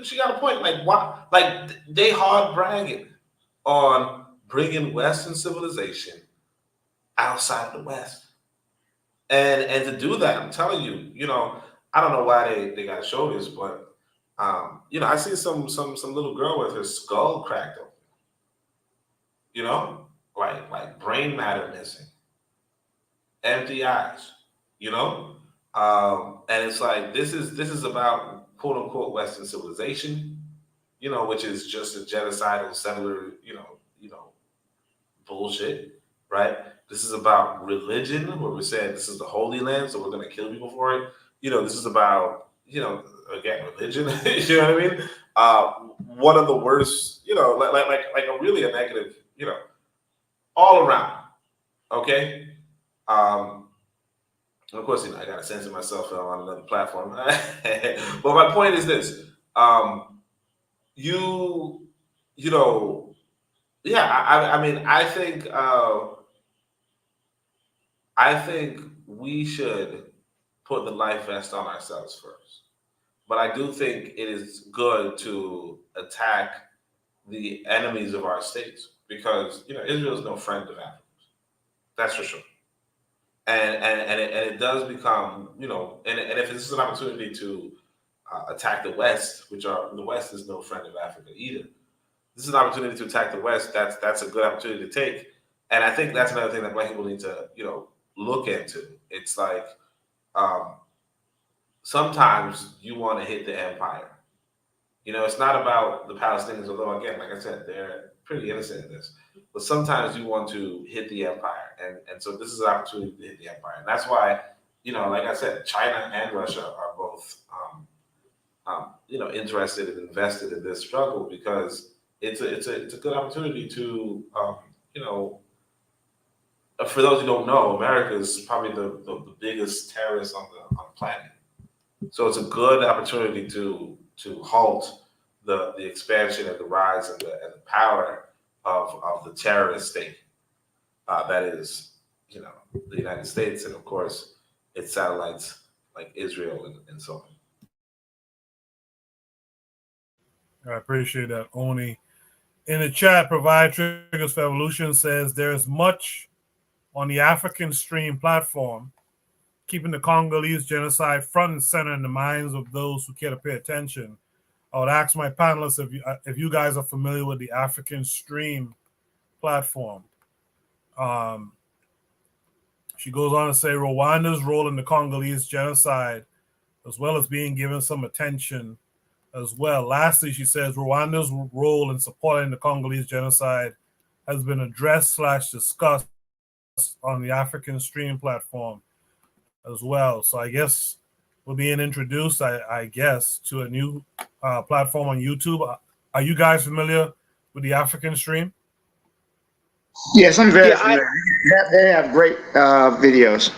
She got a point. Like, why? Like, they hard bragging on bringing Western civilization outside the West, and to do that, I'm telling you, I don't know why they got to show this, but I see some little girl with her skull cracked open, like brain matter missing, empty eyes, you know, and it's like this is about quote unquote Western civilization, which is just a genocidal settler, bullshit, right? This is about religion, where we said this is the Holy Land, so we're going to kill people for it. This is about, again, religion. You know what I mean? One of the worst, like a negative, all around. Okay. Of course, I got to censor myself on another platform. But my point is this: yeah. I mean, I think we should put the life vest on ourselves first. But I do think it is good to attack the enemies of our states because Israel is no friend of Africans. That's for sure. And it does become, and if this is an opportunity to attack the West, the West is no friend of Africa either. This is an opportunity to attack the West. That's a good opportunity to take. And I think that's another thing that Black people need to, look into. It's like sometimes you want to hit the empire. It's not about the Palestinians, although again, like I said, they're pretty innocent in this. But sometimes you want to hit the empire, and so this is an opportunity to hit the empire, and that's why, like I said, China and Russia are both, interested and invested in this struggle because it's a good opportunity to, for those who don't know, America is probably the biggest terrorist on the planet, so it's a good opportunity to halt the expansion and the rise and the power of the terrorist state that is, the United States, and of course its satellites like Israel and so on. I appreciate that, Oni. In the chat, Provide Triggers for Evolution says there is much on the African Stream platform, keeping the Congolese genocide front and center in the minds of those who care to pay attention. I would ask my panelists if you guys are familiar with the African Stream platform. She goes on to say Rwanda's role in the Congolese genocide, as well as being given some attention as well. Lastly, she says Rwanda's role in supporting the Congolese genocide has been addressed / discussed on the African Stream platform as well. So I guess we're being introduced, I guess, to a new platform on YouTube. Are you guys familiar with the African Stream? Yes, I'm very familiar. They have great videos.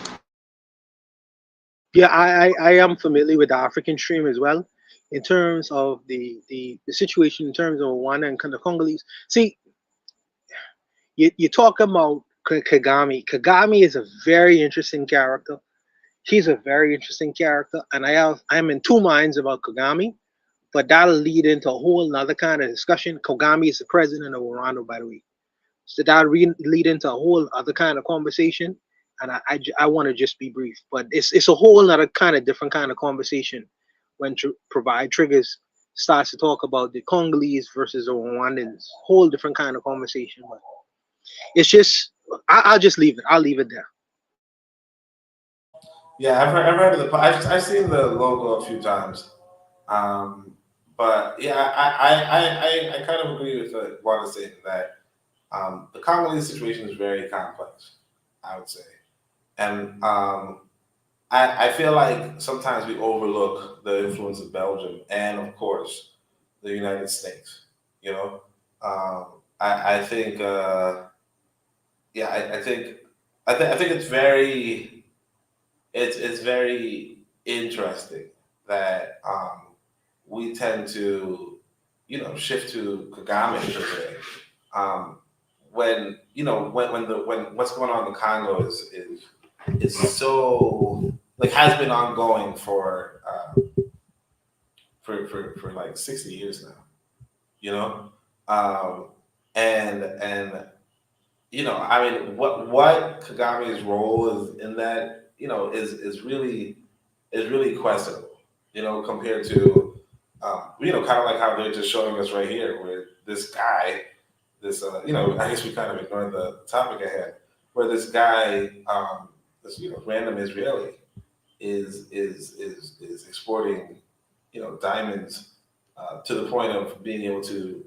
Yeah, I am familiar with the African Stream as well. In terms of the situation, in terms of Rwanda and the Congolese. See, you talk about Kagame. Kagame is a very interesting character. He's a very interesting character, and I'm in two minds about Kagame, but that'll lead into a whole nother kind of discussion. Kagame is the president of Rwanda, by the way. So that'll lead into a whole other kind of conversation, and I want to just be brief, but it's a whole other kind of different kind of conversation when Provide Triggers starts to talk about the Congolese versus the Rwandans. Whole different kind of conversation, but it's just I'll just leave it. I'll leave it there. Yeah, I've heard of I've seen the logo a few times, but yeah, I kind of agree with what Wanda said that the Congolese situation is very complex, I would say, and I feel like sometimes we overlook the influence of Belgium and, of course, the United States. I think, I think it's very it's very interesting that we tend to, shift to Kagame per se. When what's going on in the Congo is so has been ongoing for like 60 years now, and I mean what Kagame's role is in that is really questionable, compared to kind of like how they're just showing us right here where this guy, this I guess we kind of ignored the topic ahead, where this guy, this random Israeli is exporting diamonds to the point of being able to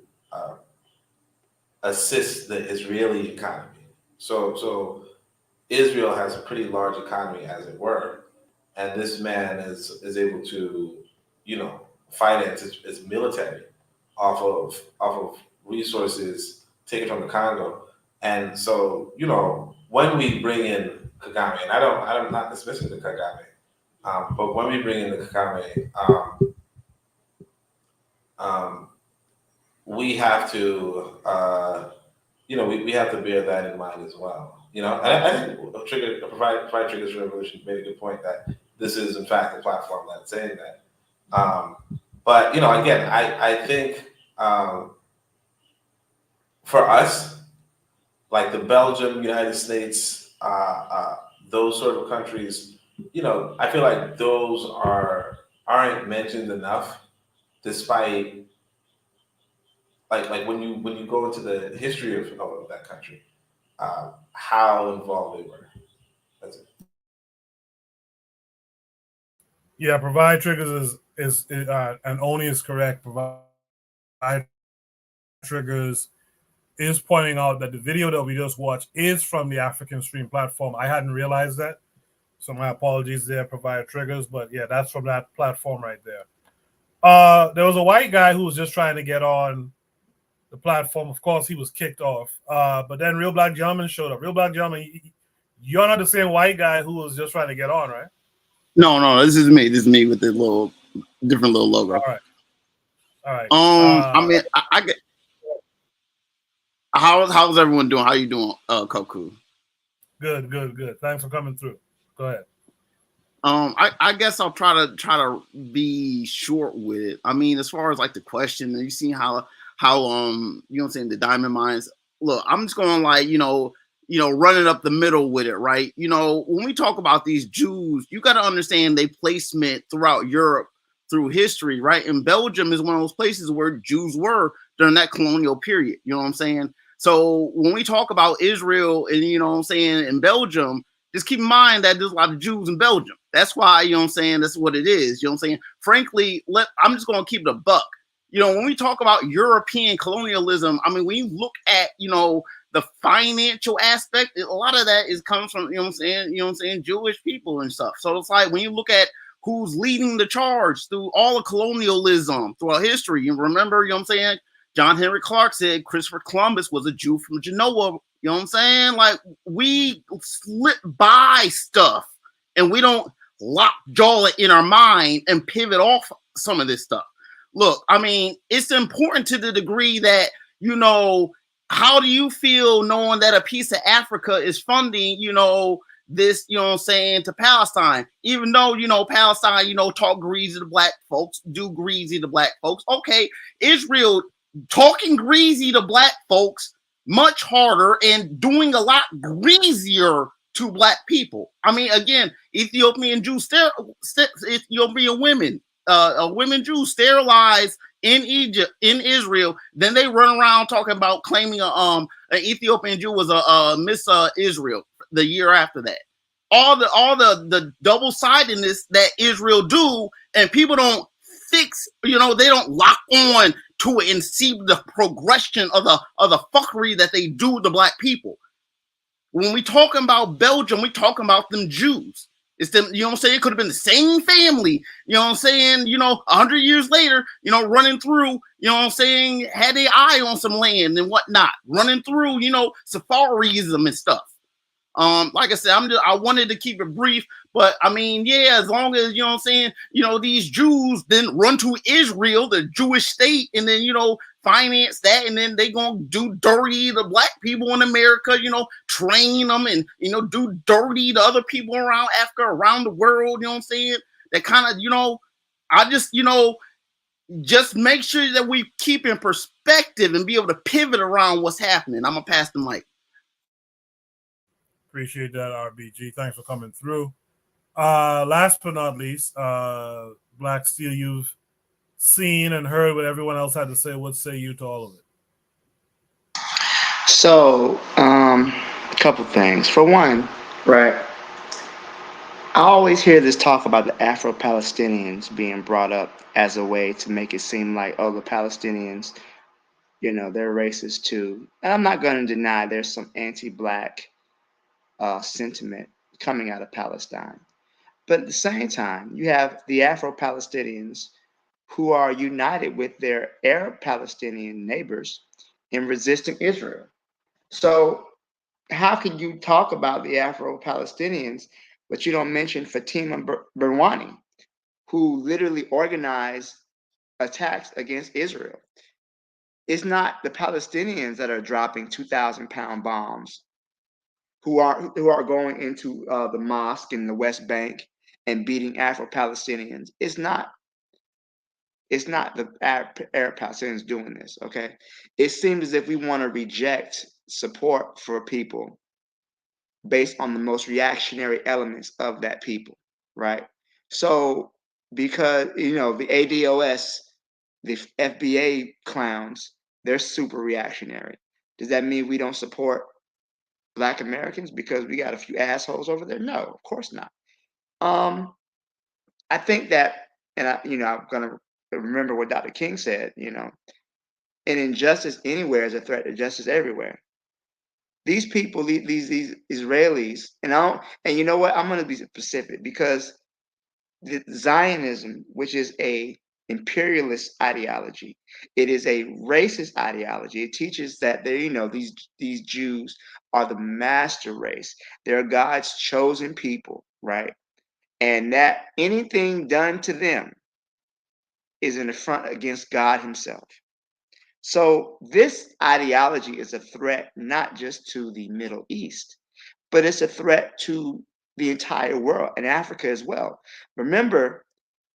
assist the Israeli economy. So Israel has a pretty large economy, as it were, and this man is able to finance its military off of resources taken from the Congo. And so when we bring in Kagame, and I'm not dismissing the Kagame, but when we bring in the Kagame, we have to we have to bear that in mind as well. And I think Provide Triggers Revolution made a good point that this is in fact a platform that's saying that. But again, I think for us, like the Belgium, United States, those sort of countries, I feel like those aren't mentioned enough, despite like when you go into the history of that country, how involved they were. That's it. Yeah, Provide Triggers is and Oni is correct. Provide Triggers is pointing out that the video that we just watched is from the African Stream platform. I hadn't realized that, so my apologies there, Provide Triggers. But yeah, that's from that platform right there. There was a white guy who was just trying to get on the platform. Of course, he was kicked off. But then Real Black Gentleman showed up. Real Black Gentleman, you're not the same white guy who was just trying to get on, right? No, this is me. This is me with the different little logo. All right. I mean, I get. How's everyone doing? How you doing, Koku? Good. Thanks for coming through. Go ahead. I guess I'll try to be short with it. I mean, as far as like the question, you see how the diamond mines. Look, I'm just going like running up the middle with it, right? When we talk about these Jews, you got to understand their placement throughout Europe through history, right? And Belgium is one of those places where Jews were during that colonial period. You know what I'm saying? So when we talk about Israel and in Belgium, just keep in mind that there's a lot of Jews in Belgium. That's why, that's what it is. Frankly, I'm just going to keep it a buck. When we talk about European colonialism, I mean, when you look at, the financial aspect, a lot of that comes from, Jewish people and stuff. So it's like when you look at who's leading the charge through all of colonialism throughout history, you remember, John Henry Clark said Christopher Columbus was a Jew from Genoa. You know what I'm saying? Like, we slip by stuff and we don't lockjaw it in our mind and pivot off some of this stuff. Look, I mean, it's important to the degree that, how do you feel knowing that a piece of Africa is funding, this, to Palestine, even though, Palestine, talk greasy to black folks, do greasy to black folks. Okay, Israel talking greasy to black folks much harder and doing a lot greasier to black people. I mean, again, Ethiopian Jews, Ethiopian women, women Jews sterilized in Egypt, in Israel. Then they run around talking about claiming an Ethiopian Jew was a Miss Israel the year after that. All the double-sidedness that Israel do, and people don't fix, they don't lock on to it and see the progression of the fuckery that they do to black people. When we talking about Belgium, we talking about them Jews. It's them, it could have been the same family, 100 years later, running through, had their eye on some land and whatnot, running through, safarism and stuff. Like I said, I wanted to keep it brief, but I mean, yeah, as long as, you know what I'm saying, you know, these Jews then run to Israel, the Jewish state, and then, you know, finance that, and then they gonna do dirty the black people in America, you know, train them and, you know, do dirty to other people around Africa, around the world, you know what I'm saying? That kind of, you know, I just, you know, just make sure that we keep in perspective and be able to pivot around what's happening. I'm gonna pass the mic. Appreciate that, RBG. Thanks for coming through. Last but not least, Black Steel, you've seen and heard what everyone else had to say. What say you to all of it? So, a couple things. For one, right, I always hear this talk about the Afro-Palestinians being brought up as a way to make it seem like, oh, the Palestinians, you know, they're racist too. And I'm not going to deny there's some anti-Black sentiment coming out of Palestine. But at the same time, you have the Afro-Palestinians who are united with their Arab Palestinian neighbors in resisting Israel. So how can you talk about the Afro-Palestinians, but you don't mention Fatima Berwani, who literally organized attacks against Israel? It's not the Palestinians that are dropping 2,000-pound bombs, who are going into the mosque in the West Bank and beating Afro-Palestinians. It's not the Arab Palestinians doing this, okay? It seems as if we want to reject support for people based on the most reactionary elements of that people, right? So, because, you know, the ADOS, the FBA clowns, they're super reactionary. Does that mean we don't support Black Americans because we got a few assholes over there? No, of course not. I think that, and I'm gonna remember what Dr. King said. You know, an injustice anywhere is a threat to justice everywhere. These people, these Israelis, and you know what? I'm gonna be specific because the Zionism, which is a imperialist ideology, it is a racist ideology. It teaches that these Jews are the master race. They're God's chosen people, right? And that anything done to them is an affront against God himself. So this ideology is a threat not just to the Middle East, but it's a threat to the entire world and Africa as well. Remember,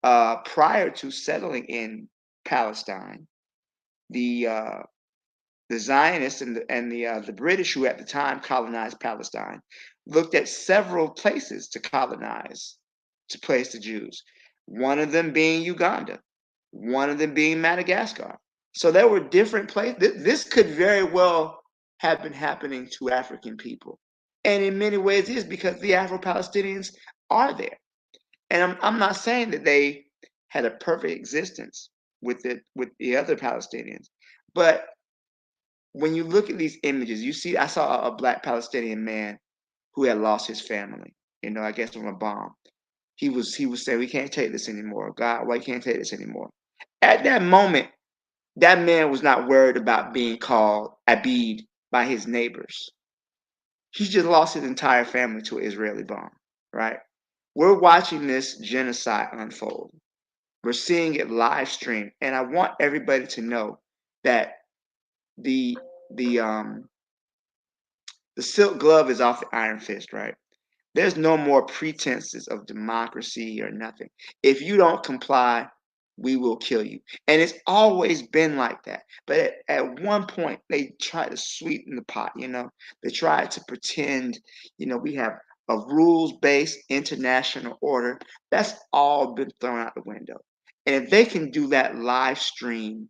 prior to settling in Palestine, the Zionists and the British, who at the time colonized Palestine, looked at several places to colonize, to place the Jews. One of them being Uganda, one of them being Madagascar. So there were different places. This could very well have been happening to African people, and in many ways, it is because the Afro-Palestinians are there. And I'm not saying that they had a perfect existence with the other Palestinians, but when you look at these images, you see, I saw a Black Palestinian man who had lost his family, I guess from a bomb. He was saying, we can't take this anymore. God, why can't take this anymore? At that moment, that man was not worried about being called Abid by his neighbors. He just lost his entire family to an Israeli bomb, right? We're watching this genocide unfold. We're seeing it live stream. And I want everybody to know that the silk glove is off the iron fist, right? There's no more pretenses of democracy or nothing. If you don't comply, we will kill you. And it's always been like that. But at one point, they tried to sweeten the pot, They tried to pretend, we have a rules-based international order. That's all been thrown out the window. And if they can do that live stream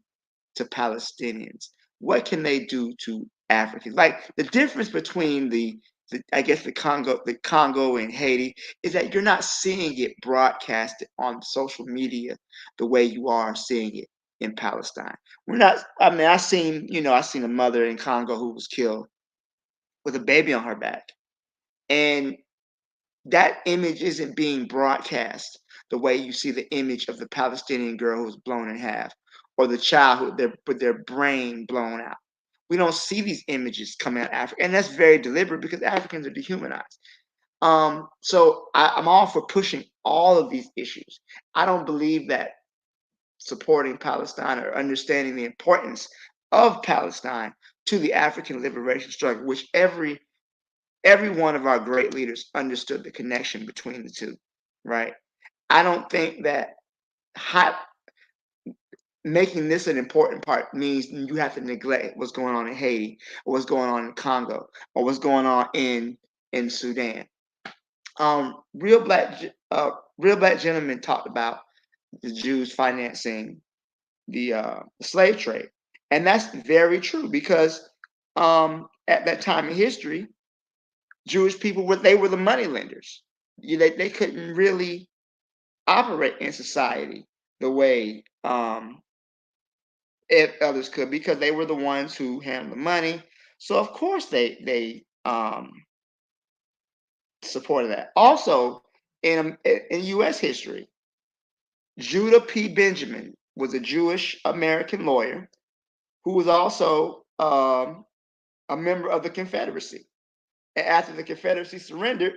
to Palestinians, what can they do to Africans? Like the difference between the Congo and Haiti is that you're not seeing it broadcasted on social media the way you are seeing it in Palestine. I seen a mother in Congo who was killed with a baby on her back. And that image isn't being broadcast the way you see the image of the Palestinian girl who was blown in half, or the child with their brain blown out. We don't see these images coming out of Africa, and that's very deliberate because Africans are dehumanized. So I'm all for pushing all of these issues. I don't believe that supporting Palestine or understanding the importance of Palestine to the African liberation struggle, which every one of our great leaders understood the connection between the two, right? I don't think that making this an important part means you have to neglect what's going on in Haiti, or what's going on in Congo, or what's going on in Sudan. Real black gentlemen talked about the Jews financing the slave trade, and that's very true because at that time in history, Jewish people were the money lenders. They couldn't really operate in society the way if others could, because they were the ones who handled the money. So of course they supported that. Also, in U.S. history, Judah P. Benjamin was a Jewish American lawyer who was also a member of the Confederacy. And after the Confederacy surrendered,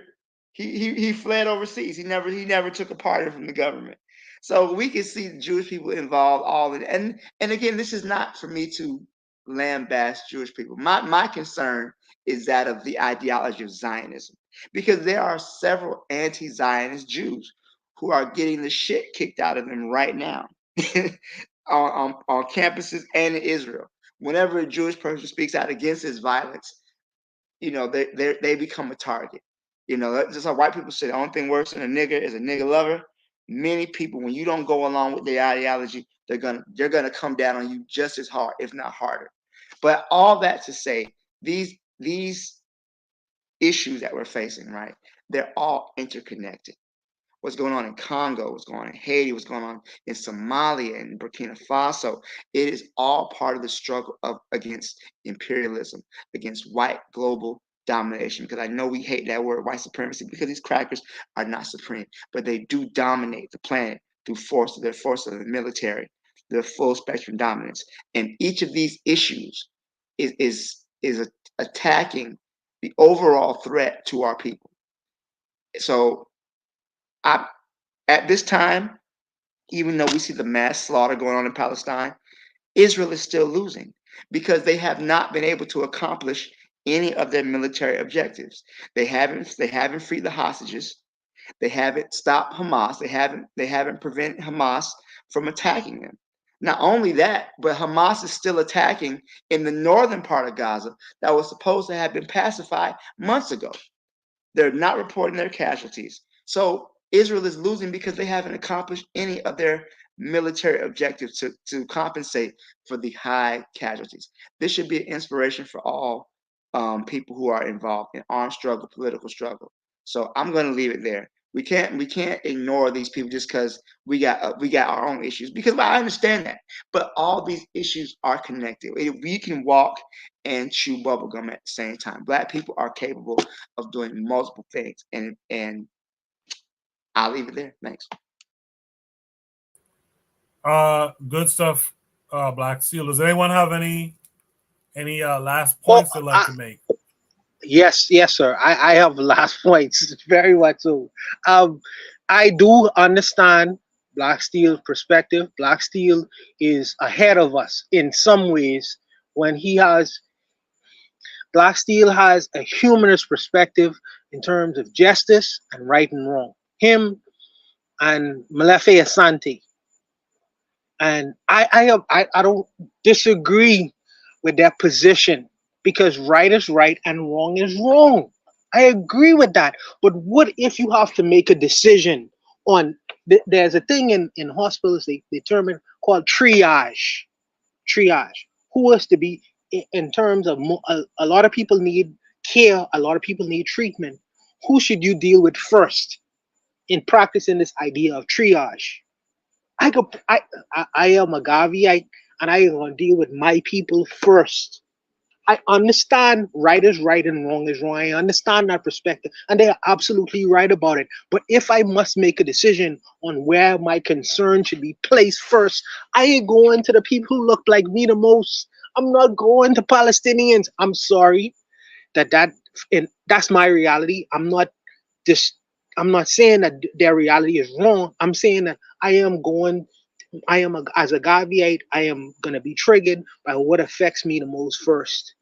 he fled overseas. He never took a pardon from the government. So we can see Jewish people involved all in, and again, this is not for me to lambaste Jewish people. My concern is that of the ideology of Zionism, because there are several anti-Zionist Jews who are getting the shit kicked out of them right now on campuses and in Israel. Whenever a Jewish person speaks out against this violence, they become a target. Just how white people say the only thing worse than a nigger is a nigger lover. Many people, when you don't go along with their ideology, they're gonna come down on you just as hard, if not harder. But all that to say, these issues that we're facing, right? They're all interconnected. What's going on in Congo, what's going on in Haiti, what's going on in Somalia and Burkina Faso. It is all part of the struggle against imperialism, against white global domination. Because I know we hate that word, white supremacy, because these crackers are not supreme, but they do dominate the planet through their force of the military, their full spectrum dominance. And each of these issues is attacking the overall threat to our people. So at this time, even though we see the mass slaughter going on in Palestine, Israel is still losing because they have not been able to accomplish any of their military objectives. They haven't freed the hostages. They haven't stopped Hamas. They haven't prevented Hamas from attacking them. Not only that, but Hamas is still attacking in the northern part of Gaza that was supposed to have been pacified months ago. They're not reporting their casualties. So Israel is losing because they haven't accomplished any of their military objectives to compensate for the high casualties. This should be an inspiration for all people who are involved in armed struggle, political struggle. So I'm going to leave it there. We can't ignore these people just because we got our own issues, because I understand that, but all these issues are connected. We can walk and chew bubblegum at the same time. Black people are capable of doing multiple things, and I'll leave it there. Thanks. Good stuff, Black Seal. Does anyone have any last points they'd like to make? Yes, sir. I have last points. Very much so. I do understand Black Steel's perspective. Black Steel is ahead of us in some ways when Black Steel has a humanist perspective in terms of justice and right and wrong. Him and Malefe Asante. And I don't disagree with that position, because right is right and wrong is wrong. I agree with that. But what if you have to make a decision on, there's a thing in hospitals they determine called triage. Who is to be, in terms of a lot of people need care, a lot of people need treatment. Who should you deal with first in practicing this idea of triage? I am a Gavi, and I am going to deal with my people first. I understand right is right and wrong is wrong. I understand that perspective, and they are absolutely right about it. But if I must make a decision on where my concern should be placed first, I ain't going to the people who look like me the most. I'm not going to Palestinians. I'm sorry that's my reality. I'm not saying that their reality is wrong. I'm saying that as a Gaviite, I am gonna be triggered by what affects me the most first,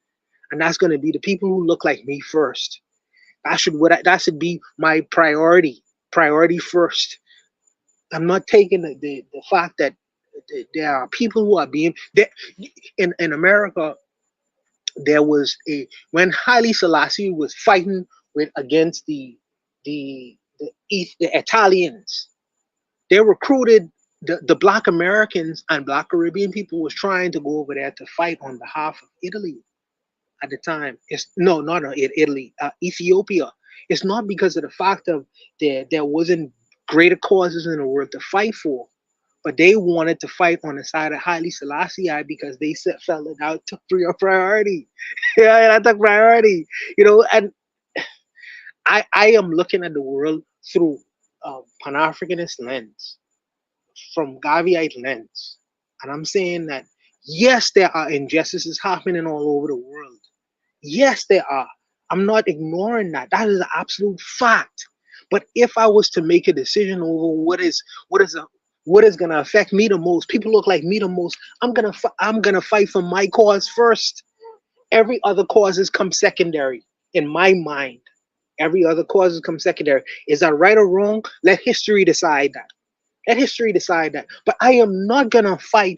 and that's gonna be the people who look like me first. That should be my priority first. I'm not taking the fact that there are people who are being in America. There was when Haile Selassie was fighting against the Italians. They recruited the Black Americans and Black Caribbean people was trying to go over there to fight on behalf of Italy at the time. Not Italy, Ethiopia. It's not because of the fact of there wasn't greater causes in the world to fight for, but they wanted to fight on the side of Haile Selassie because they felt that that took priority. Yeah, that took priority. And I am looking at the world through Pan-Africanist lens, from Gaviite lens, and I'm saying that yes, there are injustices happening all over the world. Yes, there are. I'm not ignoring that. That is an absolute fact. But if I was to make a decision over what is going to affect me the most, people look like me the most, I'm gonna fight for my cause first. Every other causes come secondary in my mind. Every other causes come secondary. Is that right or wrong? Let history decide that. Let history decide that. But I am not gonna fight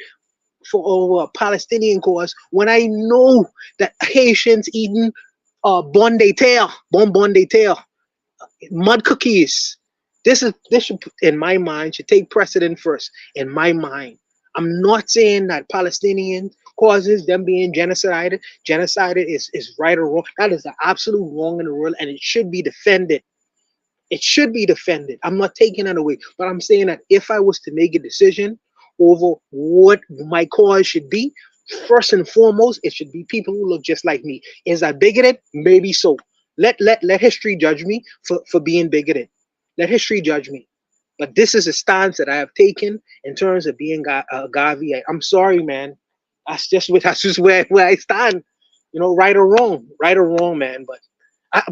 for over a Palestinian cause when I know that Haitians eating bon de terre, mud cookies. This should, in my mind, should take precedent first. In my mind, I'm not saying that Palestinian causes them being genocided is right or wrong. That is the absolute wrong in the world, and it should be defended. It should be defended. I'm not taking it away, but I'm saying that if I was to make a decision over what my cause should be, first and foremost, it should be people who look just like me. Is I bigoted? Maybe so. Let history judge me for being bigoted. Let history judge me. But this is a stance that I have taken in terms of being a Gavi. I'm sorry, man. That's just where I stand. Right or wrong, man.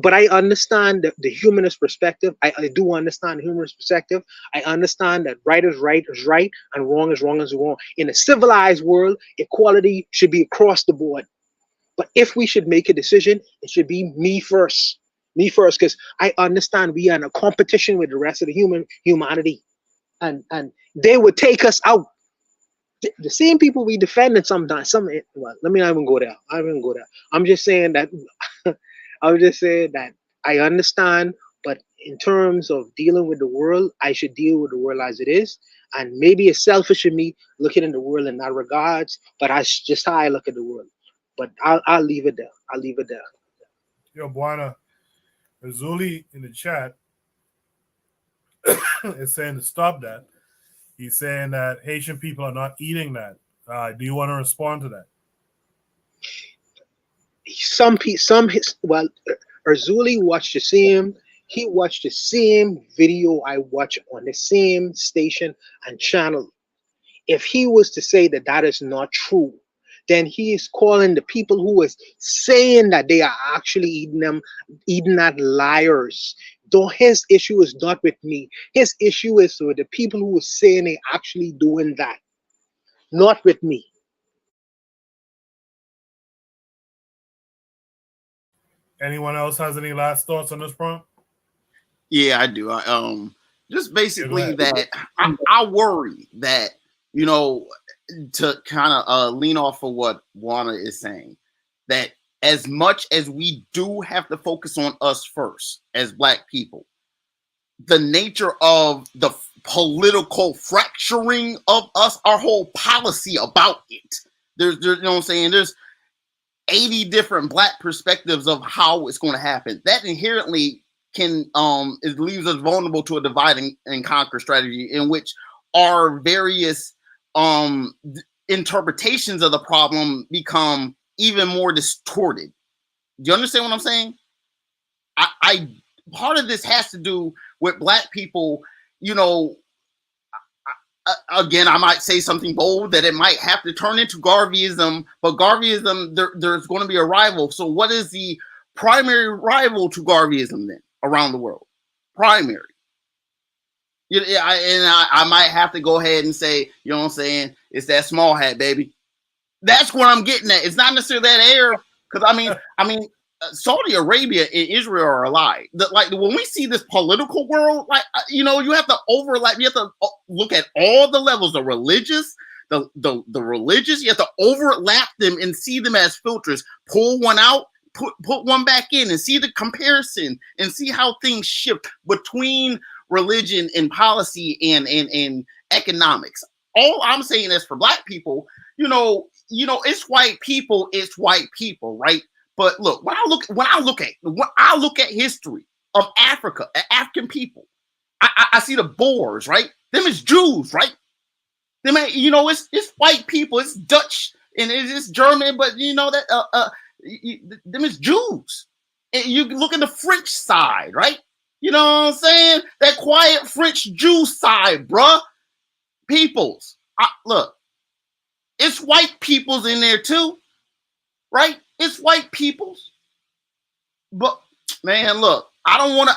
But I understand the humanist perspective. I do understand the humanist perspective. I understand that right is right and wrong is wrong. In a civilized world, equality should be across the board. But if we should make a decision, it should be me first, because I understand we are in a competition with the rest of the humanity, and they would take us out. The same people we defended sometimes. Well, let me not even go there. I'm just saying that. I understand, but in terms of dealing with the world, I should deal with the world as it is. And maybe it's selfish of me looking at the world in that regards, but that's just how I look at the world. But I'll leave it there. Yo, Buana, Azuli in the chat is saying to stop that. He's saying that Haitian people are not eating that. Do you want to respond to that? Azuli watched the same. He watched the same video I watch on the same station and channel. If he was to say that that is not true, then he is calling the people who is saying that they are actually eating that liars. Though his issue is not with me. His issue is with the people who are saying they actually doing that. Not with me. Anyone else has any last thoughts on this prompt? Yeah, I do. Just basically that I worry that, to kind of lean off of what Juana is saying, that as much as we do have to focus on us first as Black people, the nature of the political fracturing of us, our whole policy about it, there's you know what I'm saying? There's 80 different Black perspectives of how it's going to happen. That inherently can it leaves us vulnerable to a divide and conquer strategy in which our various interpretations of the problem become even more distorted. Do you understand what I'm saying? I part of this has to do with Black people, again, I might say something bold that it might have to turn into Garveyism, but Garveyism, there's going to be a rival. So what is the primary rival to Garveyism then around the world? Primary. I might have to go ahead and say, you know what I'm saying? It's that small hat, baby. That's what I'm getting at. It's not necessarily that air, because I mean, Saudi Arabia and Israel are alike. Like when we see this political world, like you have to overlap. You have to look at all the levels, the religious, the religious. You have to overlap them and see them as filters. Pull one out, put one back in, and see the comparison and see how things shift between religion and policy and economics. All I'm saying is for Black people, it's white people, right? But look, when I look at history of Africa, African people, I see the Boers, right? Them is Jews, right? Them, it's white people, it's Dutch and it's German, but them is Jews. And you look at the French side, right? You know what I'm saying? That quiet French Jew side, bruh. Peoples. Look, it's white peoples in there too, right? It's white peoples. But man, look, I don't want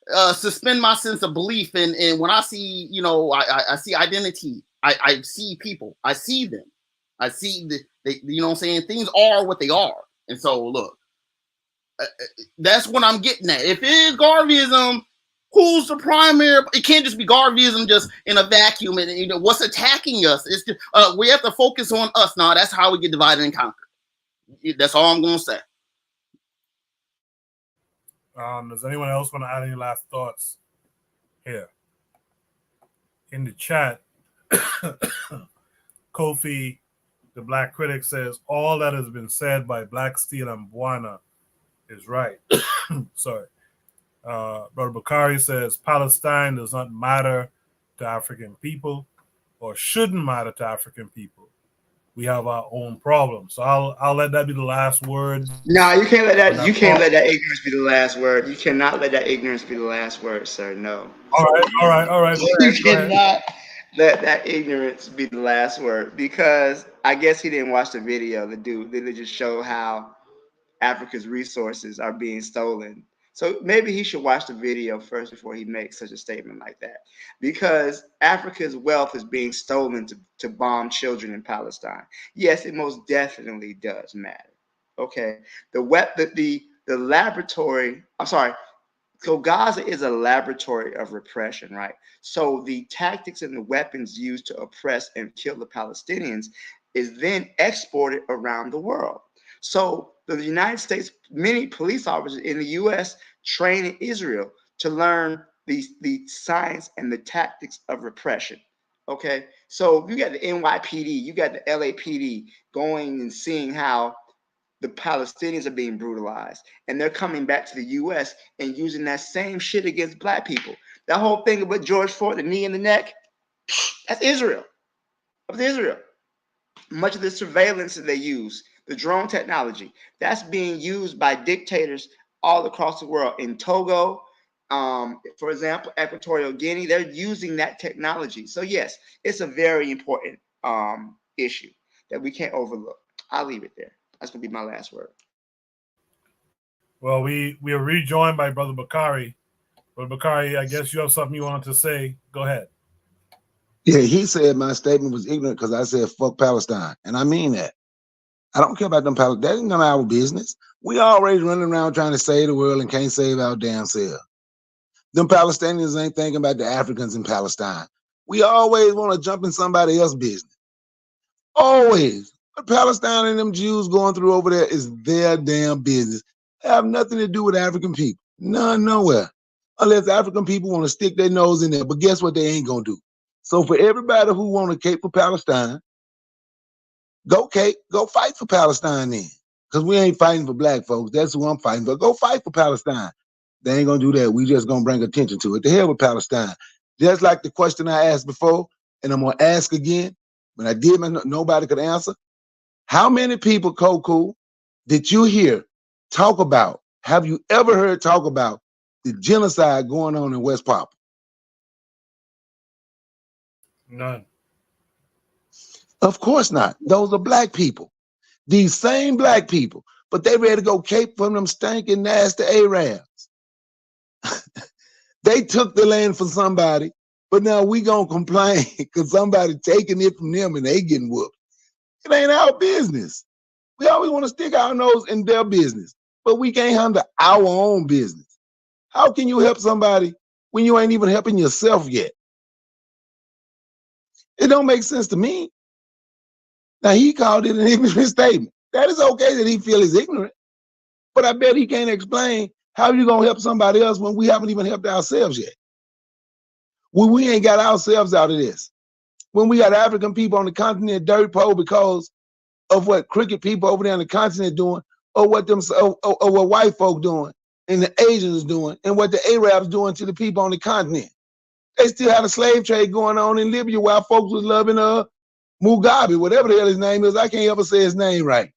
to suspend my sense of belief and when I see, I see identity. I see people. I see them. I see they, you know what I'm saying? Things are what they are. And so look, that's what I'm getting at. If it is Garveyism, who's the primary? It can't just be Garveyism just in a vacuum. And what's attacking us? It's just, we have to focus on us now. That's how we get divided and conquered. That's all I'm gonna say. Does anyone else want to add any last thoughts here? In the chat, Kofi, the Black Critic, says all that has been said by Black Steel and Buana is right. Sorry. Brother Bakari says Palestine does not matter to African people or shouldn't matter to African people. We have our own problems. So I'll let that be the last word. No, you can't let that. You can't let that ignorance be the last word. You cannot let that ignorance be the last word, sir. No. All right. You cannot let that ignorance be the last word, because I guess he didn't watch the video. The dude, they just show how Africa's resources are being stolen. So maybe he should watch the video first before he makes such a statement like that, because Africa's wealth is being stolen to bomb children in Palestine. Yes, it most definitely does matter. Okay, the laboratory. I'm sorry. So Gaza is a laboratory of repression, right? So the tactics and the weapons used to oppress and kill the Palestinians is then exported around the world. So the United States, many police officers in the U.S. train in Israel to learn the science and the tactics of repression. Okay, so you got the NYPD, you got the LAPD going and seeing how the Palestinians are being brutalized, and they're coming back to the U.S. and using that same shit against Black people. That whole thing about George Floyd, the knee in the neck, that's Israel. Of Israel. Much of the surveillance that they use, the drone technology, that's being used by dictators all across the world. In Togo, for example, Equatorial Guinea, they're using that technology. So yes, it's a very important issue that we can't overlook. I'll leave it there. That's gonna be my last word. Well, we are rejoined by Brother Bakari. Brother Bakari, I guess you have something you wanted to say. Go ahead. Yeah, he said my statement was ignorant because I said fuck Palestine, and I mean that. I don't care about them Palestinians. That ain't none of our business. We always running around trying to save the world and can't save our damn self. Them Palestinians ain't thinking about the Africans in Palestine. We always want to jump in somebody else's business. Always. What Palestine and them Jews going through over there is their damn business. They have nothing to do with African people. None, nowhere. Unless African people want to stick their nose in there. But guess what they ain't going to do? So for everybody who want to cape for Palestine, go cape, go fight for Palestine then. Because we ain't fighting for Black folks. That's who I'm fighting for. Go fight for Palestine. They ain't going to do that. We just going to bring attention to it. The hell with Palestine. Just like the question I asked before, and I'm going to ask again. When I did, nobody could answer. How many people, Koku, did you hear talk about, have you ever heard talk about the genocide going on in West Papua? None. Of course not. Those are black people. These same black people, but they ready to go cape from them stinking nasty Arabs. They took the land for somebody, but now we gonna complain because somebody taking it from them and they getting whooped. It ain't our business. We always want to stick our nose in their business, but we can't handle our own business. How can you help somebody when you ain't even helping yourself yet? It don't make sense to me. Now, he called it an ignorant statement. That is okay that he feel he's ignorant, but I bet he can't explain how you gonna help somebody else when we haven't even helped ourselves yet. When we ain't got ourselves out of this. When we got African people on the continent dirt poor because of what cricket people over there on the continent doing, or what what white folk doing, and the Asians doing, and what the Arabs doing to the people on the continent. They still had a slave trade going on in Libya while folks was loving Mugabe, whatever the hell his name is. I can't ever say his name right.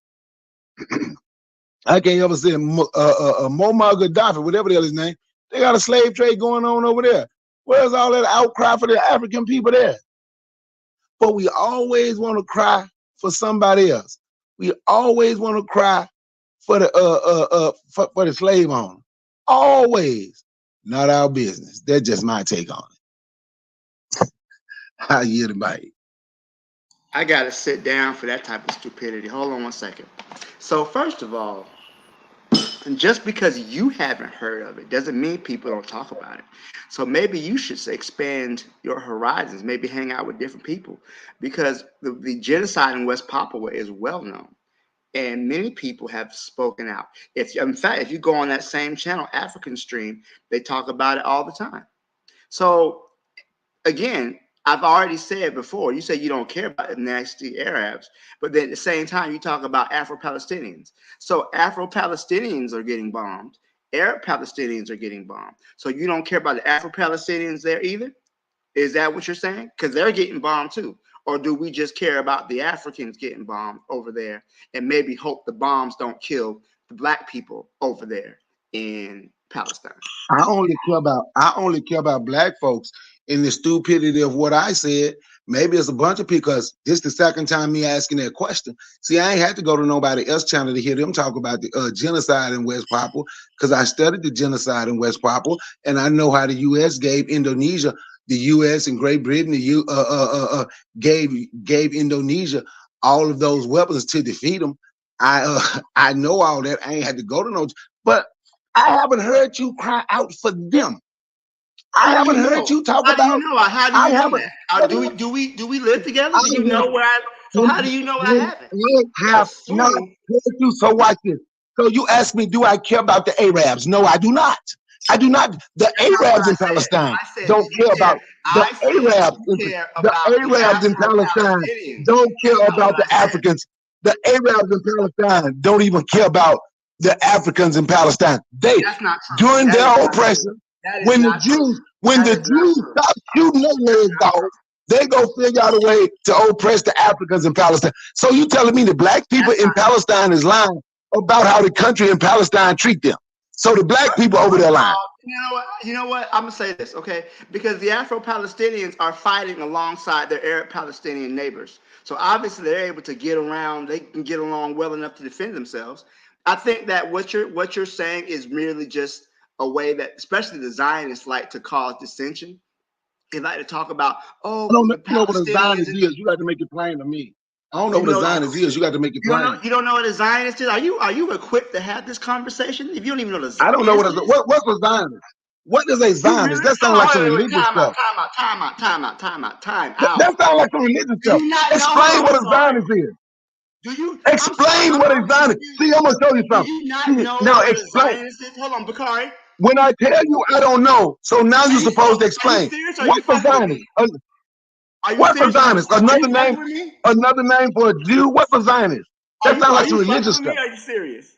I can't ever say Muammar Gaddafi, whatever the hell his name. They got a slave trade going on over there. Where's all that outcry for the African people there? But we always want to cry for somebody else. We always want to cry for the slave owner. Always. Not our business. That's just my take on it. I yield the mic. I gotta sit down for that type of stupidity. Hold on one second. So first of all, just because you haven't heard of it doesn't mean people don't talk about it. So maybe you should expand your horizons, maybe hang out with different people, because the genocide in West Papua is well known, and many people have spoken out. In fact, if you go on that same channel, African Stream, they talk about it all the time. So again, I've already said before, you say you don't care about the nasty Arabs, but then at the same time, you talk about Afro-Palestinians. So Afro-Palestinians are getting bombed. Arab Palestinians are getting bombed. So you don't care about the Afro-Palestinians there either? Is that what you're saying? Because they're getting bombed too. Or do we just care about the Africans getting bombed over there and maybe hope the bombs don't kill the black people over there in Palestine? I only care about black folks. In the stupidity of what I said, maybe it's a bunch of people, because this is the second time me asking that question. See, I ain't had to go to nobody else's channel to hear them talk about the genocide in West Papua, because I studied the genocide in West Papua, and I know how the U.S. gave Indonesia, the U.S. and Great Britain, gave Indonesia all of those weapons to defeat them. I know all that. I ain't had to go to no, but I haven't heard you cry out for them. I haven't heard you talk about. How do you know? How do you know that? Do we live together? Do you know where I? So how do you know I haven't? I have not heard you. So watch this. So you ask me, do I care about the Arabs? No, I do not. I do not. The Arabs in Palestine don't care about the Arabs. The Arabs in Palestine don't care about the Africans. The Arabs in Palestine don't even care about the Africans in Palestine. They, during their oppression, when the Jews stop shooting their legs off, they go figure out a way to oppress the Africans in Palestine. So you telling me the black people in Palestine is lying about how the country in Palestine treat them? So the black people over there lying. You know what? I'm gonna say this, okay? Because the Afro-Palestinians are fighting alongside their Arab Palestinian neighbors. So obviously they're able to get around. They can get along well enough to defend themselves. I think that what you're saying is merely just a way that, especially the Zionists, like to cause dissension. They like to talk about, I don't know what a Zionist is. You got to make it plain to me. I don't know what a Zionist is. You got to make it plain. You don't know what a Zionist is? Are you equipped to have this conversation? If you don't even know what a Zionist I don't know what's a Zionist. What is a Zionist? That sounds like some religious stuff. Time out. That sounds like some religious stuff. Explain what a Zionist is. Do you explain what a Zionist is? See, I'm gonna show you something. Do you not know now what explain. a Zionist is? Hold on, Bakari. When I tell you I don't know, so now you're supposed to explain. What's a Zionist? What's a Zionist? Another name for a Jew? What's a Zionist? That sounds like some religious stuff. Are you serious?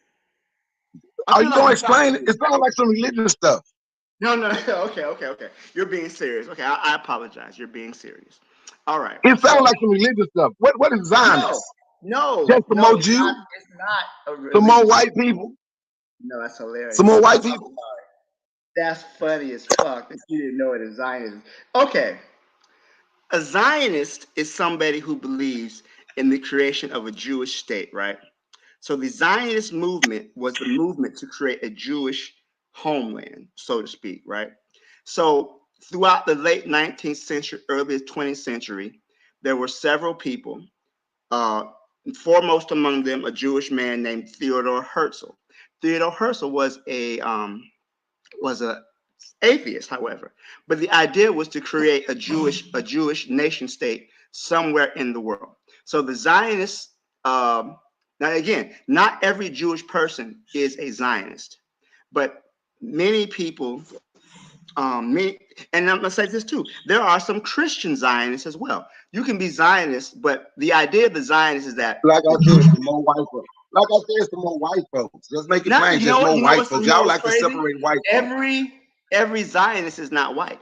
Are you gonna explain it? It sounds like some religious stuff. No. Okay. You're being serious. Okay, I apologize. You're being serious. All right. It sounds like some religious stuff. What is Zionist? No. Just some more Jews? It's not. Some more white people? No, that's hilarious. Some more white people? That's funny as fuck that you didn't know what a Zionist is. Okay. a Zionist is somebody who believes in the creation of a Jewish state, right? So the Zionist movement was the movement to create a Jewish homeland, so to speak, right? So throughout the late 19th century, early 20th century, there were several people, foremost among them a Jewish man named Theodor Herzl. Theodor Herzl was a atheist, however, but the idea was to create a Jewish nation state somewhere in the world. So the Zionists, now again, not every Jewish person is a Zionist, but many people, and I'm gonna say this too, there are some Christian Zionists as well. You can be Zionist, but the idea of the Zionist is that, like I said, some more white folks. Like I said, some more white folks. Let's make it plain. Just more white folks. Y'all like to separate white folks. Every Zionist is not white,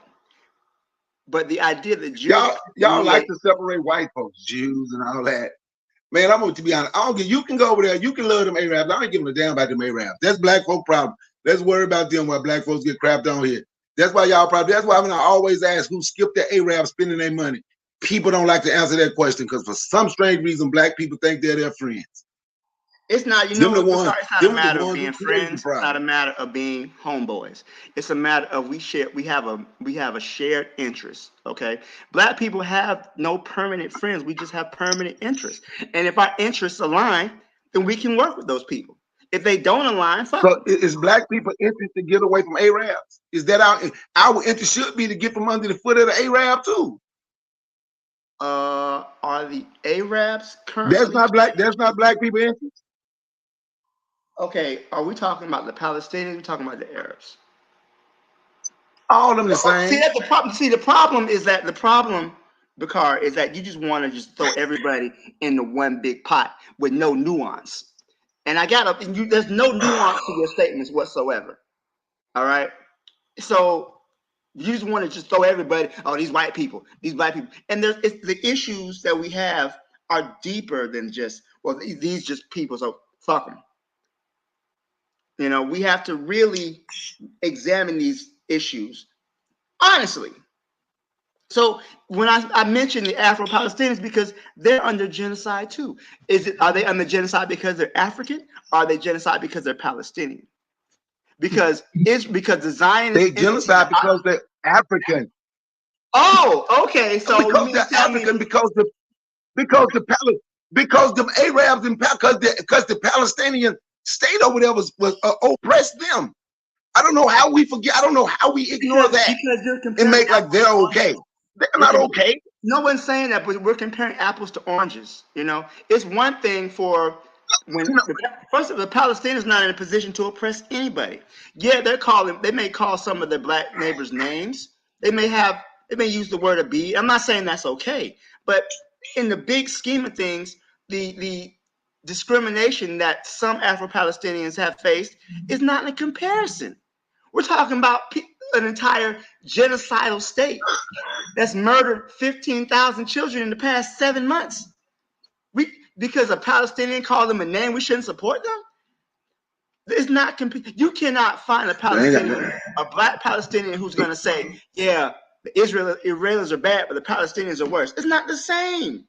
but the idea that Jews y'all like to separate white folks, Jews and all that. Man, I'm going to be honest. I don't get. You can go over there. You can love them Arabs. I ain't giving a damn about them Arabs. That's black folk problem. Let's worry about them while black folks get crapped on here. That's why y'all probably. That's why I always ask who skipped the Arabs spending their money. People don't like to answer that question because for some strange reason, black people think they're their friends. It's not, it's not a matter of being friends. It's not a matter of being homeboys. It's a matter of we have a shared interest. Okay, black people have no permanent friends. We just have permanent interests. And if our interests align, then we can work with those people. If they don't align, fuck. So is black people interest to get away from Arabs? Is that our interest should be to get from under the foot of the Arab too? Are the Arabs currently? That's not black people interest. Okay, are we talking about the Palestinians? We're talking about the Arabs. All of them the same. See, that's the problem. See, the problem, Bakar, is that you just want to just throw everybody into one big pot with no nuance. And there's no nuance to your statements whatsoever. All right. So you just want to just throw everybody. Oh, these white people. And the issues that we have are deeper than just these just people. So fuck them. You know, we have to really examine these issues honestly. So when I mentioned the Afro-Palestinians, because they're under genocide too. Are they under genocide because they're African? Or are they genocide because they're Palestinian? Because the Zionists they genocide because they're African. Oh, okay. So because they're African, because the Arabs and because the Palestinian state over there was oppressed them. I don't know how we forget. I don't know how we ignore that and make like they're okay. They're not okay. No one's saying that, but we're comparing apples to oranges. You know, it's one thing for first of all, the Palestinians not in a position to oppress anybody. Yeah, they may call some of their black neighbors names. They may use the word abid. I'm not saying that's okay, but in the big scheme of things, the discrimination that some Afro-Palestinians have faced is not in comparison. We're talking about an entire genocidal state that's murdered 15,000 children in the past 7 months. Because a Palestinian called them a name, we shouldn't support them? It's not. You cannot find a black Palestinian who's going to say, yeah, the Israelis are bad, but the Palestinians are worse. It's not the same.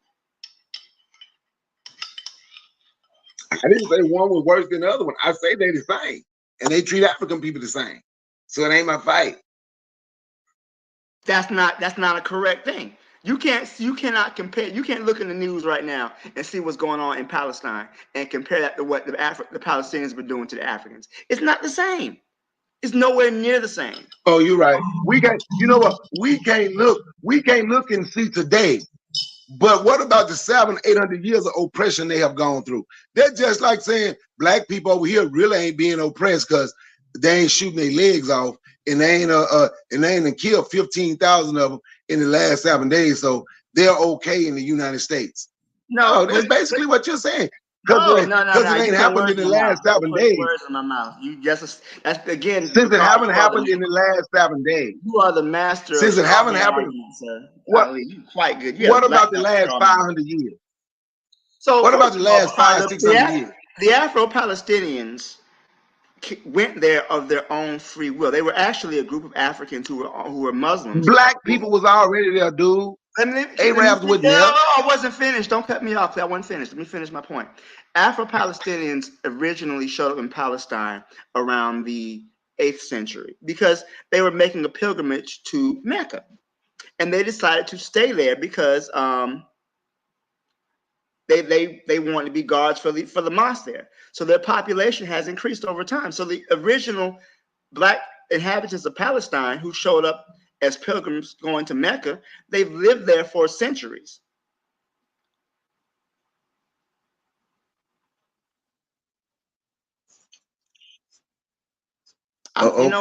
I didn't say one was worse than the other one. I say they're the same, and they treat African people the same. So it ain't my fight. That's not a correct thing. You cannot compare. You can't look in the news right now and see what's going on in Palestine and compare that to what the Palestinians were doing to the Africans. It's not the same. It's nowhere near the same. Oh, you're right. We can't. You know what? We can't look. We can't look and see today. But what about the 700-800 years of oppression they have gone through? They're just like saying black people over here really ain't being oppressed because they ain't shooting their legs off and they ain't killed 15,000 of them in the last 7 days. So they're okay in the United States. No, that's basically what you're saying. Because it ain't happened in the last 7 days. Words in my mouth. That's again. Since it haven't happened in the last 7 days. You are the master. Since it haven't happened, sir. What? You quite good. What about the last 500 years? So what about the last 500-600 years? The Afro-Palestinians went there of their own free will. They were actually a group of Africans who were Muslims. Black people was already there, dude. Arabs wouldn't help. I wasn't finished. Don't cut me off. I wasn't finished. Let me finish my point. Afro-Palestinians originally showed up in Palestine around the 8th century because they were making a pilgrimage to Mecca, and they decided to stay there because they wanted to be guards for the mosque there. So their population has increased over time. So the original Black inhabitants of Palestine who showed up as pilgrims going to Mecca, they've lived there for centuries. You know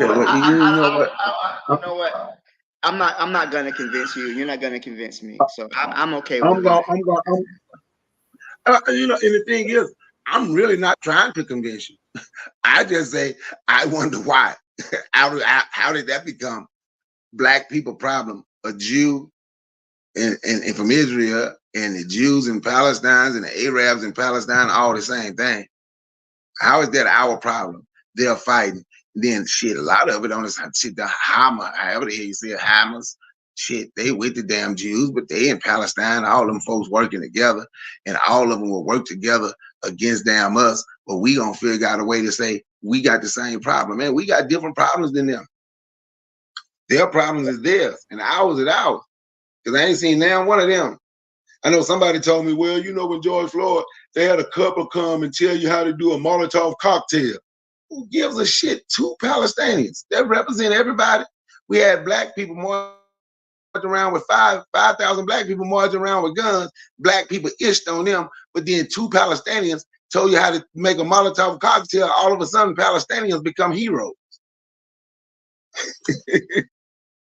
what? I'm not gonna convince you. You're not gonna convince me. So I'm okay with it. You know, and the thing is, I'm really not trying to convince you. I just say I wonder why. How did that become Black people problem? A Jew and from Israel and the Jews in Palestine and the Arabs in Palestine, all the same thing. How is that our problem? They're fighting. Then shit, a lot of it on this shit, the Hamas, however the hell you say it, Hamas, shit, they with the damn Jews, but they in Palestine, all them folks working together, and all of them will work together against damn us, but we gonna figure out a way to say we got the same problem. Man, we got different problems than them. Their problems is theirs, and ours is ours. Because I ain't seen damn one of them. I know somebody told me, well, you know, when George Floyd, they had a couple come and tell you how to do a Molotov cocktail. Who gives a shit? 2 Palestinians that represent everybody. We had Black people marching around with 5,000 Black people marching around with guns. Black people ished on them, but then 2 Palestinians told you how to make a Molotov cocktail. All of a sudden, Palestinians become heroes.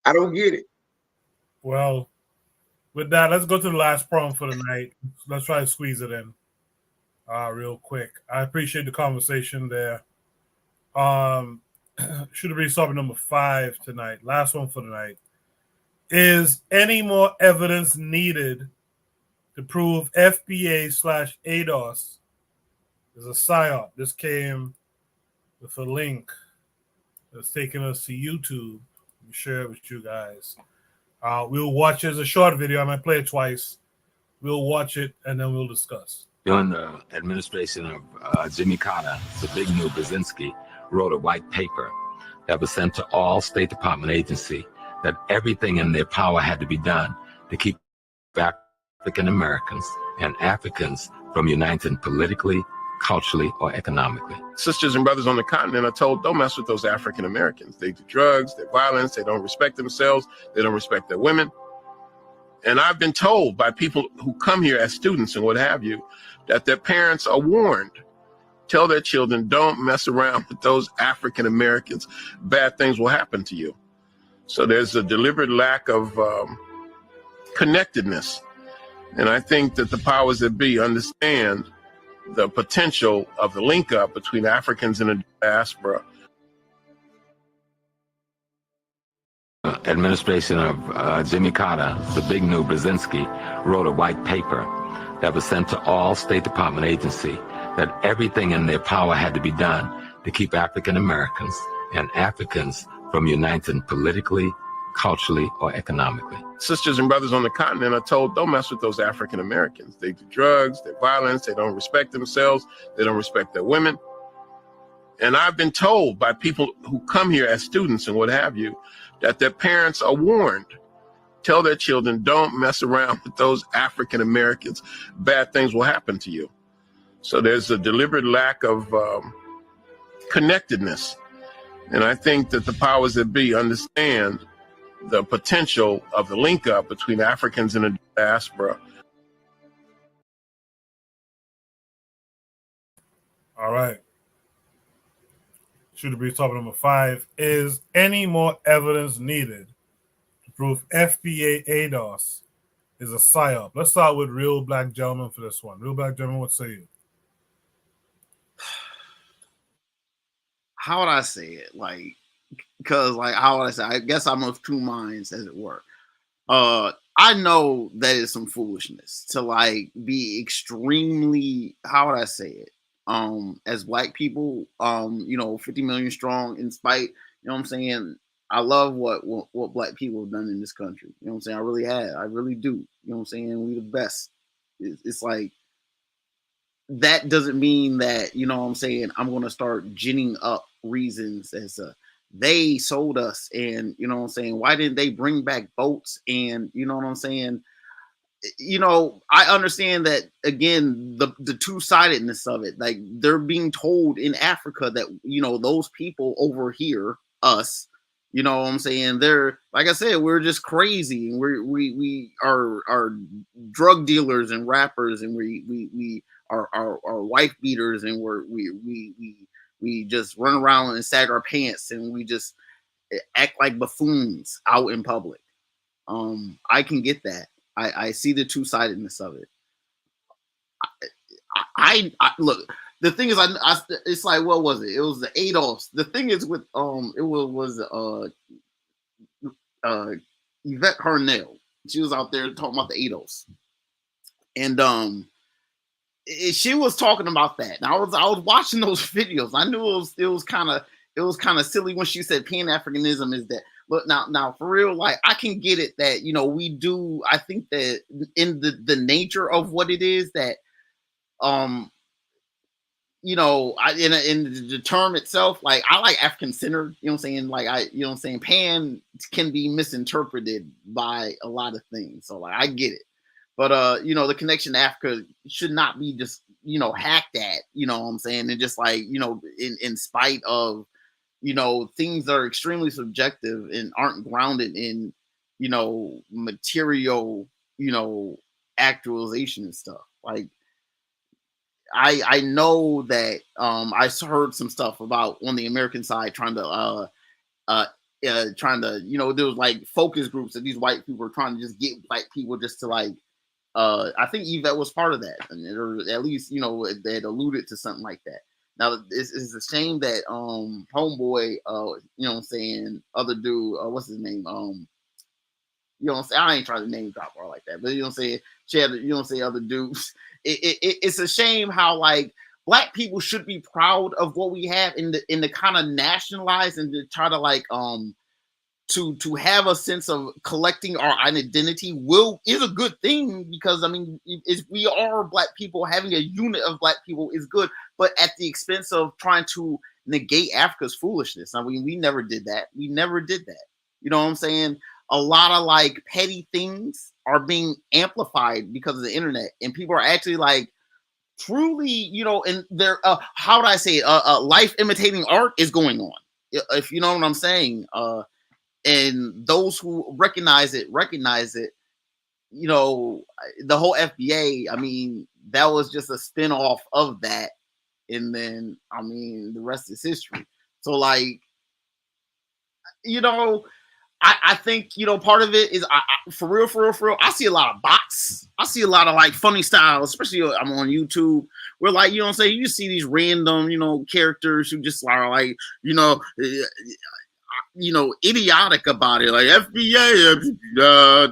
I don't get it. Well, with that, let's go to the last prompt for the night. Let's try to squeeze it in real quick. I appreciate the conversation there. Should be solving number 5 tonight. Last one for the night. Is any more evidence needed to prove FBA/ADOS is a psyop? This came with a link that's taking us to YouTube. Let me share it with you guys. We'll watch it as a short video. I might play it twice. We'll watch it and then we'll discuss. During the administration of Jimmy Carter, Zbigniew Brzezinski wrote a white paper that was sent to all State Department agencies that everything in their power had to be done to keep African Americans and Africans from uniting politically, culturally, or economically. Sisters and brothers on the continent are told, don't mess with those African Americans. They do drugs, they're violence, they don't respect themselves, they don't respect their women. And I've been told by people who come here as students and what have you, that their parents are warned. Tell their children, don't mess around with those African Americans. Bad things will happen to you. So there's a deliberate lack of connectedness. And I think that the powers that be understand the potential of the link up between Africans and the diaspora. Administration of Jimmy Carter, Zbigniew Brzezinski wrote a white paper that was sent to all State Department agencies that everything in their power had to be done to keep African Americans and Africans from uniting politically, culturally, or economically. Sisters and brothers on the continent are told, don't mess with those African Americans. They do drugs, they're violence, they don't respect themselves, they don't respect their women. And I've been told by people who come here as students and what have you, that their parents are warned. Tell their children, don't mess around with those African Americans. Bad things will happen to you. So there's a deliberate lack of connectedness. And I think that the powers that be understand the potential of the link up between Africans and the diaspora. All right. Should be topic number 5. Is any more evidence needed to prove FBA ADOS is a psyop? Let's start with Real Black Gentleman for this one. Real Black Gentleman, what say you? How would I say it? Like, because how would I say? I guess I'm of two minds, as it were. I know that is some foolishness to be extremely, how would I say it? As Black people, 50 million strong, in spite, you know what I'm saying, I love what black people have done in this country. You know what I'm saying? I really have. I really do. You know what I'm saying? We the best. It's like, that doesn't mean that, you know what I'm saying, I'm going to start ginning up reasons as they sold us, and, you know what I'm saying, why didn't they bring back boats, and, you know what I'm saying, you know, I understand that, again, the two-sidedness of it. Like, they're being told in Africa that, you know, those people over here, us, you know what I'm saying, they're, like I said, we're just crazy, and we are drug dealers and rappers, and we are wife beaters, and we just run around and sag our pants, and we just act like buffoons out in public. I can get that. I see the two-sidedness of it. I look. The thing is, it's like, what was it? It was the Adolfs. The thing is with it was Yvette Harnell. She was out there talking about the Adolfs, and she was talking about that. And I was watching those videos. I knew it was kind of silly when she said Pan-Africanism is that. But now for real, like, I can get it that, you know, we do. I think that in the nature of what it is that, you know, in the term itself, like, I like African centered, you know what I'm saying? Like, you know what I'm saying? Pan can be misinterpreted by a lot of things. So, like, I get it. But, you know, the connection to Africa should not be just, you know, hacked at, you know what I'm saying? And just, like, you know, in spite of, you know, things that are extremely subjective and aren't grounded in, you know, material, you know, actualization and stuff. Like, I know that I heard some stuff about on the American side trying to, you know, there was like focus groups that these white people were trying to just get black people just to, like, I think Yvette was part of that, or at least, you know, they had alluded to something like that. Now, it's a shame that homeboy, you know what I'm saying, other dude, what's his name? You know what I'm saying? I ain't trying to name drop her like that, but you know what I'm saying? She had, you know what I'm saying, other dudes. It's a shame how, like, black people should be proud of what we have in the kind of nationalize and to try to, like, to have a sense of collecting our identity is a good thing, because I mean, if we are black people, having a unit of black people is good, but at the expense of trying to negate Africa's foolishness. I mean, we never did that. You know what I'm saying? A lot of, like, petty things are being amplified because of the internet, and people are actually, like, truly, you know, and they're how do I say it? Life imitating art is going on, if you know what I'm saying. And those who recognize it, you know, the whole FBA, I mean, that was just a spin-off of that. And then, I mean, the rest is history. So, like, you know, I think, you know, part of it is, for real, I see a lot of bots. I see a lot of, like, funny styles, especially I'm on YouTube, where, like, you know what I'm saying, you see these random, you know, characters who just are, like, you know, idiotic about it, like FBA,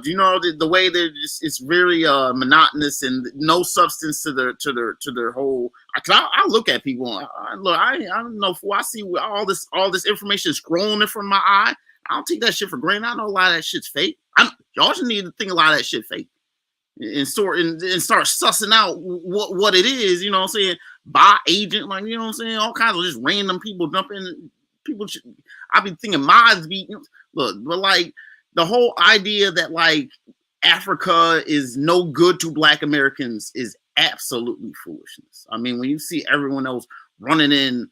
you know, the way they're just, it's very monotonous and no substance to their whole. I look at people, I don't know, I see all this information scrolling in front of my eye. I don't take that shit for granted. I know a lot of that shit's fake. Y'all should need to think a lot of that shit fake and start sussing out what it is. You know what I'm saying? Bot agent, like, you know what I'm saying? All kinds of just random people jumping. People should, I've been thinking mods be, you know, look, but, like, the whole idea that, like, Africa is no good to black Americans is absolutely foolishness. I mean, when you see everyone else running in,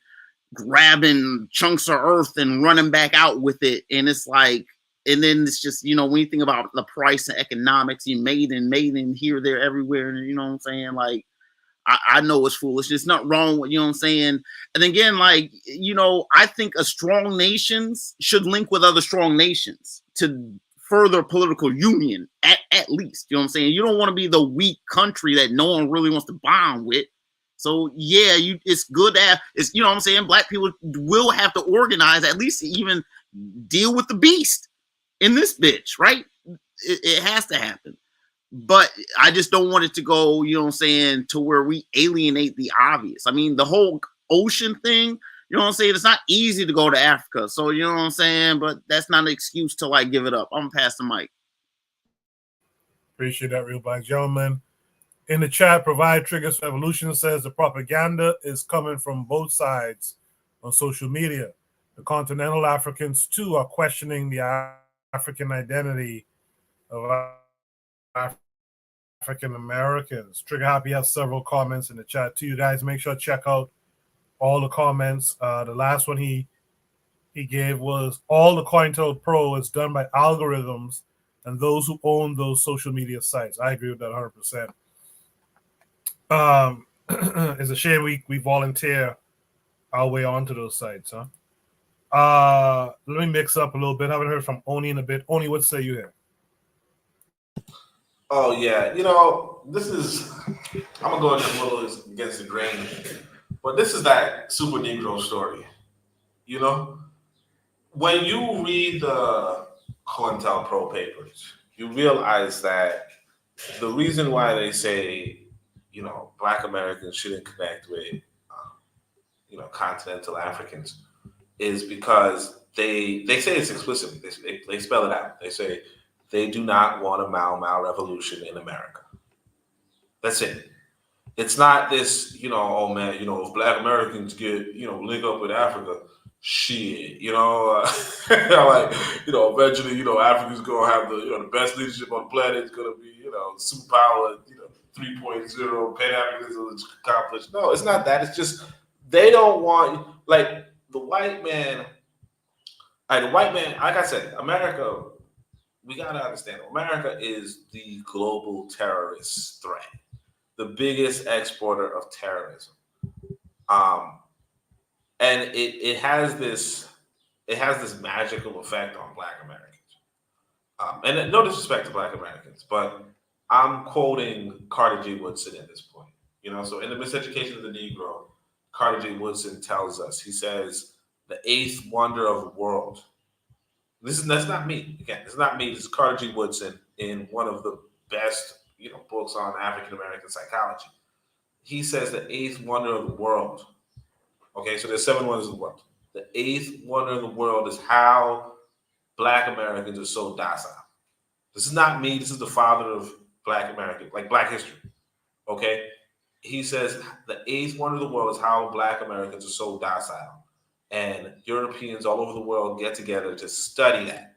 grabbing chunks of earth and running back out with it, and it's like, and then it's just, you know, when you think about the price and economics, you made in here, there, everywhere, and you know what I'm saying, like, I know it's foolish. There's nothing wrong with, you know what I'm saying? And again, like, you know, I think a strong nations should link with other strong nations to further political union, at least. You know what I'm saying? You don't want to be the weak country that no one really wants to bond with. So, yeah, it's good to have, you know what I'm saying? Black people will have to organize, at least to even deal with the beast in this bitch, right? It has to happen. But I just don't want it to go, you know what I'm saying, to where we alienate the obvious. I mean, the whole ocean thing, You know what I'm saying? It's not easy to go to Africa. So, you know what I'm saying? But that's not an excuse to like give it up. I'm gonna pass the mic. Appreciate that, real black gentleman. In the chat, Provide Triggers for Evolution says the propaganda is coming from both sides on social media. The continental Africans, too, are questioning the African identity of African Americans. Trigger Happy has several comments in the chat, too. You guys make sure to check out all the comments. The last one he gave was all the COINTELPRO is done by algorithms and those who own those social media sites. I agree with that 100%. It's a shame we volunteer our way onto those sites, huh? Let me mix up a little bit. I haven't heard from Oni in a bit. Oni, what say you here? Oh yeah, you know, this is, I'm gonna go a little against the grain, but this is that Super Negro story. You know, when you read the COINTELPRO papers, you realize that the reason why they say, you know, Black Americans shouldn't connect with, you know, continental Africans is because they say it's explicitly. They spell it out. They say they do not want a Mau revolution in America. That's it. It's not this, you know, oh man, you know, if Black Americans get, you know, link up with Africa, shit, you know, like, you know, eventually, you know, Africa's gonna have the, you know, the best leadership on the planet. It's gonna be, you know, superpower, you know, 3.0, Pan-Africanism is accomplished. No, it's not that. It's just they don't want, like, the white man, like I said, America, we gotta understand, America is the global terrorist threat, the biggest exporter of terrorism. And it has this magical effect on Black Americans. And no disrespect to Black Americans, but I'm quoting Carter G. Woodson at this point. You know, so in The Miseducation of the Negro, Carter G. Woodson tells us, he says, the eighth wonder of the world. That's not me. Again, it's not me. This is Carter G. Woodson in one of the best, you know, books on African American psychology. He says the eighth wonder of the world. Okay, so there's 7 wonders of the world. The eighth wonder of the world is how Black Americans are so docile. This is not me. This is the father of Black American, like Black history. Okay, he says the eighth wonder of the world is how Black Americans are so docile. And Europeans all over the world get together to study that.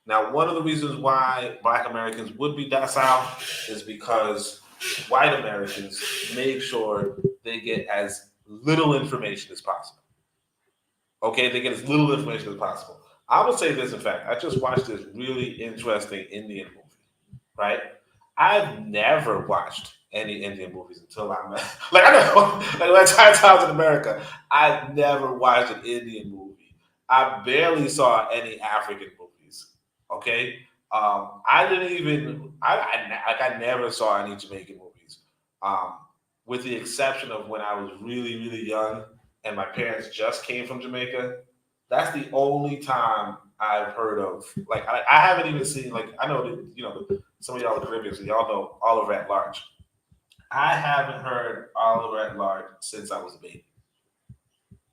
Now, one of the reasons why Black Americans would be docile is because white Americans make sure they get as little information as possible. Okay, they get as little information as possible. I would say this, in fact, I just watched this really interesting Indian movie, right? I've never watched any Indian movies until I met, like, I know, like, when I was in America, I've never watched an Indian movie. I barely saw any African movies. Okay, I didn't even, I never saw any Jamaican movies, with the exception of when I was really, really young and my parents just came from Jamaica. That's the only time I've heard of, like, I haven't even seen, like, I know that, you know, some of y'all are Caribbean, so y'all know Oliver at Large. I haven't heard Oliver at Large since I was a baby.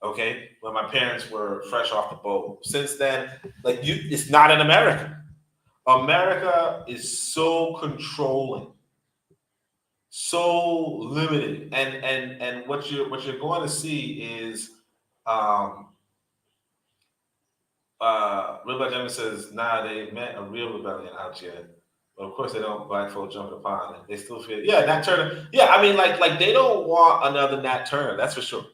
Okay, when my parents were fresh off the boat. Since then, like, it's not in America. America is so controlling, so limited, and what you're going to see is, Real Black Gentleman says, nah, they met a real rebellion out here. But of course they don't, Black folk jumping upon it. They still feel, yeah, Nat Turner. Yeah, I mean, like they don't want another Nat Turner, that's for sure.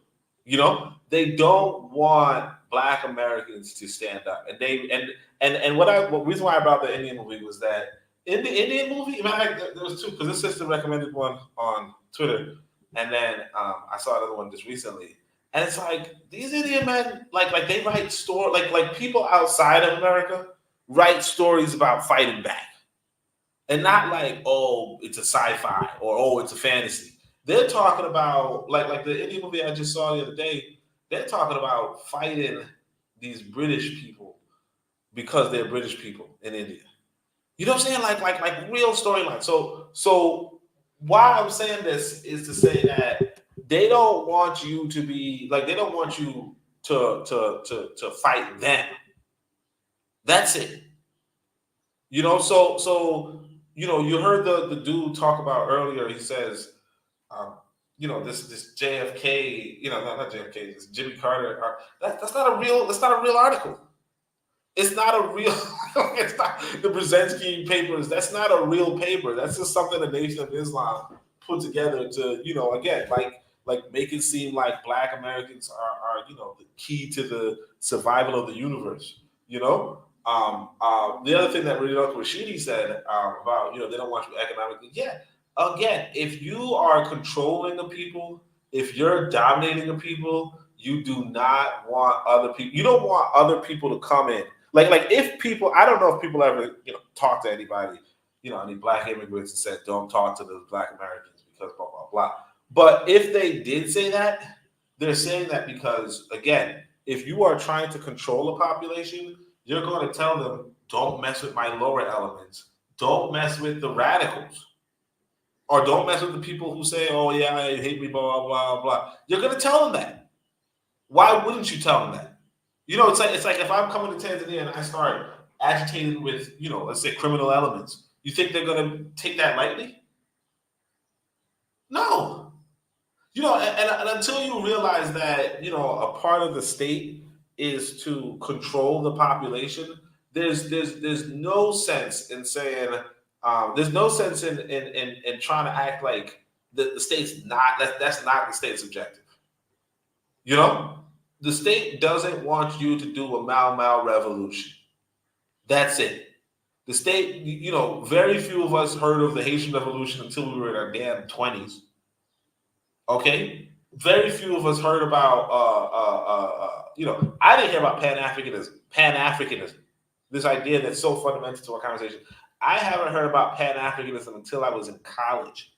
You know, they don't want Black Americans to stand up. And they what reason why I brought the Indian movie was that in the Indian movie, there was 2, because this sister recommended one on Twitter, and then I saw another one just recently. And it's like these Indian men, like they write like people outside of America write stories about fighting back. And not like, oh, it's a sci-fi or oh, it's a fantasy. They're talking about like the Indian movie I just saw the other day. They're talking about fighting these British people because they're British people in India. You know what I'm saying? Like real storyline. So why I'm saying this is to say that they don't want you to be like, they don't want you to fight them. That's it. You know, so you know, you heard the dude talk about earlier. He says, you know, this JFK, you know, not JFK, this Jimmy Carter. That's not a real article. It's not a real. It's not the Brzezinski papers. That's not a real paper. That's just something the Nation of Islam put together to, you know, again, like make it seem like Black Americans are you know, the key to the survival of the universe. You know, the other thing that Uncle Rashidi said about, you know, they don't want you economically. Yeah, again, if you are controlling the people, if you're dominating the people, you do not want other people. You don't want other people to come in. Like if people, I don't know if people ever, you know, talk to anybody, you know, any Black immigrants and said, don't talk to the Black Americans because blah, blah, blah. But if they did say that, they're saying that because, again, if you are trying to control a population, you're going to tell them, don't mess with my lower elements. Don't mess with the radicals. Or don't mess with the people who say, oh, yeah, you hate me, blah, blah, blah. You're going to tell them that. Why wouldn't you tell them that? You know, it's like if I'm coming to Tanzania and I start agitating with, you know, let's say criminal elements, you think they're going to take that lightly? No. You know, and until you realize that, you know, a part of the state is to control the population, there's no sense in saying, there's no sense in trying to act like the state's not, that's not the state's objective. You know? The state doesn't want you to do a Mau Mau revolution. That's it. The state, you know, very few of us heard of the Haitian Revolution until we were in our damn 20s. Okay? Very few of us heard about, you know, I didn't hear about Pan-Africanism, this idea that's so fundamental to our conversation. I haven't heard about Pan-Africanism until I was in college.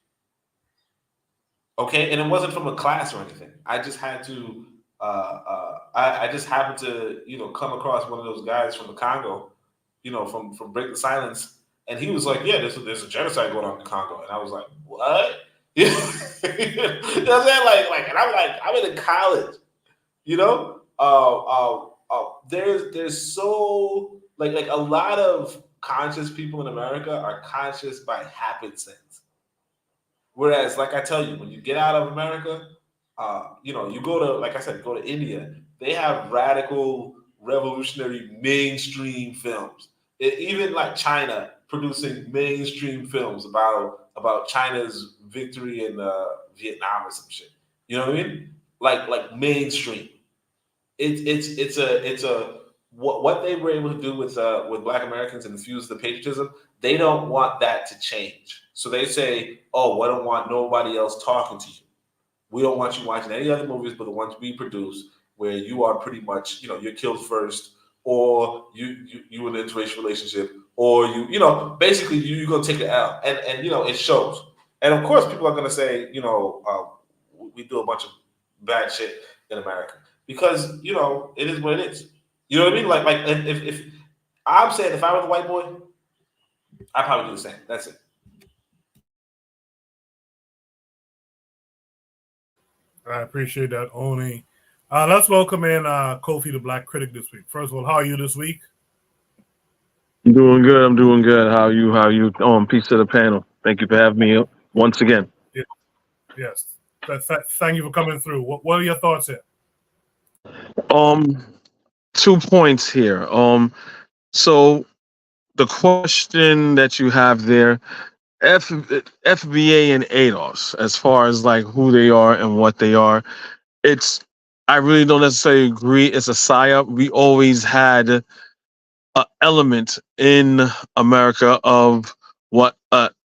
Okay? And it wasn't from a class or anything. I just had to, I just happened to, you know, come across one of those guys from the Congo, you know, from Break the Silence, and he was like, "Yeah, there's a genocide going on in the Congo," and I was like, "What?" You know what I'm saying? Like, and I'm like, I'm in college, you know. There's so like a lot of conscious people in America are conscious by happenstance, whereas, like I tell you, when you get out of America. You know, you go to, like I said, go to India. They have radical, revolutionary, mainstream films. Even like China producing mainstream films about China's victory in Vietnam or some shit. You know what I mean? Like mainstream. It's a what they were able to do with Black Americans and infuse the patriotism. They don't want that to change. So they say, "Oh, we don't want nobody else talking to you. We don't want you watching any other movies but the ones we produce, where you are pretty much, you know, you're killed first, or you in an interracial relationship, or you know, basically you're gonna take an L, and you know, it shows. And of course, people are gonna say, you know, we do a bunch of bad shit in America because, you know, it is what it is. You know what I mean? Like if I'm saying, if I was a white boy, I'd probably do the same. That's it. I appreciate that, Oni. Let's welcome in Kofi, the Black Critic, this week. First of all, how are you this week? I'm doing good. I'm doing good. How are you? Peace to the panel. Thank you for having me once again. Yeah. Yes. Thank you for coming through. What are your thoughts here? 2 points here. So the question that you have there, FBA and ADOS, as far as like who they are and what they are, I really don't necessarily agree. It's a psyop. We always had an element in America of what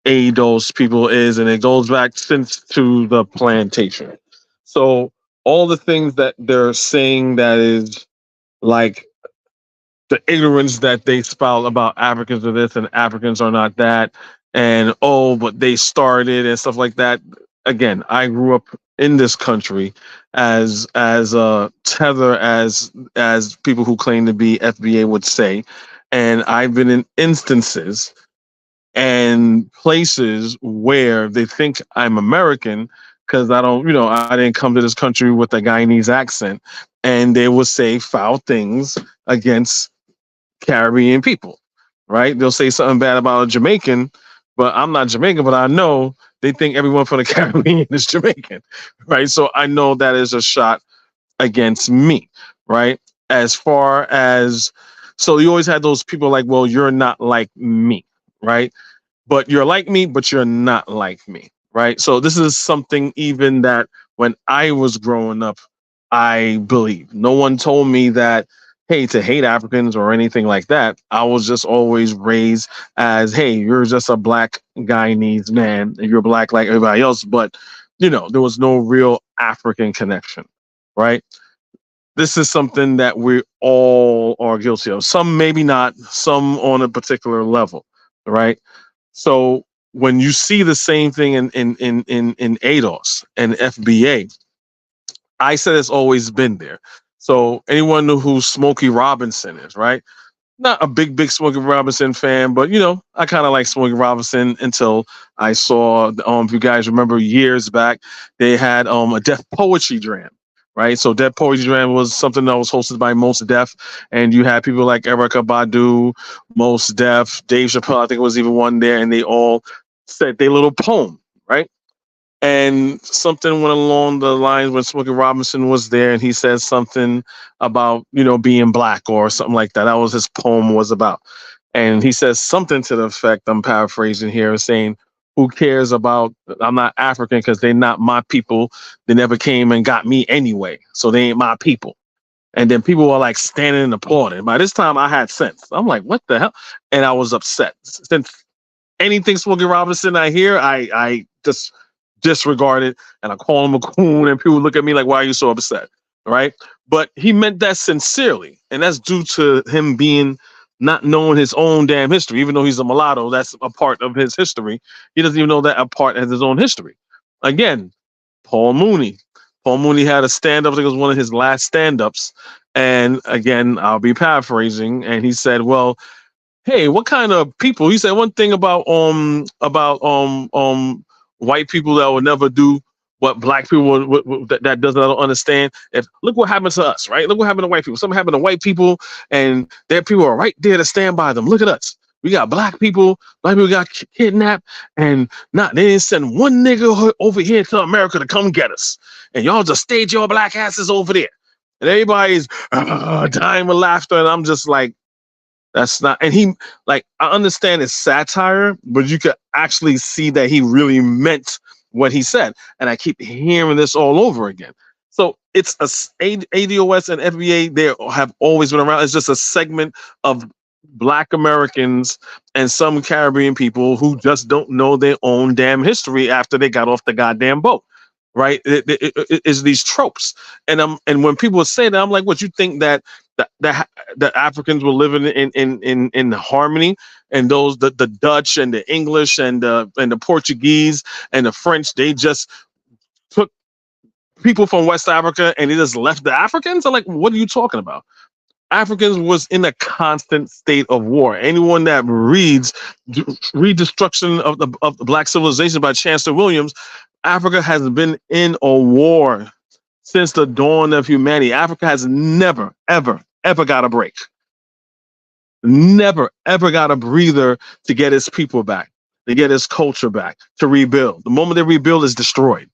ADOS people is, and it goes back since to the plantation. So all the things that they're saying that is like the ignorance that they spout about Africans are this and Africans are not that, and but they started and stuff like that. Again, I grew up in this country as a tether, as people who claim to be FBA would say, and I've been in instances and places where they think I'm American because I didn't come to this country with a Guyanese accent. and they will say foul things against Caribbean people, right? They'll say something bad about a Jamaican, but I'm not Jamaican, but I know they think everyone from the Caribbean is Jamaican, right? So I know that is a shot against me, right? As far as, so you always had those people like, well, you're not like me, right? But you're like me, but you're not like me, right? So this is something even that when I was growing up, I believe. No one told me that, hey, to hate Africans or anything like that. I was just always raised as, hey, you're just a black Guyanese man, and you're black like everybody else. But, you know, there was no real African connection, right? This is something that we all are guilty of. Some maybe not, some on a particular level, right? So when you see the same thing in ADOS and FBA, I said it's always been there. So anyone who Smokey Robinson is, right? Not a big Smokey Robinson fan, but you know, I kind of like Smokey Robinson until I saw, if you guys remember years back, they had a Deaf Poetry Jam, right? So Deaf Poetry Jam was something that was hosted by Mos Def, and you had people like Erykah Badu, Mos Def, Dave Chappelle, I think it was even one there, and they all said their little poem, right? And something went along the lines when Smokey Robinson was there, and he said something about, you know, being black or something like that. That was his poem was about. And he says something to the effect, I'm paraphrasing here, saying, who cares about, I'm not African because they're not my people. They never came and got me anyway. So they ain't my people. And then people were like standing and applauding. By this time I had sense. I'm like, what the hell? And I was upset. Since anything Smokey Robinson I hear, I just disregard it, and I call him a coon, and people look at me like, why are you so upset? Right? But he meant that sincerely, and that's due to him being not knowing his own damn history. Even though he's a mulatto, that's a part of his history. He doesn't even know that a part of his own history. Again, Paul Mooney. Paul Mooney had a stand-up, I think it was one of his last stand-ups, and again, I'll be paraphrasing, and he said, well, hey, what kind of people? He said one thing about white people that will never do what black people that does not understand. If look what happened to us, right? Look what happened to white people. Something happened to white people, and their people are right there to stand by them. Look at us. We got black people got kidnapped, and they didn't send one nigga over here to America to come get us. And y'all just stayed your black asses over there. And everybody's dying with laughter, and I'm just like, that's not, and he, like, I understand it's satire, but you could actually see that he really meant what he said. And I keep hearing this all over again. So it's ADOS and FBA, they have always been around. It's just a segment of Black Americans and some Caribbean people who just don't know their own damn history after they got off the goddamn boat. Right? It's these tropes. And when people say that, I'm like, what, you think that the Africans were living in harmony, and those the Dutch and the English and the Portuguese and the French, they just took people from West Africa and they just left the Africans? I'm like, what are you talking about? Africans was in a constant state of war. Anyone that reads Redestruction of the Black Civilization by Chancellor Williams, Africa has been in a war since the dawn of humanity. Africa has never, ever got a break. Never, ever got a breather to get its people back, to get its culture back, to rebuild. The moment they rebuild, is destroyed.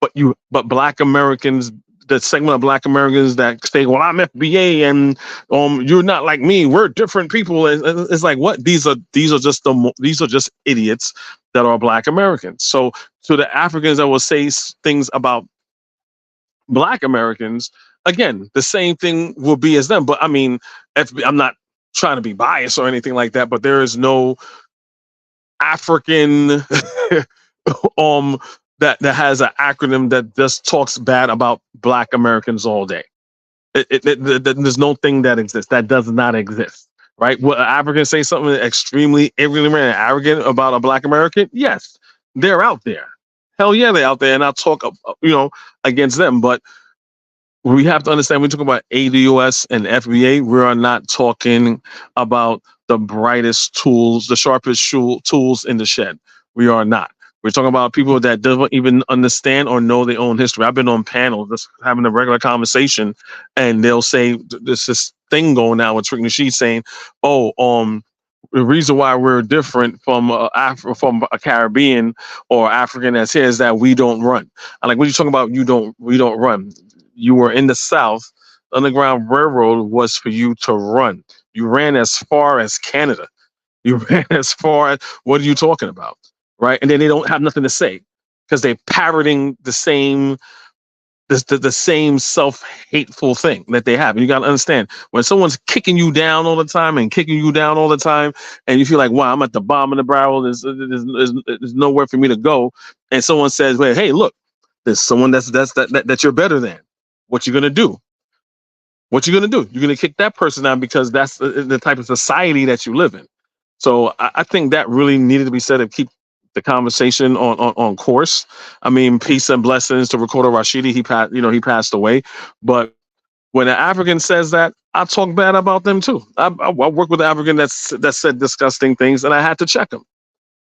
But Black Americans, the segment of Black Americans that say, well, I'm FBA and you're not like me, we're different people. And it's like, what? These are just idiots that are Black Americans. So to the Africans that will say things about Black Americans, again, the same thing will be as them. But I mean, I'm not trying to be biased or anything like that, but there is no African that has an acronym that just talks bad about Black Americans all day. There's no thing that exists. That does not exist, right? Will Africans say something extremely ignorant and arrogant about a Black American? Yes, they're out there. Hell yeah, they're out there, and I'll talk, against them. But we have to understand, when we talk about ADOS and FBA, we are not talking about the brightest tools, the sharpest tools in the shed. We are not. We're talking about people that don't even understand or know their own history. I've been on panels just having a regular conversation, and they'll say there's this thing going on with Trick Nasheed saying, "Oh, the reason why we're different from from a Caribbean or African that's here is that we don't run." I'm like, "What are you talking about? We don't run. You were in the South. Underground Railroad was for you to run. You ran as far as Canada. You ran as far as, what are you talking about?" Right? And then they don't have nothing to say because they're parroting the same self-hateful thing that they have. And you got to understand, when someone's kicking you down all the time and kicking you down all the time, and you feel like, wow, I'm at the bottom of the barrel, there's nowhere for me to go, and someone says, well, hey, look, there's someone that you're better than. What you gonna do? What you gonna do? You're gonna kick that person out because that's the type of society that you live in. So I think that really needed to be said to keep the conversation on course. I mean, peace and blessings to Recorder Rashidi. He passed away. But when an African says that, I talk bad about them too. I work with an African that said disgusting things, and I had to check him.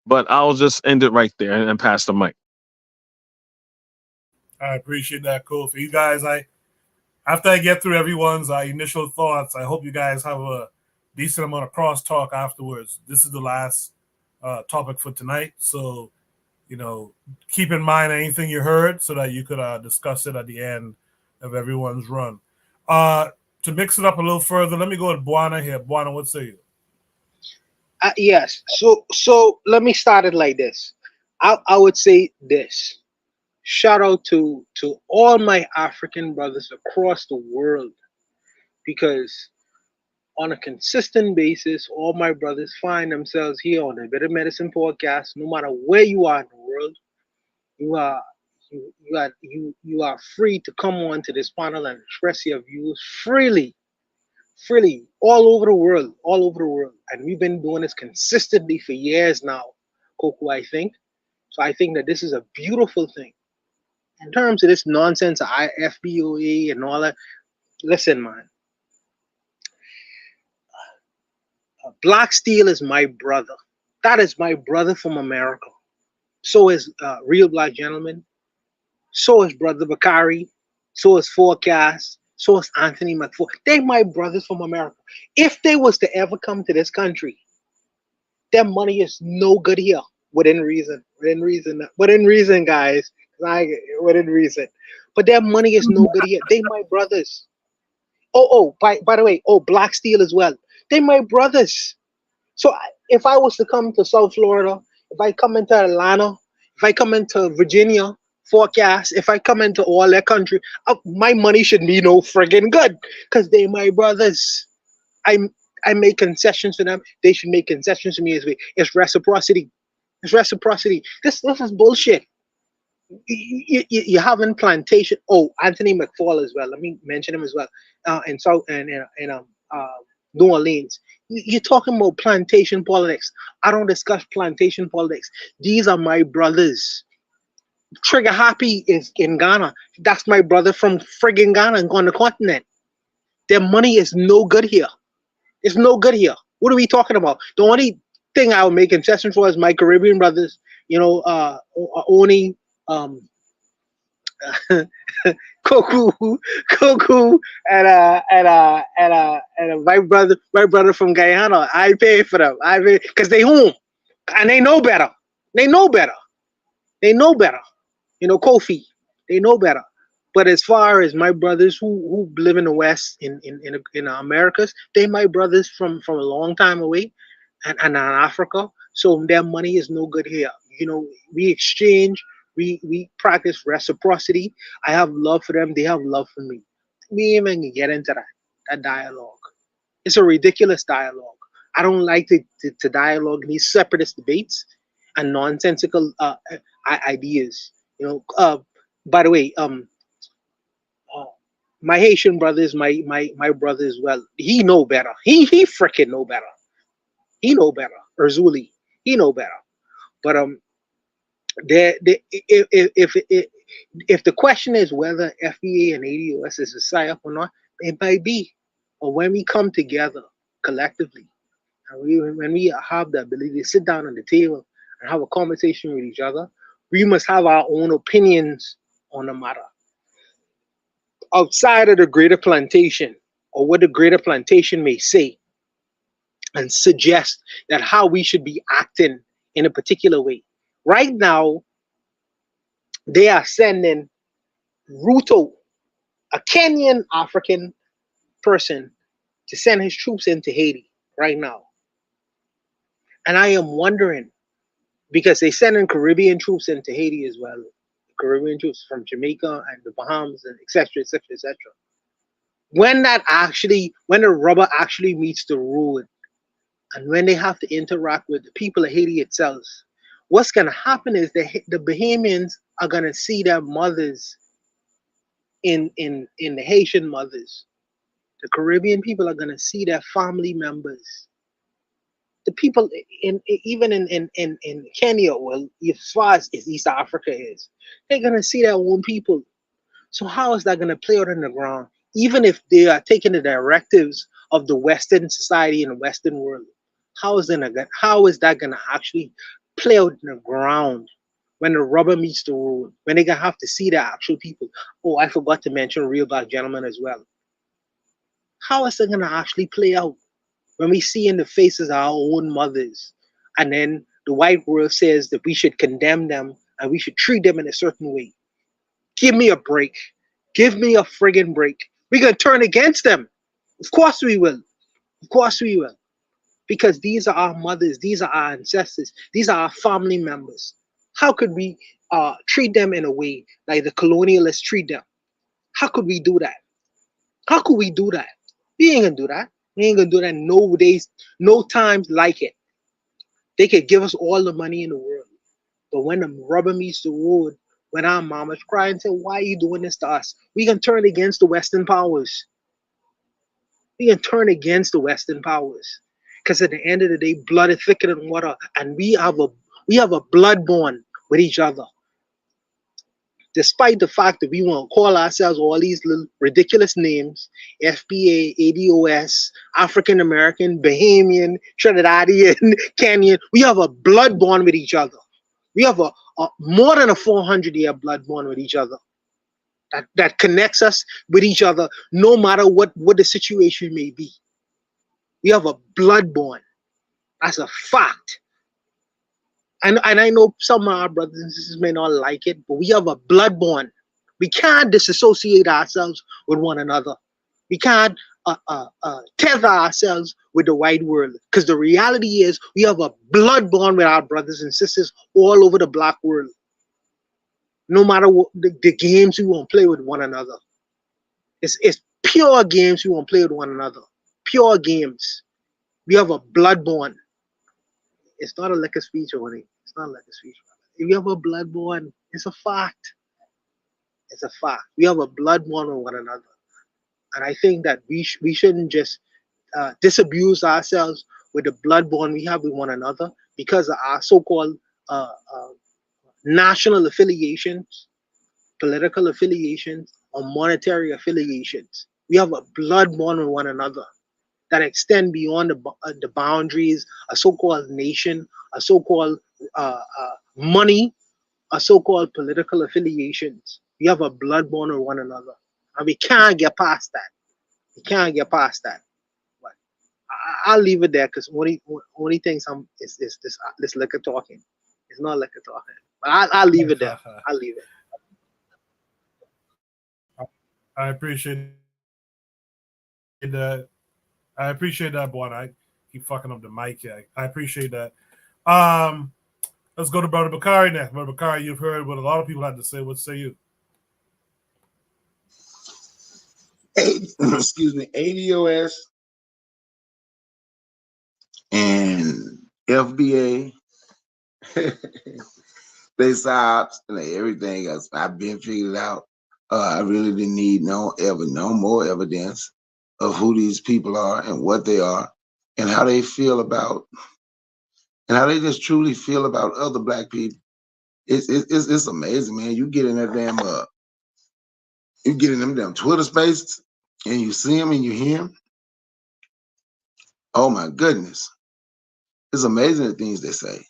But I'll just end it right there and pass the mic. I appreciate that, Kofi. You guys, after I get through everyone's initial thoughts, I hope you guys have a decent amount of crosstalk afterwards. This is the last topic for tonight, so keep in mind anything you heard so that you could discuss it at the end of everyone's run. To mix it up a little further, let me go with Buana here. Buana, what say you? Yes. So let me start it like this. I would say this. Shout out to all my African brothers across the world, because on a consistent basis, all my brothers find themselves here on the Better Medicine podcast. No matter where you are in the world, you are free to come on to this panel and express your views freely, all over the world. And we've been doing this consistently for years now, Koku, I think. So I think that this is a beautiful thing. In terms of this nonsense of FBOA and all that, listen, man. Black Steel is my brother. That is my brother from America. So is Real Black Gentleman. So is Brother Bakari. So is Forecast. So is Anthony McFall. They my brothers from America. If they was to ever come to this country, their money is no good here. Within reason, guys. Within reason. But their money is no good here. They my brothers. By the way, Black Steel as well. They my brothers. So if I was to come to South Florida, if I come into Atlanta, if I come into Virginia, Forecast, if I come into all that country, my money should be no friggin' good, because they my brothers. I make concessions to them. They should make concessions to me as well. It's reciprocity. It's reciprocity. This is bullshit. You having plantation. Anthony McFall as well. Let me mention him as well. In South and New Orleans. You're talking about plantation politics. I don't discuss plantation politics. These are my brothers. Trigger Happy is in Ghana. That's my brother from friggin' Ghana and on the continent. Their money is no good here. It's no good here. What are we talking about? The only thing I would make concessions for is my Caribbean brothers. Oni, Koku, and my brother from Guyana. I pay for them. I pay because they home and they know better. They know better. Kofi, they know better. But as far as my brothers who live in the West in Americas, they my brothers from a long time away, and in Africa. So their money is no good here. We exchange. We practice reciprocity. I have love for them. They have love for me. We even can get into that dialogue. It's a ridiculous dialogue. I don't like to dialogue in these separatist debates and nonsensical ideas. By the way, my Haitian brother is my brother as well. He know better. He freaking know better. He know better. Erzuli, he know better. But if the question is whether FBA and ADOS is a psyop or not, it might be. Or when we come together collectively, and when we have the ability to sit down on the table and have a conversation with each other. We must have our own opinions on the matter. Outside of the greater plantation, or what the greater plantation may say, and suggest that how we should be acting in a particular way. Right now, they are sending Ruto, a Kenyan African person, to send his troops into Haiti right now. And I am wondering, because they send in Caribbean troops into Haiti as well, Caribbean troops from Jamaica and the Bahamas, and etc., etc., etc. When the rubber actually meets the road, and when they have to interact with the people of Haiti itself, what's going to happen is the Bahamians are going to see their mothers in the Haitian mothers. The Caribbean people are going to see their family members. The people even in Kenya, well, as far as East Africa is, they're going to see their own people. So how is that going to play out on the ground? Even if they are taking the directives of the Western society and the Western world, how is that going to actually play out in the ground when the rubber meets the road? When they're going to have to see the actual people? Oh, I forgot to mention real black gentlemen as well. How is it going to actually play out when we see in the faces of our own mothers, and then the white world says that we should condemn them and we should treat them in a certain way? Give me a break. Give me a friggin' break. We're going to turn against them. Of course we will. Of course we will. Because these are our mothers. These are our ancestors. These are our family members. How could we treat them in a way like the colonialists treat them? How could we do that? How could we do that? We ain't going to do that. We ain't going to do that no days, no times like it. They could give us all the money in the world. But when the rubber meets the road, when our mamas cry and say, why are you doing this to us? We can turn against the Western powers. We can turn against the Western powers. Because at the end of the day, blood is thicker than water. And we have a blood bond with each other. Despite the fact that we want to call ourselves all these little ridiculous names, FBA, ADOS, African American, Bahamian, Trinidadian, Kenyan, we have a blood bond with each other. We have a more than a 400-year blood bond with each other that connects us with each other no matter what the situation may be. We have a blood bond. That's a fact. And I know some of our brothers and sisters may not like it, but we have a blood bond. We can't disassociate ourselves with one another. We can't tether ourselves with the white world, because the reality is we have a blood bond with our brothers and sisters all over the black world. No matter what the games we want to play with one another. It's pure games we want to play with one another. Pure games. We have a blood bond. It's not a liquor speech, honey. It's not a liquor speech. If you have a blood bond, it's a fact. It's a fact. We have a blood bond with one another. And I think that we shouldn't just disabuse ourselves with the blood bond we have with one another because of our so-called national affiliations, political affiliations, or monetary affiliations. We have a blood bond with one another that extend beyond the boundaries, a so-called nation, a so-called money, a so-called political affiliations. We have a blood bond with one another. And we can't get past that. We can't get past that. But I'll leave it there because only thing is this liquor talking. It's not liquor talking. But I'll leave it there. I'll leave it. I appreciate that. I appreciate that, boy. I keep fucking up the mic here. I appreciate that. Let's go to Brother Bakari next. Brother Bakari, you've heard what a lot of people had to say. What say you? Excuse me, ADOS and FBA, they psyops and everything else. I've been figured out. I really didn't need no more evidence of who these people are and what they are and how they feel about, and how they just truly feel about other black people. It's amazing, man. You get in that damn you get in them damn Twitter spaces and you see them and you hear them. Oh my goodness. It's amazing the things they say.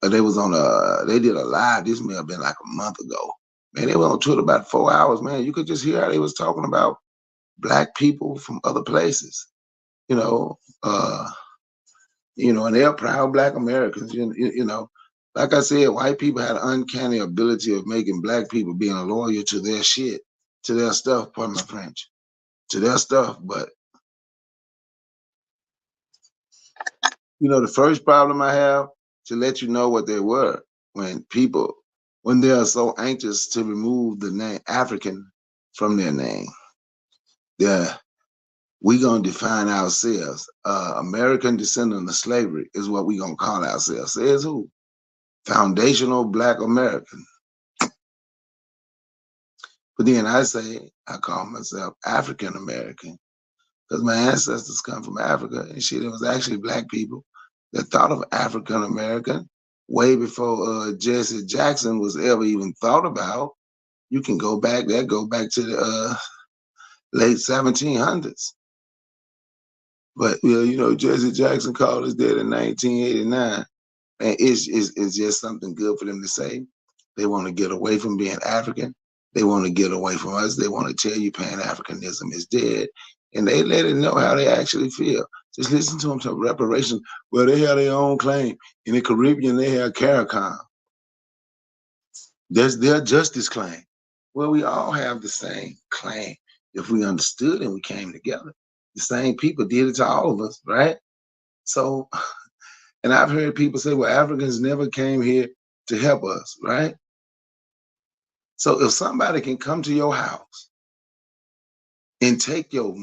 They was on they did a live. This may have been like a month ago. Man, they were on Twitter about 4 hours, man. You could just hear how they was talking about black people from other places, you know, and they're proud black Americans, you know. Like I said, white people had an uncanny ability of making black people being loyal to their shit, to their stuff, pardon my French, to their stuff. But, the first problem I have, to let you know what they were, when they are so anxious to remove the name African from their name, we gonna define ourselves. American descendant of slavery is what we gonna call ourselves. Says who? Foundational Black American. But then I call myself African American because my ancestors come from Africa and shit. It was actually black people that thought of African American way before Jesse Jackson was ever even thought about. You can go back to the late 1700s. But Jesse Jackson called us dead in 1989, and it's just something good for them to say. They want to get away from being African. They want to get away from us. They want to tell you Pan-Africanism is dead, and they let it know how they actually feel. Just listen to them talk reparations. Well, they have their own claim. In the Caribbean, they have CARICOM. There's their justice claim. Well, we all have the same claim if we understood and we came together. The same people did it to all of us, right? So, and I've heard people say, well, Africans never came here to help us, right? So if somebody can come to your house and take your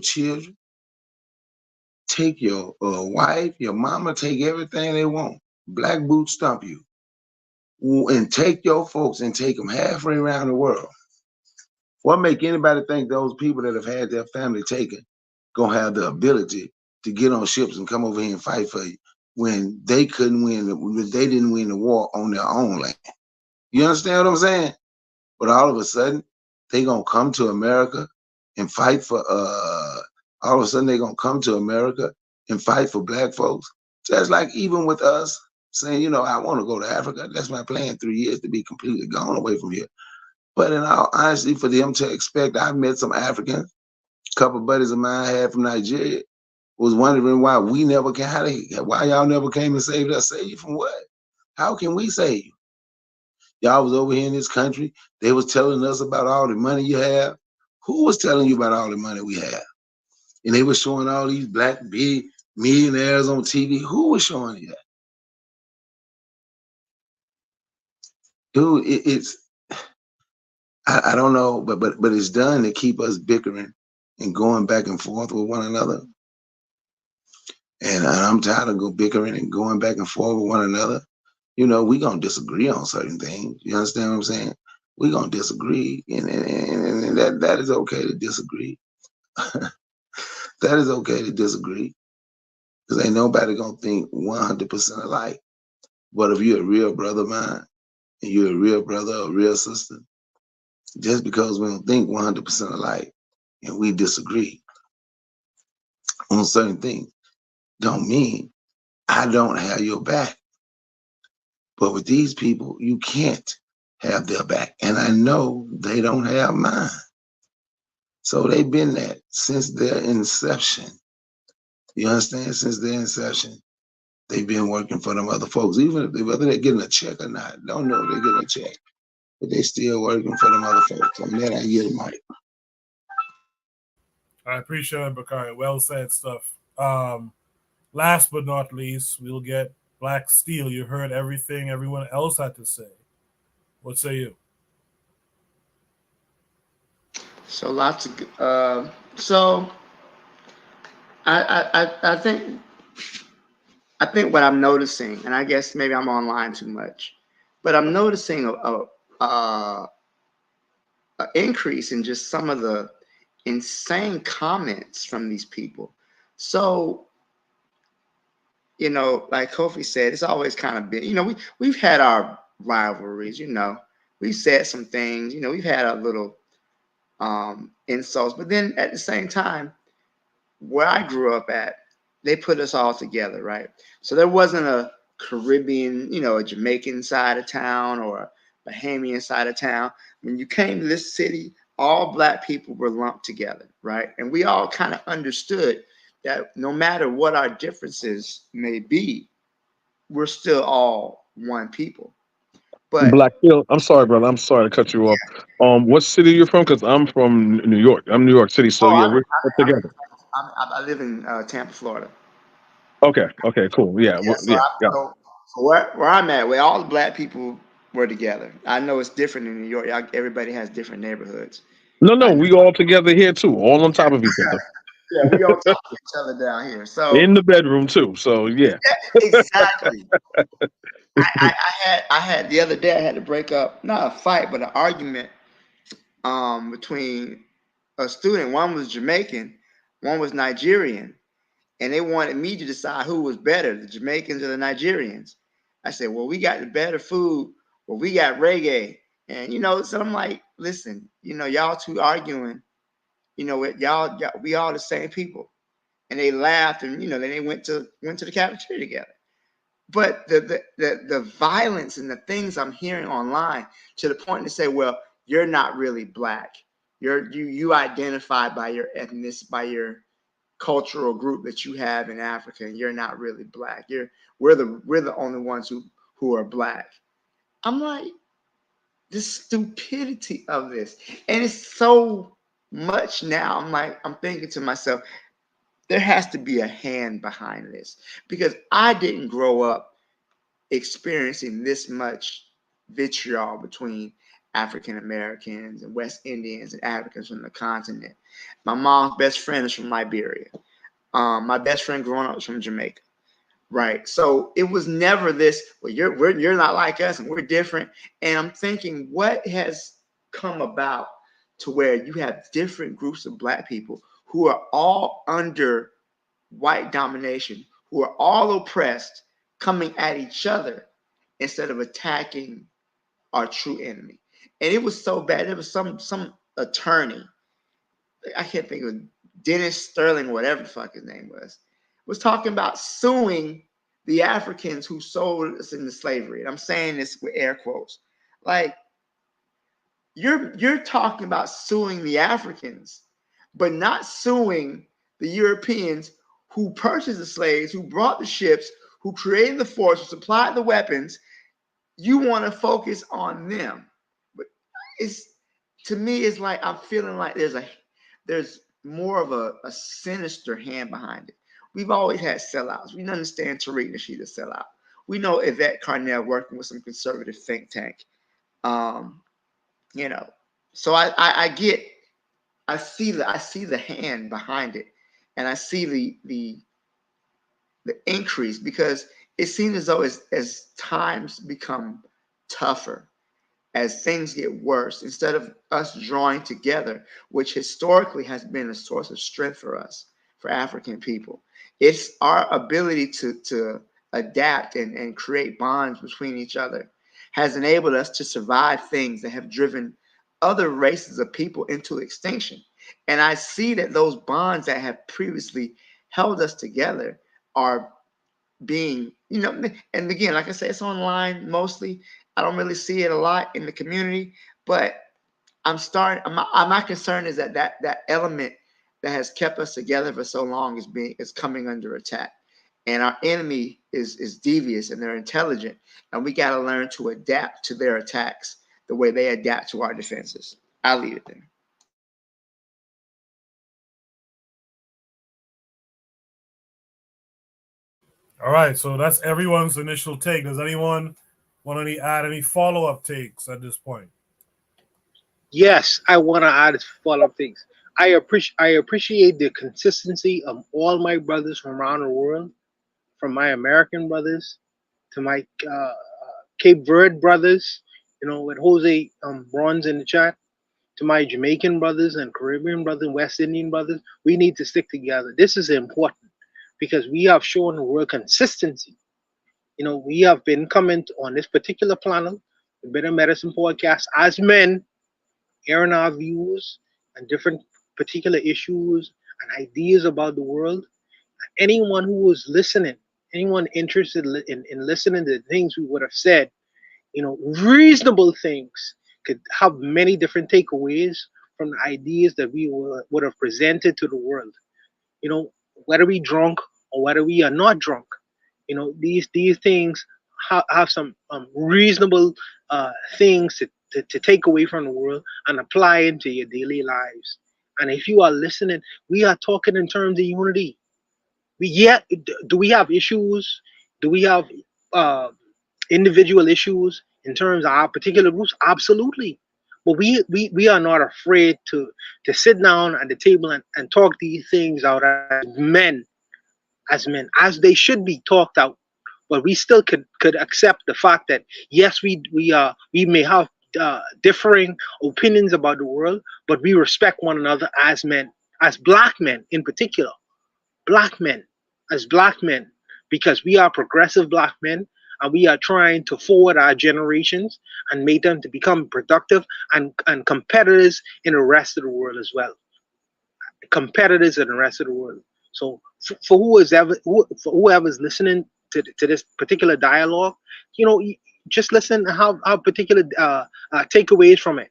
children, take your wife, your mama, take everything they want, black boot stomp you, and take your folks and take them halfway around the world, what make anybody think those people that have had their family taken gonna have the ability to get on ships and come over here and fight for you when they couldn't win, they didn't win the war on their own land? You understand what I'm saying? But all of a sudden, they gonna come to America and fight for, all of a sudden they gonna come to America and fight for black folks. Just like even with us saying, I wanna go to Africa, that's my plan, 3 years to be completely gone away from here. But in all honesty, for them to expect, I've met some Africans, a couple of buddies of mine I had from Nigeria, was wondering why we never came, why y'all never came and saved us. Save you from what? How can we save you? Y'all was over here in this country. They was telling us about all the money you have. Who was telling you about all the money we have? And they were showing all these black big millionaires on TV. Who was showing you that? Dude, I don't know, but it's done to keep us bickering and going back and forth with one another. And I'm tired of bickering and going back and forth with one another. We gonna disagree on certain things. You understand what I'm saying? We gonna disagree, and that is okay to disagree. That is okay to disagree, because ain't nobody gonna think 100% alike. But if you're a real brother of mine, and you're a real brother or a real sister, just because we don't think 100% alike and we disagree on certain things, don't mean I don't have your back. But with these people, you can't have their back. And I know they don't have mine. So they've been that since their inception. You understand? Since their inception, they've been working for them other folks, even if whether they're getting a check or not. Don't know if they're getting a check, but they still working for them other folks. And then I get it, Mike. I appreciate it, Bakari. Well said stuff. Last but not least, we'll get Black Steel. You heard everything everyone else had to say. What say you? So lots of so I think what I'm noticing, and I guess maybe I'm online too much, but I'm noticing a increase in just some of the insane comments from these people. So, like Kofi said, it's always kind of been, we've had our rivalries, we've said some things, we've had our little insults, but then at the same time, where I grew up at, they put us all together, right? So there wasn't Caribbean, a Jamaican side of town or a Bahamian side of town. When you came to this city, all Black people were lumped together, right? And we all kind of understood that no matter what our differences may be, we're still all one people. But Black Hill. I'm sorry, brother. I'm sorry to cut you off. What city you're from? Because I'm from New York. I'm New York City. So yeah, we're together. I live in Tampa, Florida. Okay. Okay. Cool. Yeah. Yeah. So where I'm at, where all the Black people were together. I know it's different in New York. Everybody has different neighborhoods. No, we all together here too, all on top of each other. Yeah, we all talk to each other down here. So in the bedroom too. So yeah. Exactly. I had the other day I had to break up, not a fight, but an argument between a student. One was Jamaican, one was Nigerian, and they wanted me to decide who was better, the Jamaicans or the Nigerians. I said, well, we got the better food, well, we got reggae. And so I'm like, listen, y'all two arguing, y'all we all the same people. And they laughed, and then they went to the cafeteria together. But the violence and the things I'm hearing online, to the point to say, well, you're not really Black. You identify by your ethnicity, by your cultural group that you have in Africa, and you're not really Black. We're the only ones who are Black. I'm like, the stupidity of this, and it's so much now. I'm thinking to myself, there has to be a hand behind this, because I didn't grow up experiencing this much vitriol between African Americans and West Indians and Africans from the continent. My mom's best friend is from Liberia. My best friend growing up was from Jamaica. Right. So it was never this, well, you're not like us and we're different. And I'm thinking, what has come about to where you have different groups of Black people who are all under white domination, who are all oppressed, coming at each other instead of attacking our true enemy. And it was so bad. There was some attorney, I can't think of, Dennis Sterling, whatever the fuck his name was talking about suing the Africans who sold us into slavery. And I'm saying this with air quotes. Like, you're talking about suing the Africans, but not suing the Europeans who purchased the slaves, who brought the ships, who created the force, who supplied the weapons. You want to focus on them. But to me, it's like I'm feeling like there's more of a sinister hand behind it. We've always had sellouts. We understand Tariq Nasheed a sellout. We know Yvette Carnell working with some conservative think tank. So I see the hand behind it, and I see the increase, because it seems as though as times become tougher, as things get worse, instead of us drawing together, which historically has been a source of strength for us, for African people, it's our ability to adapt and create bonds between each other has enabled us to survive things that have driven other races of people into extinction. And I see that those bonds that have previously held us together are being, and again, like I said, it's online mostly. I don't really see it a lot in the community, but my concern is that element that has kept us together for so long is coming under attack. And our enemy is devious, and they're intelligent, and we got to learn to adapt to their attacks the way they adapt to our defenses. I'll leave it there. All right, so that's everyone's initial take. Does anyone want to add any follow-up takes at this point? Yes, I want to add follow-up things. I appreciate the consistency of all my brothers from around the world, from my American brothers to my Cape Verde brothers, with Jose Bronze in the chat, to my Jamaican brothers and Caribbean brothers, West Indian brothers. We need to stick together. This is important because we have shown the world consistency. We have been coming on this particular panel, the Better Medicine podcast, as men, airing our views and different particular issues and ideas about the world. Anyone who is listening anyone interested in listening to the things we would have said, reasonable things could have many different takeaways from the ideas that we would have presented to the world. Whether we drunk or whether we are not drunk, these things have some reasonable things to take away from the world and apply into your daily lives. And if you are listening, we are talking in terms of unity. Do we have issues? Do we have individual issues in terms of our particular groups? Absolutely. But we are not afraid to sit down at the table and talk these things out as men, as they should be talked out. But we still could accept the fact that yes, we may have differing opinions about the world, but we respect one another as men, as black men in particular, as black men, because we are progressive black men, and we are trying to forward our generations and make them to become productive and competitors in the rest of the world as well. Competitors in the rest of the world. So for whoever's listening to this particular dialogue, just listen and have particular takeaways from it.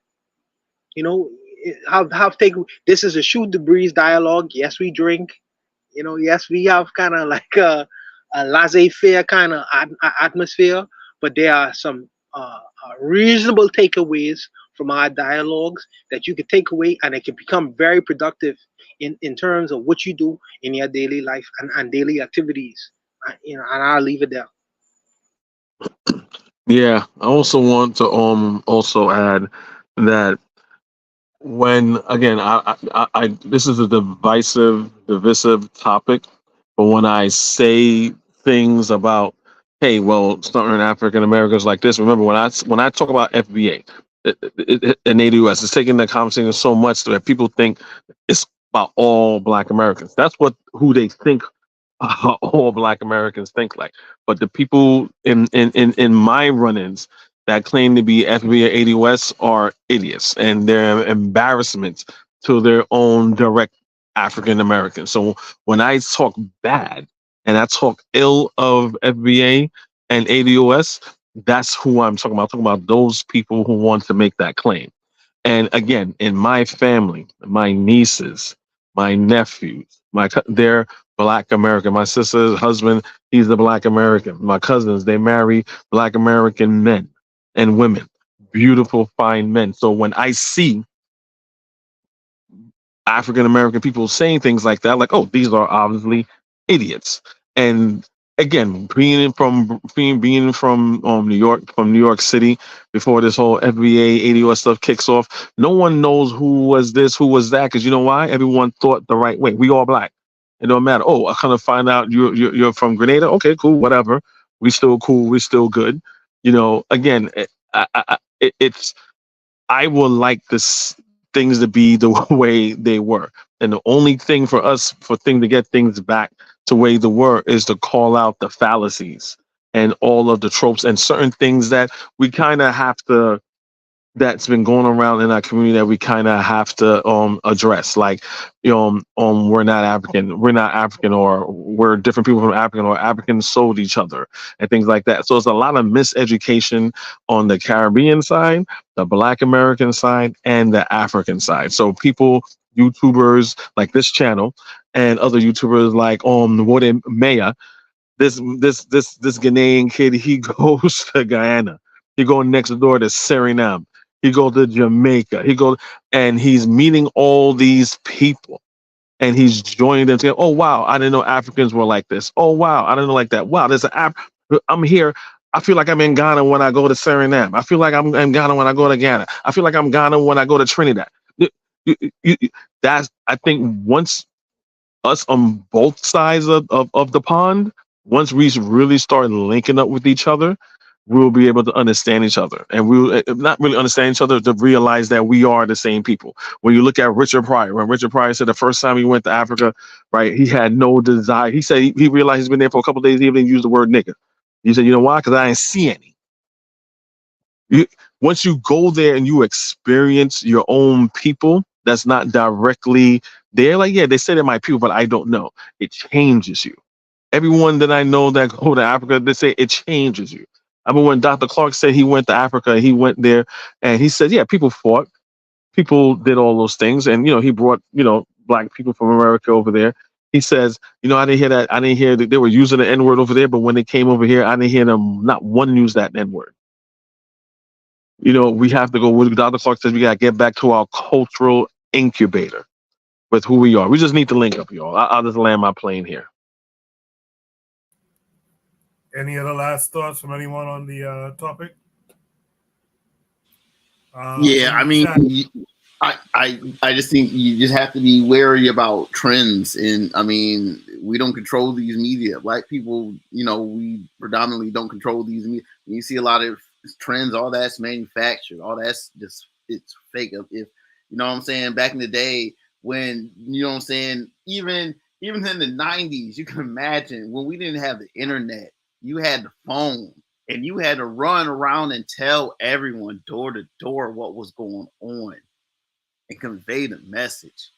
Have take. This is a shoot the breeze dialogue. Yes, we drink. Yes, we have kind of like a laissez-faire kind of atmosphere, but there are some reasonable takeaways from our dialogues that you could take away, and it can become very productive in terms of what you do in your daily life and daily activities. And I'll leave it there. Yeah, I also want to also add that when again I this is a divisive topic, but when I say things about, hey, well, Southern African Americans like this, remember when I talk about FBA and ADUS, it's taking the conversation so much that people think it's about all Black Americans. That's who they think all Black Americans think like. But the people in my run-ins that claim to be FBA or ADUS are idiots, and they're embarrassments to their own direct African Americans. So when I talk bad and I talk ill of FBA and ADOS, that's who I'm talking about. I'm talking about those people who want to make that claim. And again, in my family, my nieces, my nephews, they're Black American. My sister's husband, he's a Black American. My cousins, they marry Black American men and women, beautiful, fine men. So when I see African American people saying things like that, like, oh, these are obviously idiots. And again, being from New York City, before this whole FBA ADOS stuff kicks off, no one knows who was this, who was that, because you know why? Everyone thought the right way. We all Black. It don't matter. Oh, I kind of find out you're from Grenada. Okay, cool, whatever. We still cool. We still good. Again, it's I would like this things to be the way they were. And the only thing for us, to get things back to the way they were, is to call out the fallacies and all of the tropes and certain things that we kind of have to, that's been going around in our community that we kind of have to address. Like, we're not African, or we're different people from African, or Africans sold each other and things like that. So it's a lot of miseducation on the Caribbean side, the Black American side, and the African side. So YouTubers like this channel and other YouTubers like Wode Maya, this Ghanaian kid, he goes to Guyana. He goes next door to Suriname. He goes to Jamaica. And he's meeting all these people, and he's joining them saying, oh, wow, I didn't know Africans were like this. Oh, wow, I didn't know like that. Wow, I'm here. I feel like I'm in Ghana when I go to Suriname. I feel like I'm in Ghana when I go to Ghana. I feel like I'm Ghana when I go to Trinidad. That's, I think, once us on both sides of the pond, once we really start linking up with each other, we'll be able to understand each other, and we'll not really understand each other, to realize that we are the same people. When you look at Richard Pryor, when Richard Pryor said the first time he went to Africa, right, he had no desire. He said he realized he's been there for a couple of days. He didn't use the word nigga. He said, you know why? Because I didn't see any. Once you go there and you experience your own people, that's not directly there. Like, yeah, they say they're my people, but I don't know. It changes you. Everyone that I know that go to Africa, they say it changes you. I mean, when Dr. Clark said he went to Africa, he went there and he said, yeah, people fought, people did all those things. And, he brought, black people from America over there. He says, I didn't hear that. I didn't hear that they were using the N-word over there, but when they came over here, I didn't hear them, not one use that N-word. We have to go with Dr. Clark says we got to get back to our cultural incubator with who we are. We just need to link up, y'all. I'll just land my plane here. Any other last thoughts from anyone on the topic? Yeah, I mean, I just think you just have to be wary about trends. And I mean, we don't control these media. Black people, we predominantly don't control these media. You see a lot of trends, all that's manufactured, all that's just, it's fake. If you know what I'm saying, back in the day when, even in the 90s, you can imagine when we didn't have the internet, you had the phone and you had to run around and tell everyone door to door what was going on and convey the message.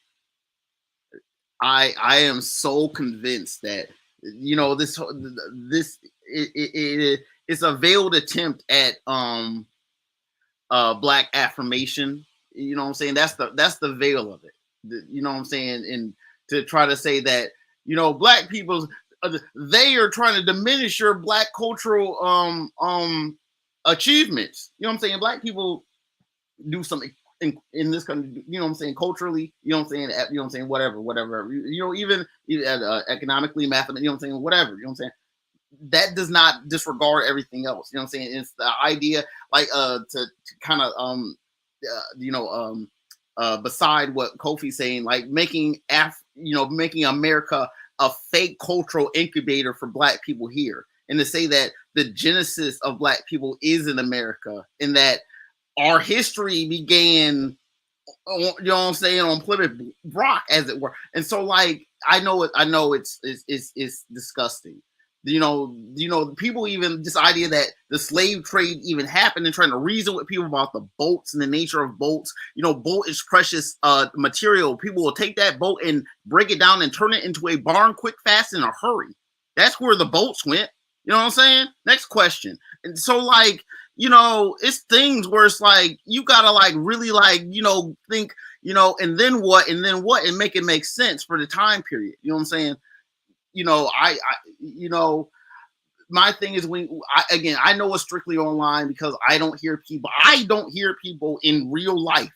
I am so convinced that it's a veiled attempt at black affirmation. You know what I'm saying? That's the veil of it. You know what I'm saying? And to try to say that black people, they are trying to diminish your black cultural achievements. You know what I'm saying? Black people do something in this country, you know what I'm saying, culturally, whatever, even economically, mathematically, you know what I'm saying, whatever, you know what I'm saying, that does not disregard everything else, you know what I'm saying. It's the idea, like, to kind of beside what Kofi's saying, like making America a fake cultural incubator for black people here, and to say that the genesis of black people is in America, and that our history began, you know what I'm saying, on Plymouth Rock, as it were. And so, like, I know it's disgusting. People, even this idea that the slave trade even happened, and trying to reason with people about the boats and the nature of boats. Boat is precious material. People will take that boat and break it down and turn it into a barn quick, fast, in a hurry. That's where the boats went. You know what I'm saying? Next question. And so, like, it's things where it's like, you gotta like really like, think, and then what, and make it make sense for the time period. You know what I'm saying? My thing is, I know it's strictly online because I don't hear people in real life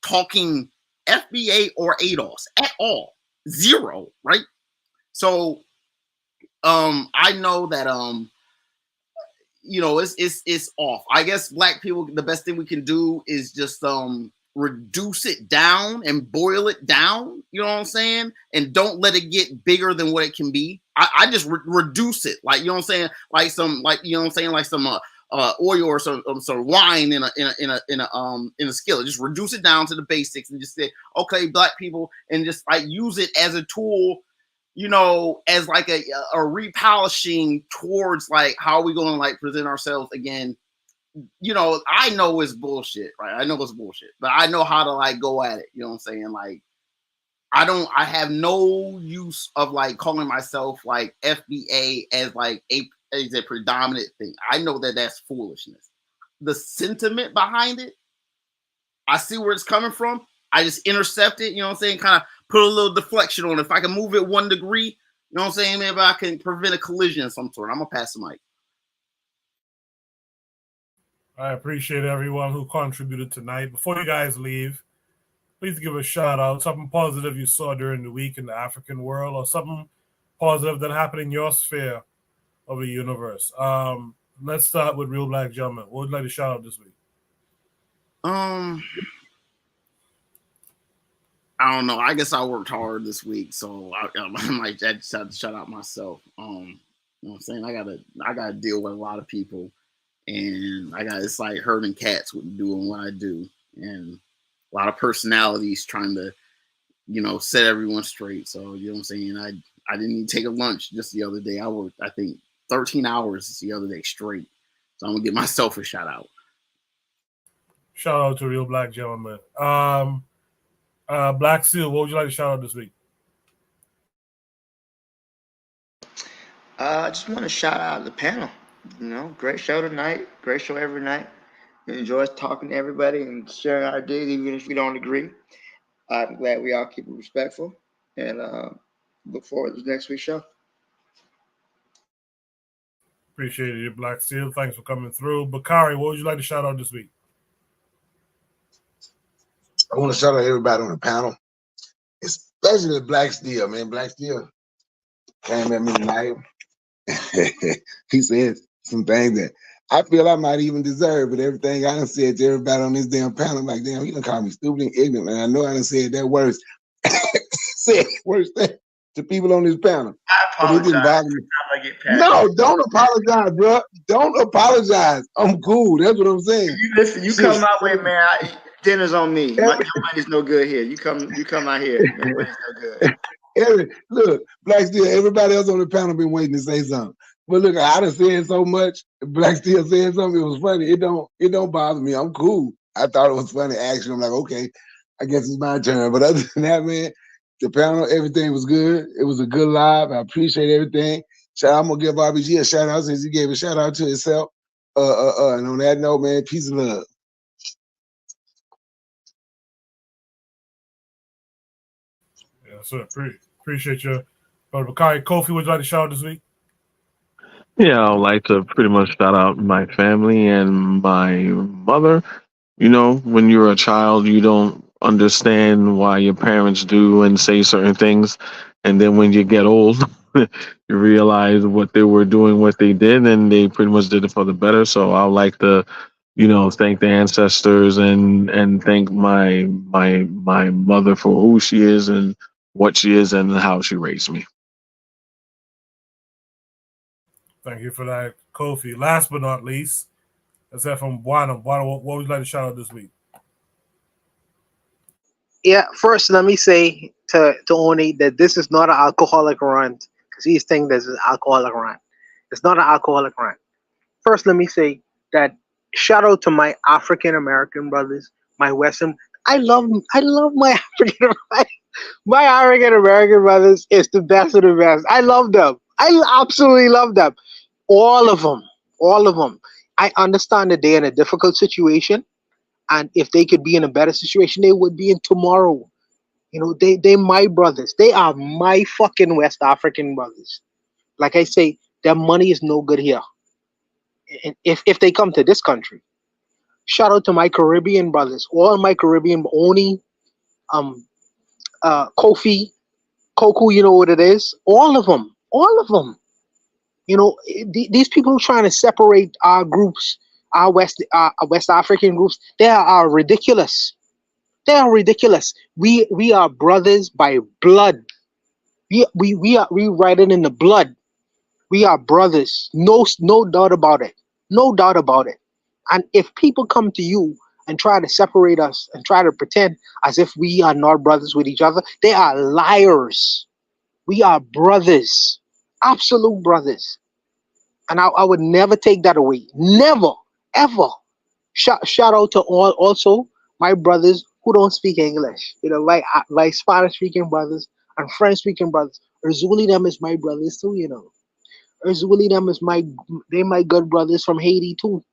talking FBA or ADOS at all. Zero, right? So I know that it's off. I guess black people, the best thing we can do is just reduce it down and boil it down, you know what I'm saying? And don't let it get bigger than what it can be. I just reduce it, like, you know what I'm saying? Like some, like, you know what I'm saying? Like some oil or some wine in a skillet. Just reduce it down to the basics and just say, okay, black people, and just like use it as a tool, as like a repolishing towards like how are we going to like present ourselves again. I know it's bullshit, right? I know it's bullshit, but I know how to like go at it. You know what I'm saying? Like, I have no use of like calling myself like FBA as like as a predominant thing. I know that that's foolishness. The sentiment behind it, I see where it's coming from. I just intercept it, you know what I'm saying? Kind of put a little deflection on it. If I can move it 1 degree, you know what I'm saying? Maybe I can prevent a collision of some sort. I'm gonna pass the mic. I appreciate everyone who contributed tonight. Before you guys leave, please give a shout out, something positive you saw during the week in the African world, or something positive that happened in your sphere of the universe. Let's start with Real Black Gentleman. What would you like to shout out this week? I don't know. I guess I worked hard this week, so I might just have to shout out myself. You know what I'm saying? I gotta deal with a lot of people, and it's like herding cats with doing what I do, and a lot of personalities trying to, set everyone straight. So, you know what I'm saying? I didn't even take a lunch just the other day. I worked, I think, 13 hours the other day straight. So I'm gonna give myself a shout out. Shout out to Real Black Gentleman. Black Seal, what would you like to shout out this week? I just want to shout out the panel. You know, great show tonight. Great show every night. Enjoy talking to everybody and sharing ideas, even if we don't agree. I'm glad we all keep it respectful, and look forward to next week's show. Appreciate it, Black Steel. Thanks for coming through. Bakari, what would you like to shout out this week? I want to shout out everybody on the panel, especially Black Steel, man. Black Steel came at me tonight. He said some things that I feel I might even deserve, but everything I done said to everybody on this damn panel, I'm like, damn, he done called me stupid and ignorant, and I know I done said that worse. Said worse thing to people on this panel. I apologize. I get no, don't apologize, bro. Don't apologize. I'm cool. That's what I'm saying. You listen, you come my way, man. Dinner's on me. Your money's no good here. You come out here. Your money's no good. Look, Black Steel, everybody else on the panel been waiting to say something. But look, I done said so much. Black Steel said something. It was funny. It don't bother me. I'm cool. I thought it was funny. Actually, I'm like, okay, I guess it's my turn. But other than that, man, the panel, everything was good. It was a good live. I appreciate everything. I'm gonna give RBG a shout out since he gave a shout out to himself. And on that note, man, peace and love. Yeah, sir. Appreciate you, Brother Bakari. Kofi, would you like to shout out this week? Yeah, I would like to pretty much shout out my family and my mother. You know, when you're a child, you don't understand why your parents do and say certain things. And then when you get old, you realize what they were doing, what they did, and they pretty much did it for the better. So I would like to, you know, thank the ancestors and thank my mother for who she is and what she is and how she raised me. Thank you for that, Kofi. Last but not least, let's have from Buana. Buana, what would you like to shout out this week? Yeah, first let me say to Oni that this is not an alcoholic rant because he's thinking this is an alcoholic rant. It's not an alcoholic rant. First, let me say that shout out to my African American brothers, my Western. I love my my African American brothers. Is the best of the best. I love them. I absolutely love them. All of them. I understand that they're in a difficult situation. And if they could be in a better situation, they would be in tomorrow. You know, they my brothers. They are my fucking West African brothers. Like I say, their money is no good here. And if they come to this country. Shout out to my Caribbean brothers. All my Caribbean, Oni, Kofi, Koku, you know what it is? All of them. You know, these people who are trying to separate our groups, our West African groups, they are ridiculous. They are ridiculous. We are brothers by blood. We write it in the blood. We are brothers. No doubt about it. No doubt about it. And if people come to you and try to separate us and try to pretend as if we are not brothers with each other, they are liars. We are brothers. Absolute brothers. And I would never take that away. Never, ever. Shout out to all also my brothers who don't speak English. You know, like Spanish speaking brothers and French speaking brothers. Urzuli them is my brothers too, you know. Urzuli them is my good brothers from Haiti too.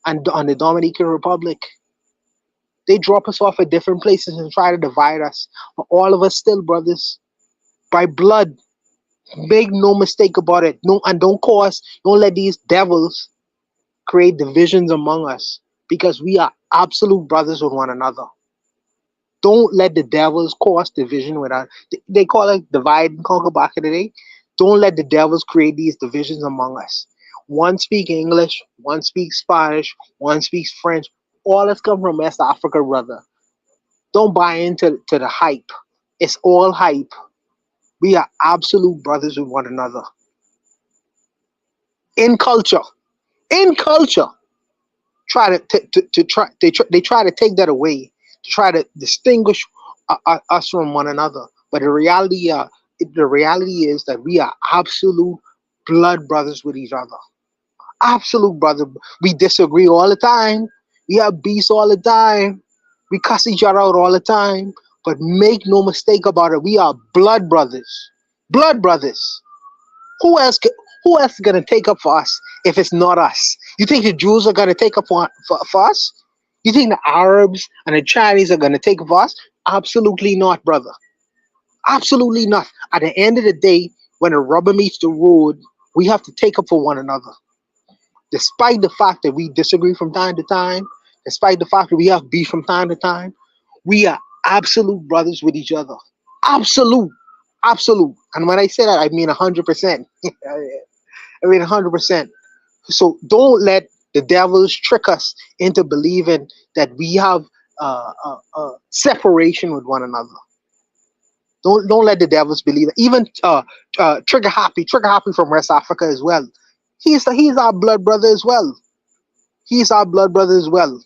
And on the Dominican Republic. They drop us off at different places and try to divide us. But all of us still brothers by blood. Make no mistake about it. No, and don't let these devils create divisions among us because we are absolute brothers with one another. Don't let the devils cause division with us. They call it divide and conquer back in the day. Don't let the devils create these divisions among us. One speaks English, one speaks Spanish, one speaks French. All has come from West Africa, brother. Don't buy into the hype. It's all hype. We are absolute brothers with one another. In culture. They try to take that away, to try to distinguish us from one another. But the reality is that we are absolute blood brothers with each other. Absolute brother. We disagree all the time. We have beefs all the time. We cuss each other out all the time. But make no mistake about it, we are blood brothers. Blood brothers. Who else Who else is going to take up for us if it's not us? You think the Jews are going to take up for us? You think the Arabs and the Chinese are going to take up for us? Absolutely not, brother. Absolutely not. At the end of the day, when the rubber meets the road, we have to take up for one another. Despite the fact that we disagree from time to time, despite the fact that we have beef from time to time, we are absolute brothers with each other. Absolute. Absolute. And when I say that, I mean 100%. I mean 100%. So don't let the devils trick us into believing that we have separation with one another. Don't let the devils believe it. Even Trigger Happy from West Africa as well. He's our blood brother as well. He's our blood brother as well.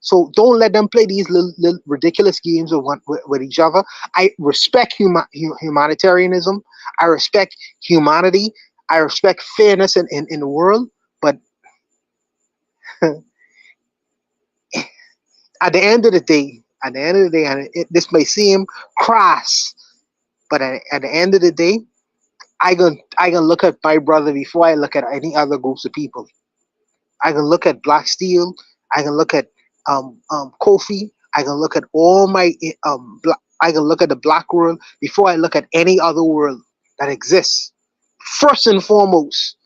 So don't let them play these little ridiculous games with each other. I respect humanitarianism. I respect humanity. I respect fairness in the world. But at the end of the day, and this may seem crass, but at the end of the day, I gonna look at my brother before I look at any other groups of people. I can look at Black Steel. I can look at Kofi. I can look at all my I can look at the black world before I look at any other world that exists. First and foremost,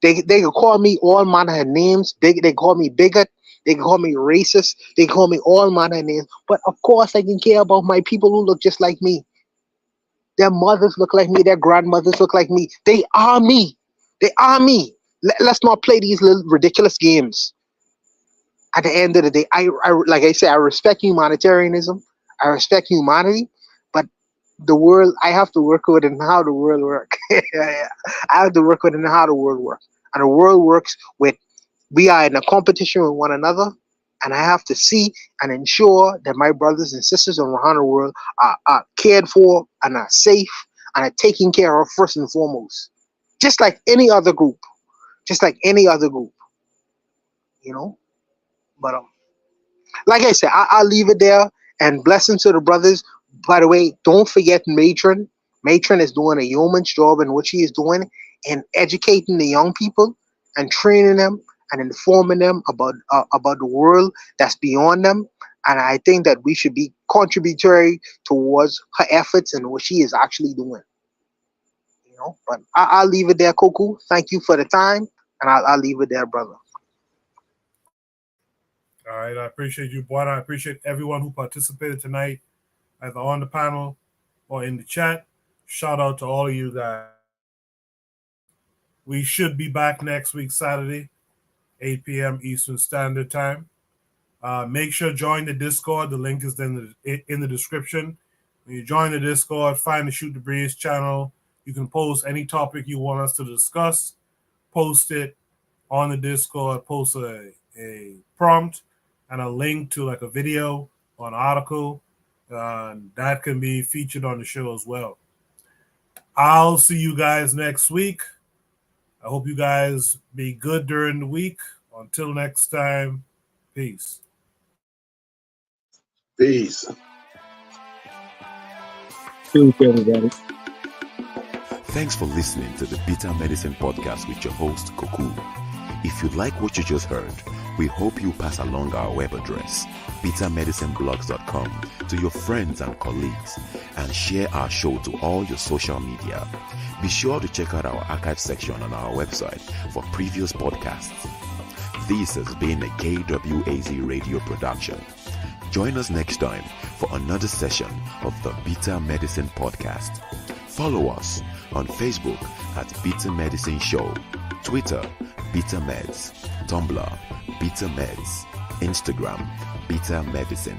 they can call me all manner of names. They call me bigot. They can call me racist. They can call me all manner of names. But of course, I can care about my people who look just like me. Their mothers look like me. Their grandmothers look like me. They are me. They are me. Let's not play these little ridiculous games. At the end of the day, I like I said, I respect humanitarianism. I respect humanity, but the world, I have to work with it and how the world works. I have to work with it and how the world works. And the world works with, we are in a competition with one another, and I have to see and ensure that my brothers and sisters around the world are cared for and are safe and are taken care of first and foremost. Just like any other group. Just like any other group. You know? But like I said, I'll leave it there. And blessings to the brothers. By the way, don't forget Matron. Matron is doing a yeoman's job in what she is doing in educating the young people and training them and informing them about the world that's beyond them. And I think that we should be contributory towards her efforts and what she is actually doing. You know, but I'll leave it there, Koku. Thank you for the time, and I'll leave it there, brother. All right, I appreciate you, boy. I appreciate everyone who participated tonight, either on the panel or in the chat. Shout out to all of you guys. We should be back next week, Saturday, 8 p.m. Eastern Standard Time. Make sure to join the Discord. The link is in the description. When you join the Discord, find the Shoot the Breeze channel. You can post any topic you want us to discuss. Post it on the Discord. Post a prompt and a link to like a video or an article. That can be featured on the show as well. I'll see you guys next week. I hope you guys be good during the week. Until next time, peace. Peace. Peace, everybody. Thanks for listening to the Bitter Medicine Podcast with your host, Koku. If you like what you just heard, we hope you pass along our web address, bittermedicineblogs.com, to your friends and colleagues, and share our show to all your social media. Be sure to check out our archive section on our website for previous podcasts. This has been a KWAZ radio production. Join us next time for another session of the Bitter Medicine Podcast. Follow us on Facebook at Bitter Medicine Show, Twitter, Bitter Meds, Tumblr, Bitter Meds, Instagram, Bitter Medicine.